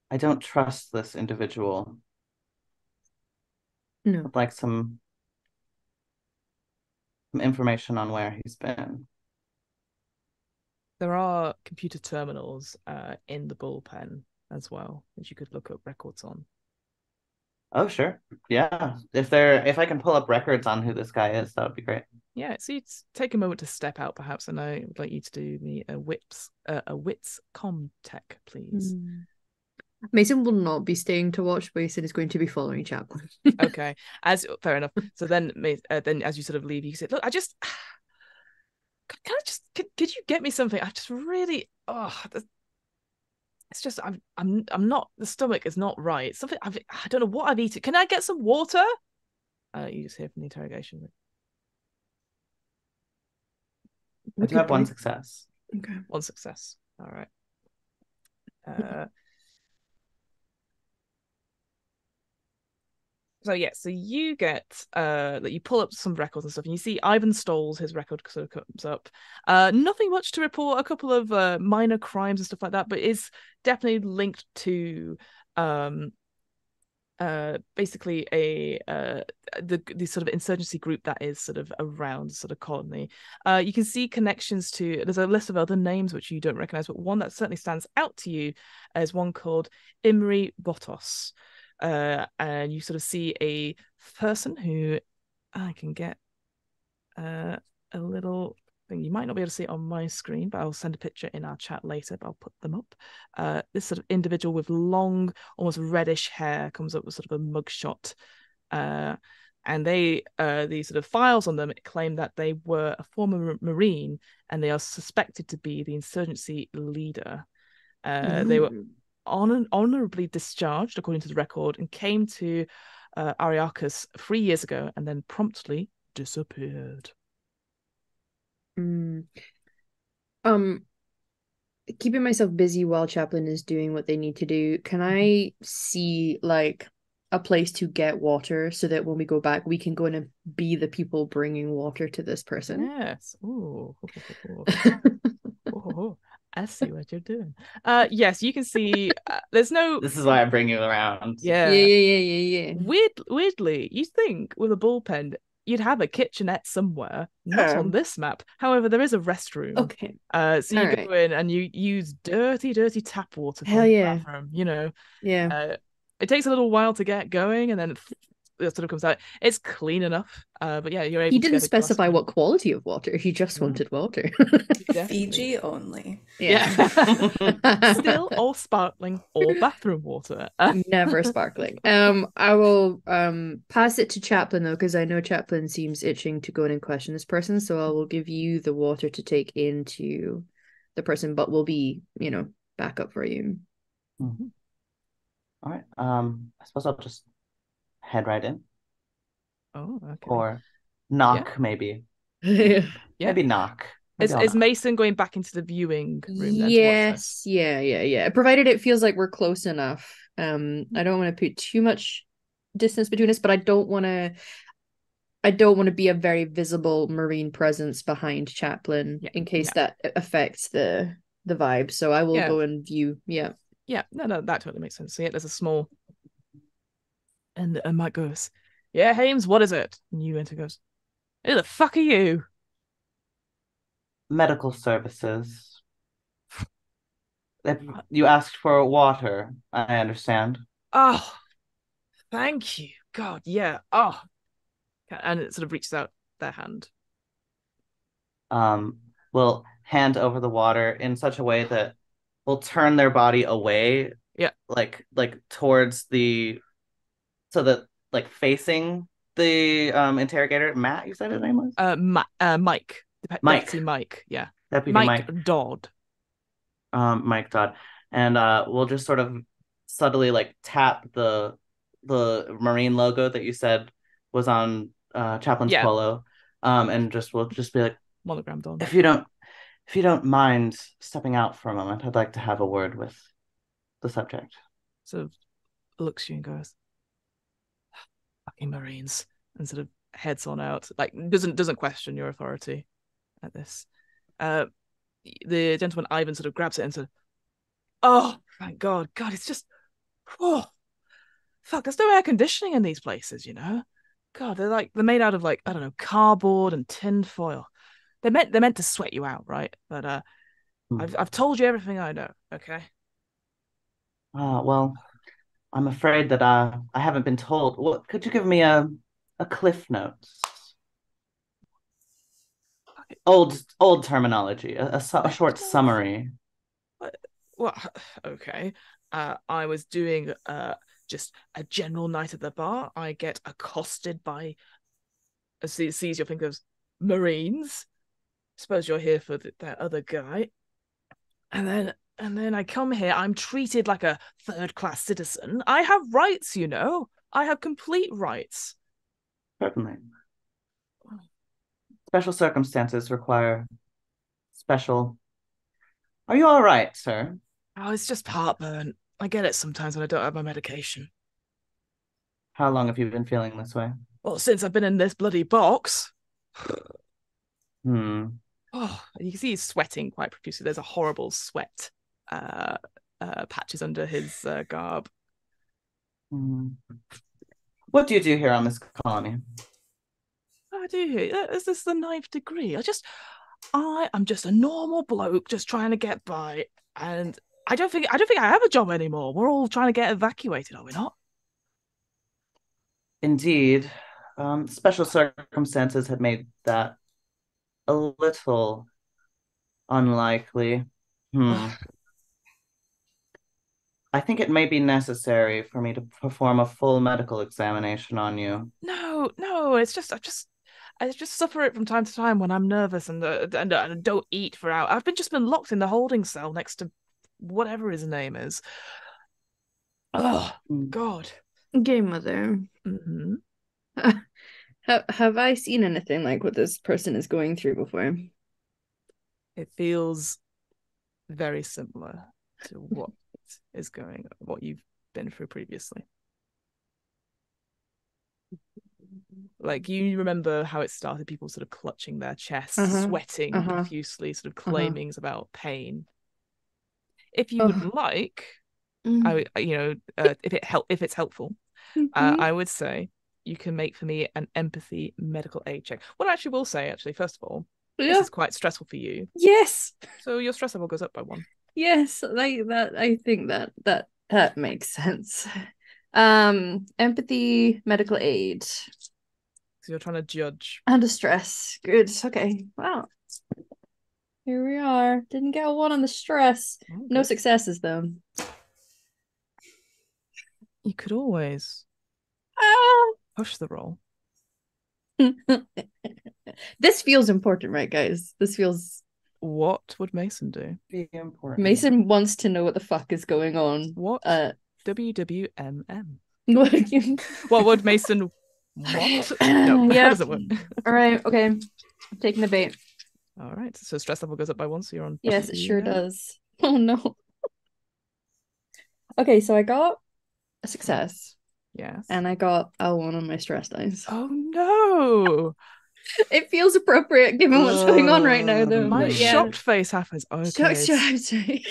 I don't trust this individual. No. I'd like some information on where he's been. There are computer terminals in the bullpen as well, which you could look up records on. Oh, sure. Yeah. If I can pull up records on who this guy is, that would be great. Yeah, so you'd take a moment to step out, perhaps, and I would like you to do me a wits comtech, please. Mason will not be staying to watch. Mason is going to be following Chaplin. Okay, fair enough. So then as you sort of leave, you say, "Look, could you get me something? I just really, it's just I'm not. The stomach is not right. Something I don't know what I've eaten. Can I get some water?" You just hear from the interrogation. I do have one success. Okay, one success. All right. So you get you pull up some records and stuff, and you see Ivan Stoll's, his record sort of comes up. Nothing much to report, a couple of minor crimes and stuff like that, but is definitely linked to basically the sort of insurgency group that is sort of around the sort of colony. You can see connections to, there's a list of other names which you don't recognize, but one that certainly stands out to you is one called Imri Botos. And you sort of see a person who I can get a little thing. You might not be able to see it on my screen, but I'll send a picture in our chat later, but I'll put them up. This sort of individual with long, almost reddish hair comes up with sort of a mugshot. And the sort of files on them claim that they were a former Marine and they are suspected to be the insurgency leader. They were honorably discharged, according to the record, and came to Ariakas 3 years ago and then promptly disappeared. Keeping myself busy while Chaplin is doing what they need to do, can I see like a place to get water so that when we go back we can go in and be the people bringing water to this person? Yes. Ooh. I see what you're doing. Yes, you can see. There's no. This is why I bring you around. Yeah. Yeah. Weirdly, you think with a bullpen you'd have a kitchenette somewhere. Not on Um, this map. However, there is a restroom. Okay. So you All go right. in and you use dirty tap water Hell from the yeah. bathroom. You know, Yeah. it takes a little while to get going, and then it sort of comes out. It's clean enough, but yeah, you're He able to didn't get a glass of specify drink. what quality of water. He just Yeah. wanted water. Definitely. Fiji only. Yeah. Still all sparkling, all bathroom water. Never sparkling. I will pass it to Chaplin though, because I know Chaplin seems itching to go in and question this person. So I will give you the water to take into the person, but will be, back up for you. All right. I suppose I'll just head right in. Oh, okay. Or knock, maybe. Yeah. Maybe knock. Maybe I'll Is knock. Mason going back into the viewing room then Yes, yeah. Provided it feels like we're close enough. I don't want to put too much distance between us, but I don't want to be a very visible marine presence behind Chaplin in case that affects the vibe. So I will go and view. Yeah. Yeah, no, that totally makes sense. So yeah, there's a small, and Mike goes, "Yeah, Hames, what is it?" And you enter, goes, "Who the fuck are you?" Medical services. You asked for water, I understand. Oh, thank you. God, yeah. Oh, and it sort of reaches out their hand. Will hand over the water in such a way that will turn their body away. Yeah. Like towards so that like facing the interrogator. Matt, you said his name was? Mike. Deputy Mike, yeah. Deputy Mike Dodd. Mike Dodd. And we'll just sort of subtly like tap the marine logo that you said was on Chaplin's polo. And we'll just be like, monogrammed on. If you don't mind stepping out for a moment, I'd like to have a word with the subject. Sort of looks at you and goes, "Fucking Marines," and sort of heads on out. Like doesn't question your authority at this. The gentleman Ivan sort of grabs it and said, "Oh, thank God, it's just, oh, fuck. There's no air conditioning in these places, you know. God, they're made out of like I don't know, cardboard and tin foil. They're meant to sweat you out, right? But I've told you everything I know. Okay." Well, I'm afraid that I haven't been told. What could you give me a cliff notes? Old terminology, a short summary. Well, okay. I was doing just a general night at the bar. I get accosted by sees your fingers, Marines. Suppose you're here for that other guy. And then I come here. I'm treated like a third-class citizen. I have rights, you know. I have complete rights. Certainly. Special circumstances require special. Are you all right, sir? Oh, it's just heartburn. I get it sometimes when I don't have my medication. How long have you been feeling this way? Well, since I've been in this bloody box. Oh, you can see he's sweating quite profusely. There's a horrible sweat patches under his garb. What do you do here on this colony? I do here. Is this the 9th degree? I'm just a normal bloke just trying to get by, and I don't think I have a job anymore. We're all trying to get evacuated, are we not? Indeed. Special circumstances have made that a little unlikely. I think it may be necessary for me to perform a full medical examination on you. No, it's just I just suffer it from time to time when I'm nervous and I don't eat for hours. I've just been locked in the holding cell next to whatever his name is. Oh God. Game Mother. Mm-hmm. Have I seen anything like what this person is going through before? It feels very similar to what you've been through previously. Like, you remember how it started, people sort of clutching their chests, sweating profusely, sort of claiming about pain. If you would like, if it's helpful, I would say you can make for me an empathy medical aid check. What I actually will say, first of all, this is quite stressful for you. Yes. So your stress level goes up by 1. Yes, like that. I think that makes sense. Empathy, medical aid. So you're trying to judge. Under stress. Good. Okay. Wow. Here we are. Didn't get a 1 on the stress. No successes though. You could always push the roll. This feels important, right, guys? This feels. What would Mason do? Be important. Mason wants to know what the fuck is going on. What? WWMM. What would Mason want? No, that doesn't work. All right. Okay. I'm taking the bait. All right. So stress level goes up by 1, so you're on. Yes, it sure does. Oh no. Okay, so I got a success. Yes. And I got a 1 on my stress dice. Oh no. It feels appropriate given what's going on right now, though. My shocked face happens. Okay.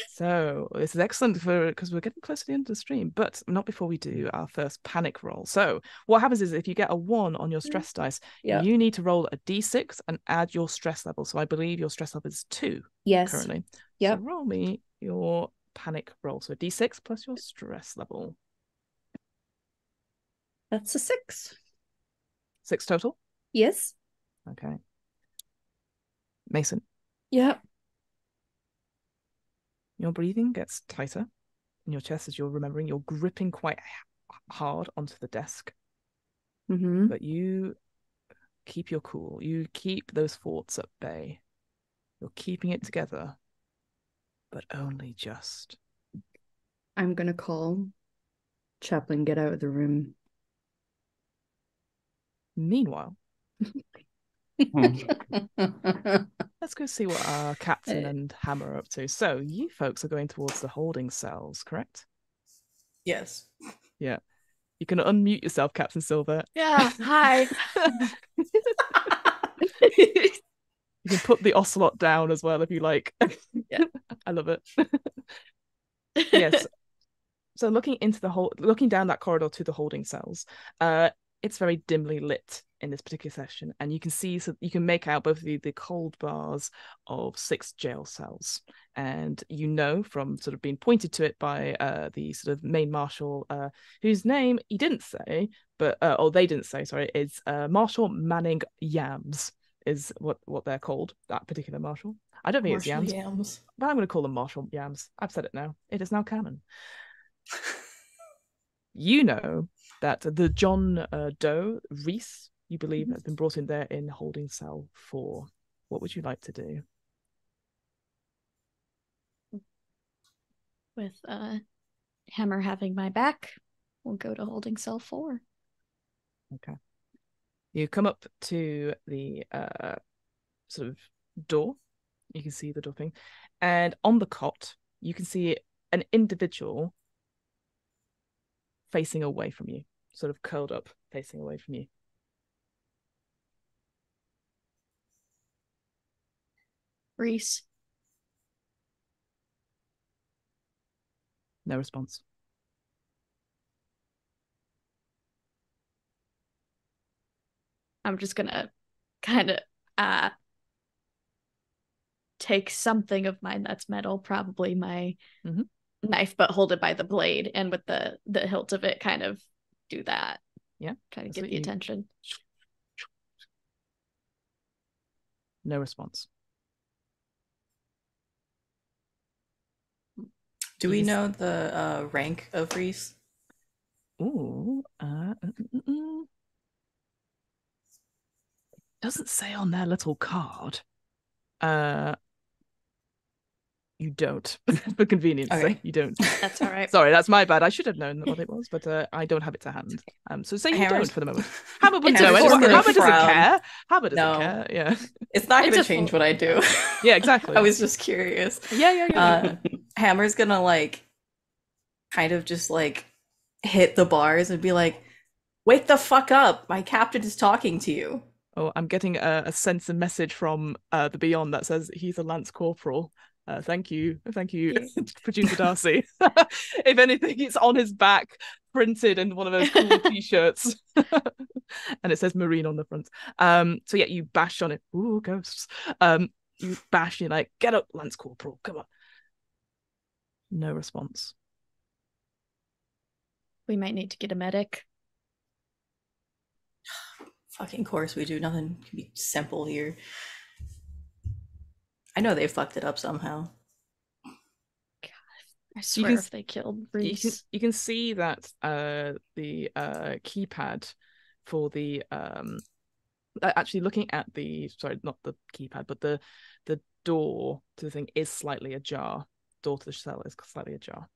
So this is excellent because we're getting close to the end of the stream, but not before we do our first panic roll. So what happens is if you get a 1 on your stress dice, you need to roll a d6 and add your stress level. So I believe your stress level is 2 currently. So roll me your panic roll. So d6 plus your stress level. That's a 6. 6 total? Yes. Okay. Mason. Yep. Your breathing gets tighter in your chest as you're remembering. You're gripping quite hard onto the desk. But you keep your cool. You keep those thoughts at bay. You're keeping it together, but only just. I'm going to call Chaplain, get out of the room. Meanwhile, let's go see what our captain and Hammer are up to. So you folks are going towards the holding cells, correct? Yes. Yeah. You can unmute yourself, Captain Silver. Yeah, hi. You can put the ocelot down as well if you like. Yeah. I love it. Yes. So looking down that corridor to the holding cells, it's very dimly lit in this particular session, and you can make out both the cold bars of 6 jail cells, and from sort of being pointed to it by the sort of main marshal, whose name he didn't say, but they didn't say, sorry, is Marshal Manning Yams is what they're called, that particular marshal. I don't think Marshal it's Yams, but I'm going to call them Marshal Yams. I've said it now. It is now canon. You know that the John Doe Reese, you believe, has been brought in there in holding cell 4. What would you like to do? With Hammer having my back, we'll go to holding cell 4. Okay. You come up to the sort of door. You can see the door thing. And on the cot, you can see an individual facing away from you, sort of curled up, facing away from you. Reese. No response. I'm just gonna kind of take something of mine that's metal, probably my knife, but hold it by the blade, and with the hilt of it kind of do that. Yeah. Kind of get the attention. No response. Do we know the rank of Reese? Ooh. Doesn't say on their little card. You don't. For convenience sake, you don't. That's all right. Sorry, that's my bad. I should have known what it was, but I don't have it to hand. So say you don't for the moment. Hammer would know it. Hammer doesn't care. Hammer doesn't care. Yeah. It's not going to change what I do. Yeah, exactly. I was just curious. Yeah. Hammer's going to kind of just hit the bars and be like, wake the fuck up. My captain is talking to you. Oh, I'm getting a sense and message from the Beyond that says he's a Lance Corporal. Thank you, Yeah. producer Darcy. If anything, it's on his back, printed in one of those cool t-shirts, and it says Marine on the front. So yeah, you bash on it. Ooh, ghosts. You bash. You're like, get up, Lance Corporal. Come on. No response. We might need to get a medic. Fucking course we do. Nothing can be simple here. I know they fucked it up somehow. I swear if they killed Reese. You can see that the keypad for the actually looking at the, sorry, not the keypad, but the door to the thing is slightly ajar. Door to the cell is slightly ajar.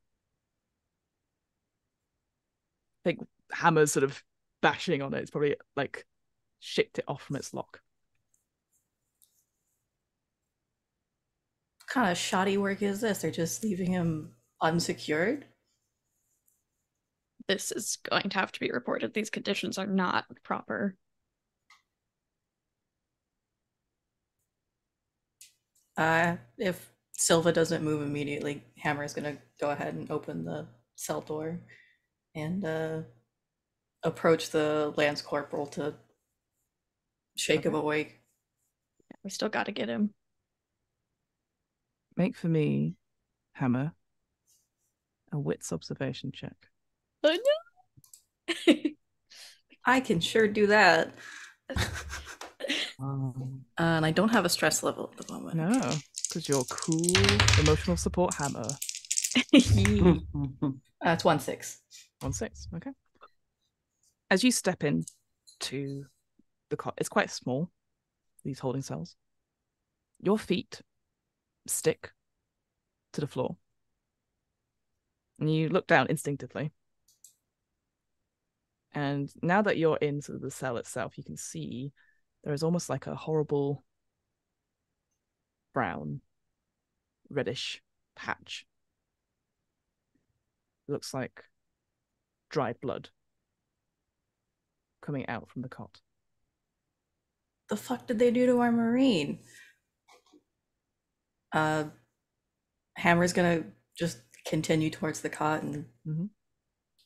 I think Hammer's sort of bashing on it. It's probably like shipped it off from its lock. What kind of shoddy work is this? They're just leaving him unsecured? This is going to have to be reported. These conditions are not proper. If Silva doesn't move immediately, Hammer is gonna go ahead and open the cell door and approach the Lance Corporal to shake him awake. Yeah, we still got to get him. Make for me, Hammer, a wits observation check. Oh no! I can sure do that. And I don't have a stress level at the moment. No, because you're cool, emotional support Hammer. It's 1-6. 1-6, okay. As you step in to the cot, it's quite small, these holding cells. Your feet stick to the floor. And you look down instinctively. And now that you're into the cell itself, you can see there is almost like a horrible brown, reddish patch. It looks like dried blood coming out from the cot. The fuck did they do to our Marine? Hammer's gonna just continue towards the cot and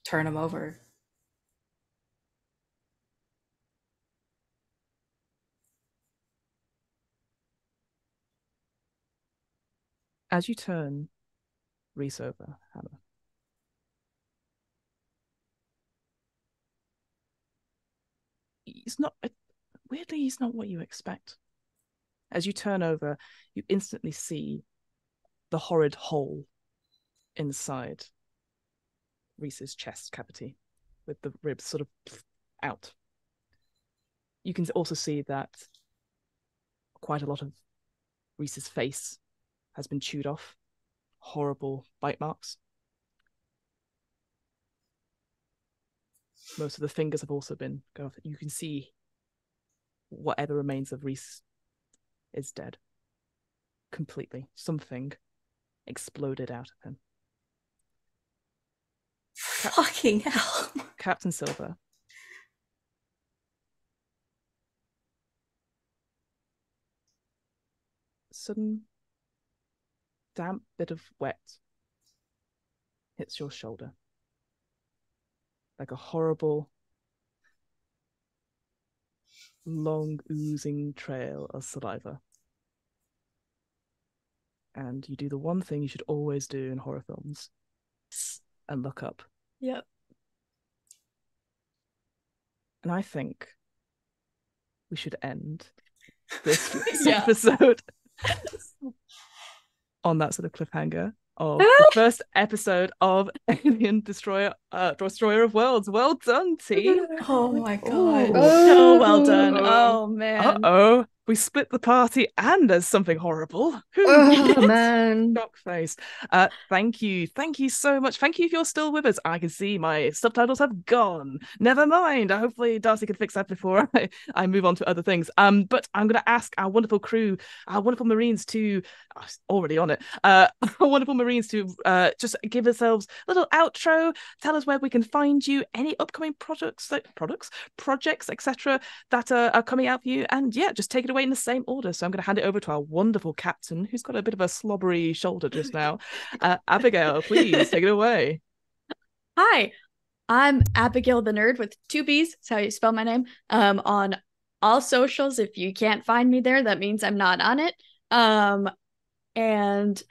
turn him over. As you turn Reese over, Hammer, weirdly, he's not what you expect. As you turn over, you instantly see the horrid hole inside Reese's chest cavity, with the ribs sort of out. You can also see that quite a lot of Reese's face has been chewed off. Horrible bite marks. Most of the fingers have also been gone off. You can see whatever remains of Reese is dead. Completely. Something exploded out of him. Fucking hell. Captain Silver. Sudden damp bit of wet hits your shoulder. Like a horrible, long oozing trail of saliva. And you do the one thing you should always do in horror films and look up. Yep. And I think we should end this episode on that sort of cliffhanger of the first episode of Alien Destroyer of Worlds. Well done, team. Oh my god. So well done. Oh man. Uh-oh. We split the party and there's something horrible. Oh man. Shock face. Thank you so much. Thank you if you're still with us. I can see my subtitles have gone. Never mind. Hopefully Darcy can fix that before I move on to other things. But I'm going to ask our wonderful crew, our wonderful Marines to already on it. Our wonderful Marines to just give ourselves a little outro. Tell us where we can find you. Any upcoming projects, etc. that are coming out for you. And yeah, just take it away. away in the same order. So I'm going to hand it over to our wonderful captain, who's got a bit of a slobbery shoulder just now. Abigail, please take it away. Hi, I'm Abigail the Nerd with 2 B's. That's how you spell my name. On all socials. If you can't find me there, that means I'm not on it. And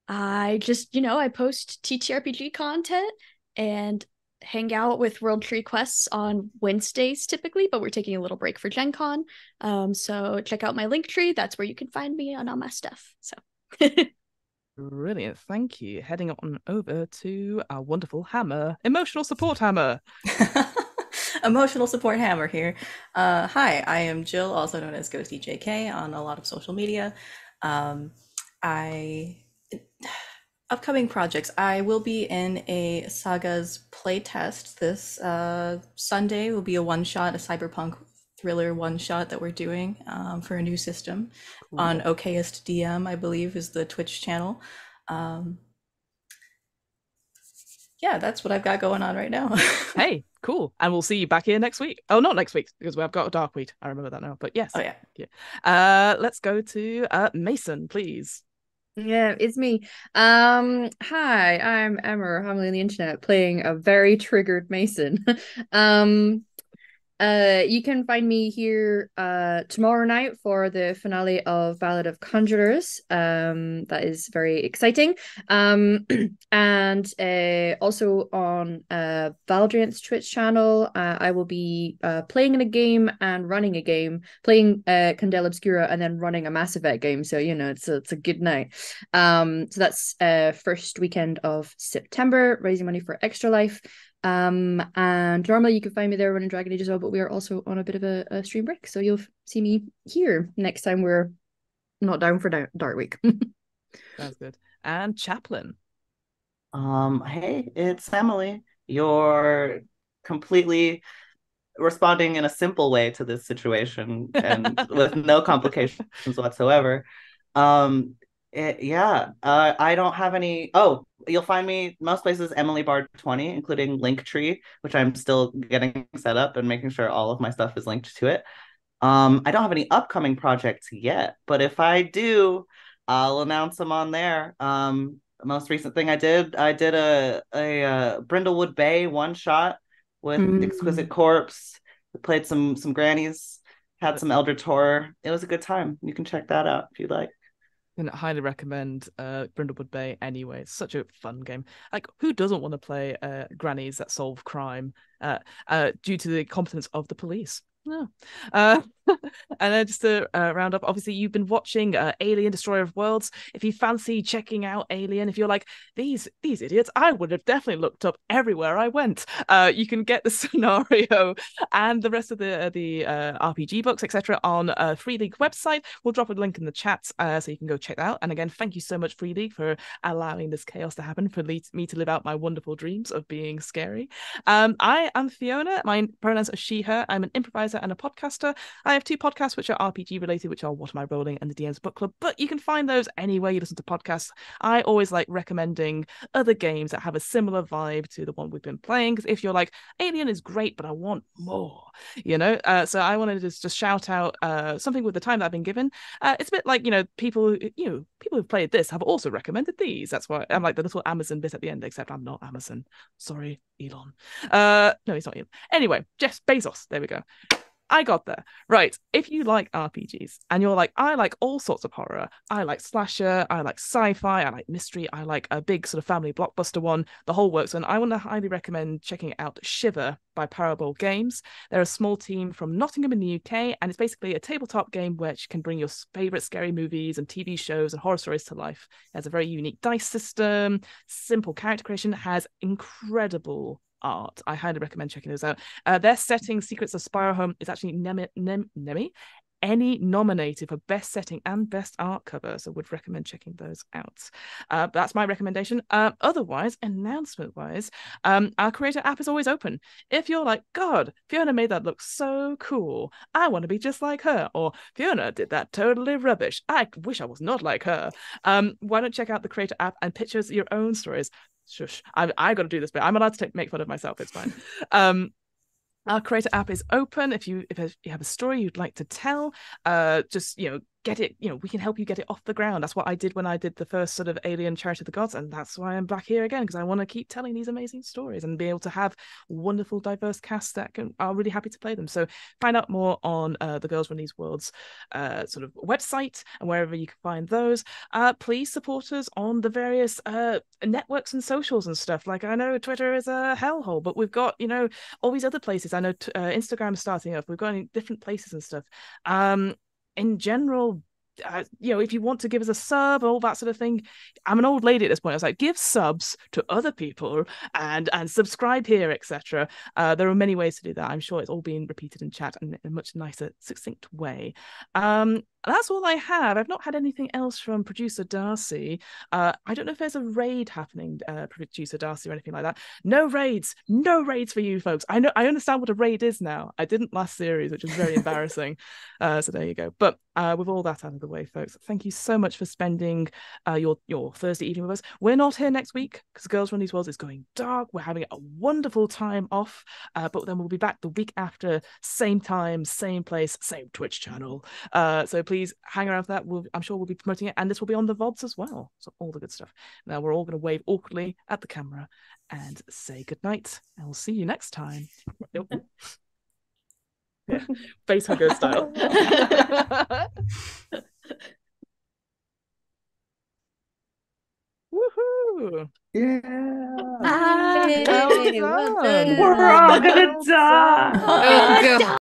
I just, I post TTRPG content and hang out with World Tree Quests on Wednesdays typically, but we're taking a little break for Gen Con. So check out my link tree. That's where you can find me on all my stuff. So Brilliant. Thank you. Heading on over to our wonderful Hammer, emotional support Hammer. Emotional support Hammer here. Hi, I am Jill, also known as Ghosty JK on a lot of social media. Upcoming projects. I will be in a Saga's playtest this Sunday. Will be a one-shot, a cyberpunk thriller one-shot that we're doing for a new system on Okayest DM, I believe, is the Twitch channel. Yeah, that's what I've got going on right now. Hey, cool. And we'll see you back here next week. Oh, not next week, because we've got a Dark Week. I remember that now. But yes. Oh, yeah. Let's go to Mason, please. Yeah, it's me. Hi, I'm Emma, Hamley on the internet, playing a very triggered Mason. You can find me here tomorrow night for the finale of Ballad of Conjurers. That is very exciting. And also on Valdriant's Twitch channel, I will be playing in a game and running a game, playing Candela Obscura and then running a Mass Effect game. So it's a good night. So that's first weekend of September, raising money for Extra Life. And normally you can find me there running Dragon Age as well, but we are also on a bit of a stream break, so you'll see me here next time we're not down for Dark Week. Sounds good. And Chaplain. Hey, it's Emily. You're completely responding in a simple way to this situation and with no complications whatsoever. I don't have any. Oh, you'll find me most places Emily Bard 20, including Linktree, which I'm still getting set up and making sure all of my stuff is linked to it. I don't have any upcoming projects yet, but if I do, I'll announce them on there. Most recent thing I did a Brindlewood Bay one shot with Exquisite Corpse. We played some grannies, had some Eldritch Horror. It was a good time. You can check that out if you'd like. Can highly recommend Brindlewood Bay anyway. It's such a fun game. Like, who doesn't want to play grannies that solve crime due to the competence of the police? No. And then just to round up, obviously you've been watching Alien Destroyer of Worlds. If you fancy checking out Alien, if you're like, these idiots, I would have definitely looked up everywhere I went. You can get the scenario and the rest of the RPG books, etc. on Free League website. We'll drop a link in the chat so you can go check that out. And again, thank you so much, Free League, for allowing this chaos to happen, for me to live out my wonderful dreams of being scary. I am Fiona. My pronouns are she, her. I'm an improviser and a podcaster. I have 2 podcasts which are RPG related, which are What Am I Rolling and the DM's Book Club, but you can find those anywhere you listen to podcasts. I always like recommending other games that have a similar vibe to the one we've been playing, because if you're like, Alien is great but I want more, so I wanted to just shout out something with the time that I've been given. It's a bit like, people who've played this have also recommended these. That's why I'm like the little Amazon bit at the end, except I'm not Amazon. Sorry, Elon. No, he's not Elon. Anyway, Jeff Bezos, there we go. I got there. Right. If you like RPGs and you're like, I like all sorts of horror, I like slasher, I like sci-fi, I like mystery, I like a big sort of family blockbuster one, the whole works. And I want to highly recommend checking out Shiver by Parable Games. They're a small team from Nottingham in the UK, and it's basically a tabletop game which can bring your favorite scary movies and TV shows and horror stories to life. It has a very unique dice system, simple character creation, has incredible art. I highly recommend checking those out. Their setting, Secrets of Spiral Home, is actually Emmy nominated for best setting and best art cover, so would recommend checking those out. That's my recommendation. Otherwise, announcement wise, our creator app is always open. If you're like, God, Fiona made that look so cool, I want to be just like her, or Fiona did that totally rubbish, I wish I was not like her, why don't check out the creator app and picture your own stories. Shush, I got to do this bit. I'm allowed to make fun of myself. It's fine. Our creator app is open. If you have a story you'd like to tell, just get it. We can help you get it off the ground. That's what I did when I did the first sort of Alien Chariots of the Gods, and that's why I'm back here again, because I want to keep telling these amazing stories and be able to have wonderful, diverse casts that are really happy to play them. So find out more on the Girls Run These Worlds sort of website and wherever you can find those. Please support us on the various networks and socials and stuff. Like, I know Twitter is a hellhole, but we've got all these other places. I know Instagram is starting up. We've got different places and stuff. In general, if you want to give us a sub, all that sort of thing, I'm an old lady at this point. I was like, give subs to other people and subscribe here, etc. There are many ways to do that. I'm sure it's all being repeated in chat in a much nicer, succinct way. That's all I have. I've not had anything else from producer Darcy. I don't know if there's a raid happening, producer Darcy, or anything like that. No raids for you folks. I understand what a raid is now. I didn't last series, which was very embarrassing. So there you go. But with all that out of the way, folks, thank you so much for spending your Thursday evening with us. We're not here next week because Girls Run These Worlds is going dark. We're having a wonderful time off, but then we'll be back the week after, same time, same place, same Twitch channel. So please hang around for that. I'm sure we'll be promoting it, and this will be on the VODs as well. So all the good stuff. Now we're all going to wave awkwardly at the camera and say goodnight, and we'll see you next time. Yeah, face hugger style. Woohoo! Yeah. Well done. We're all gonna die. Oh, God.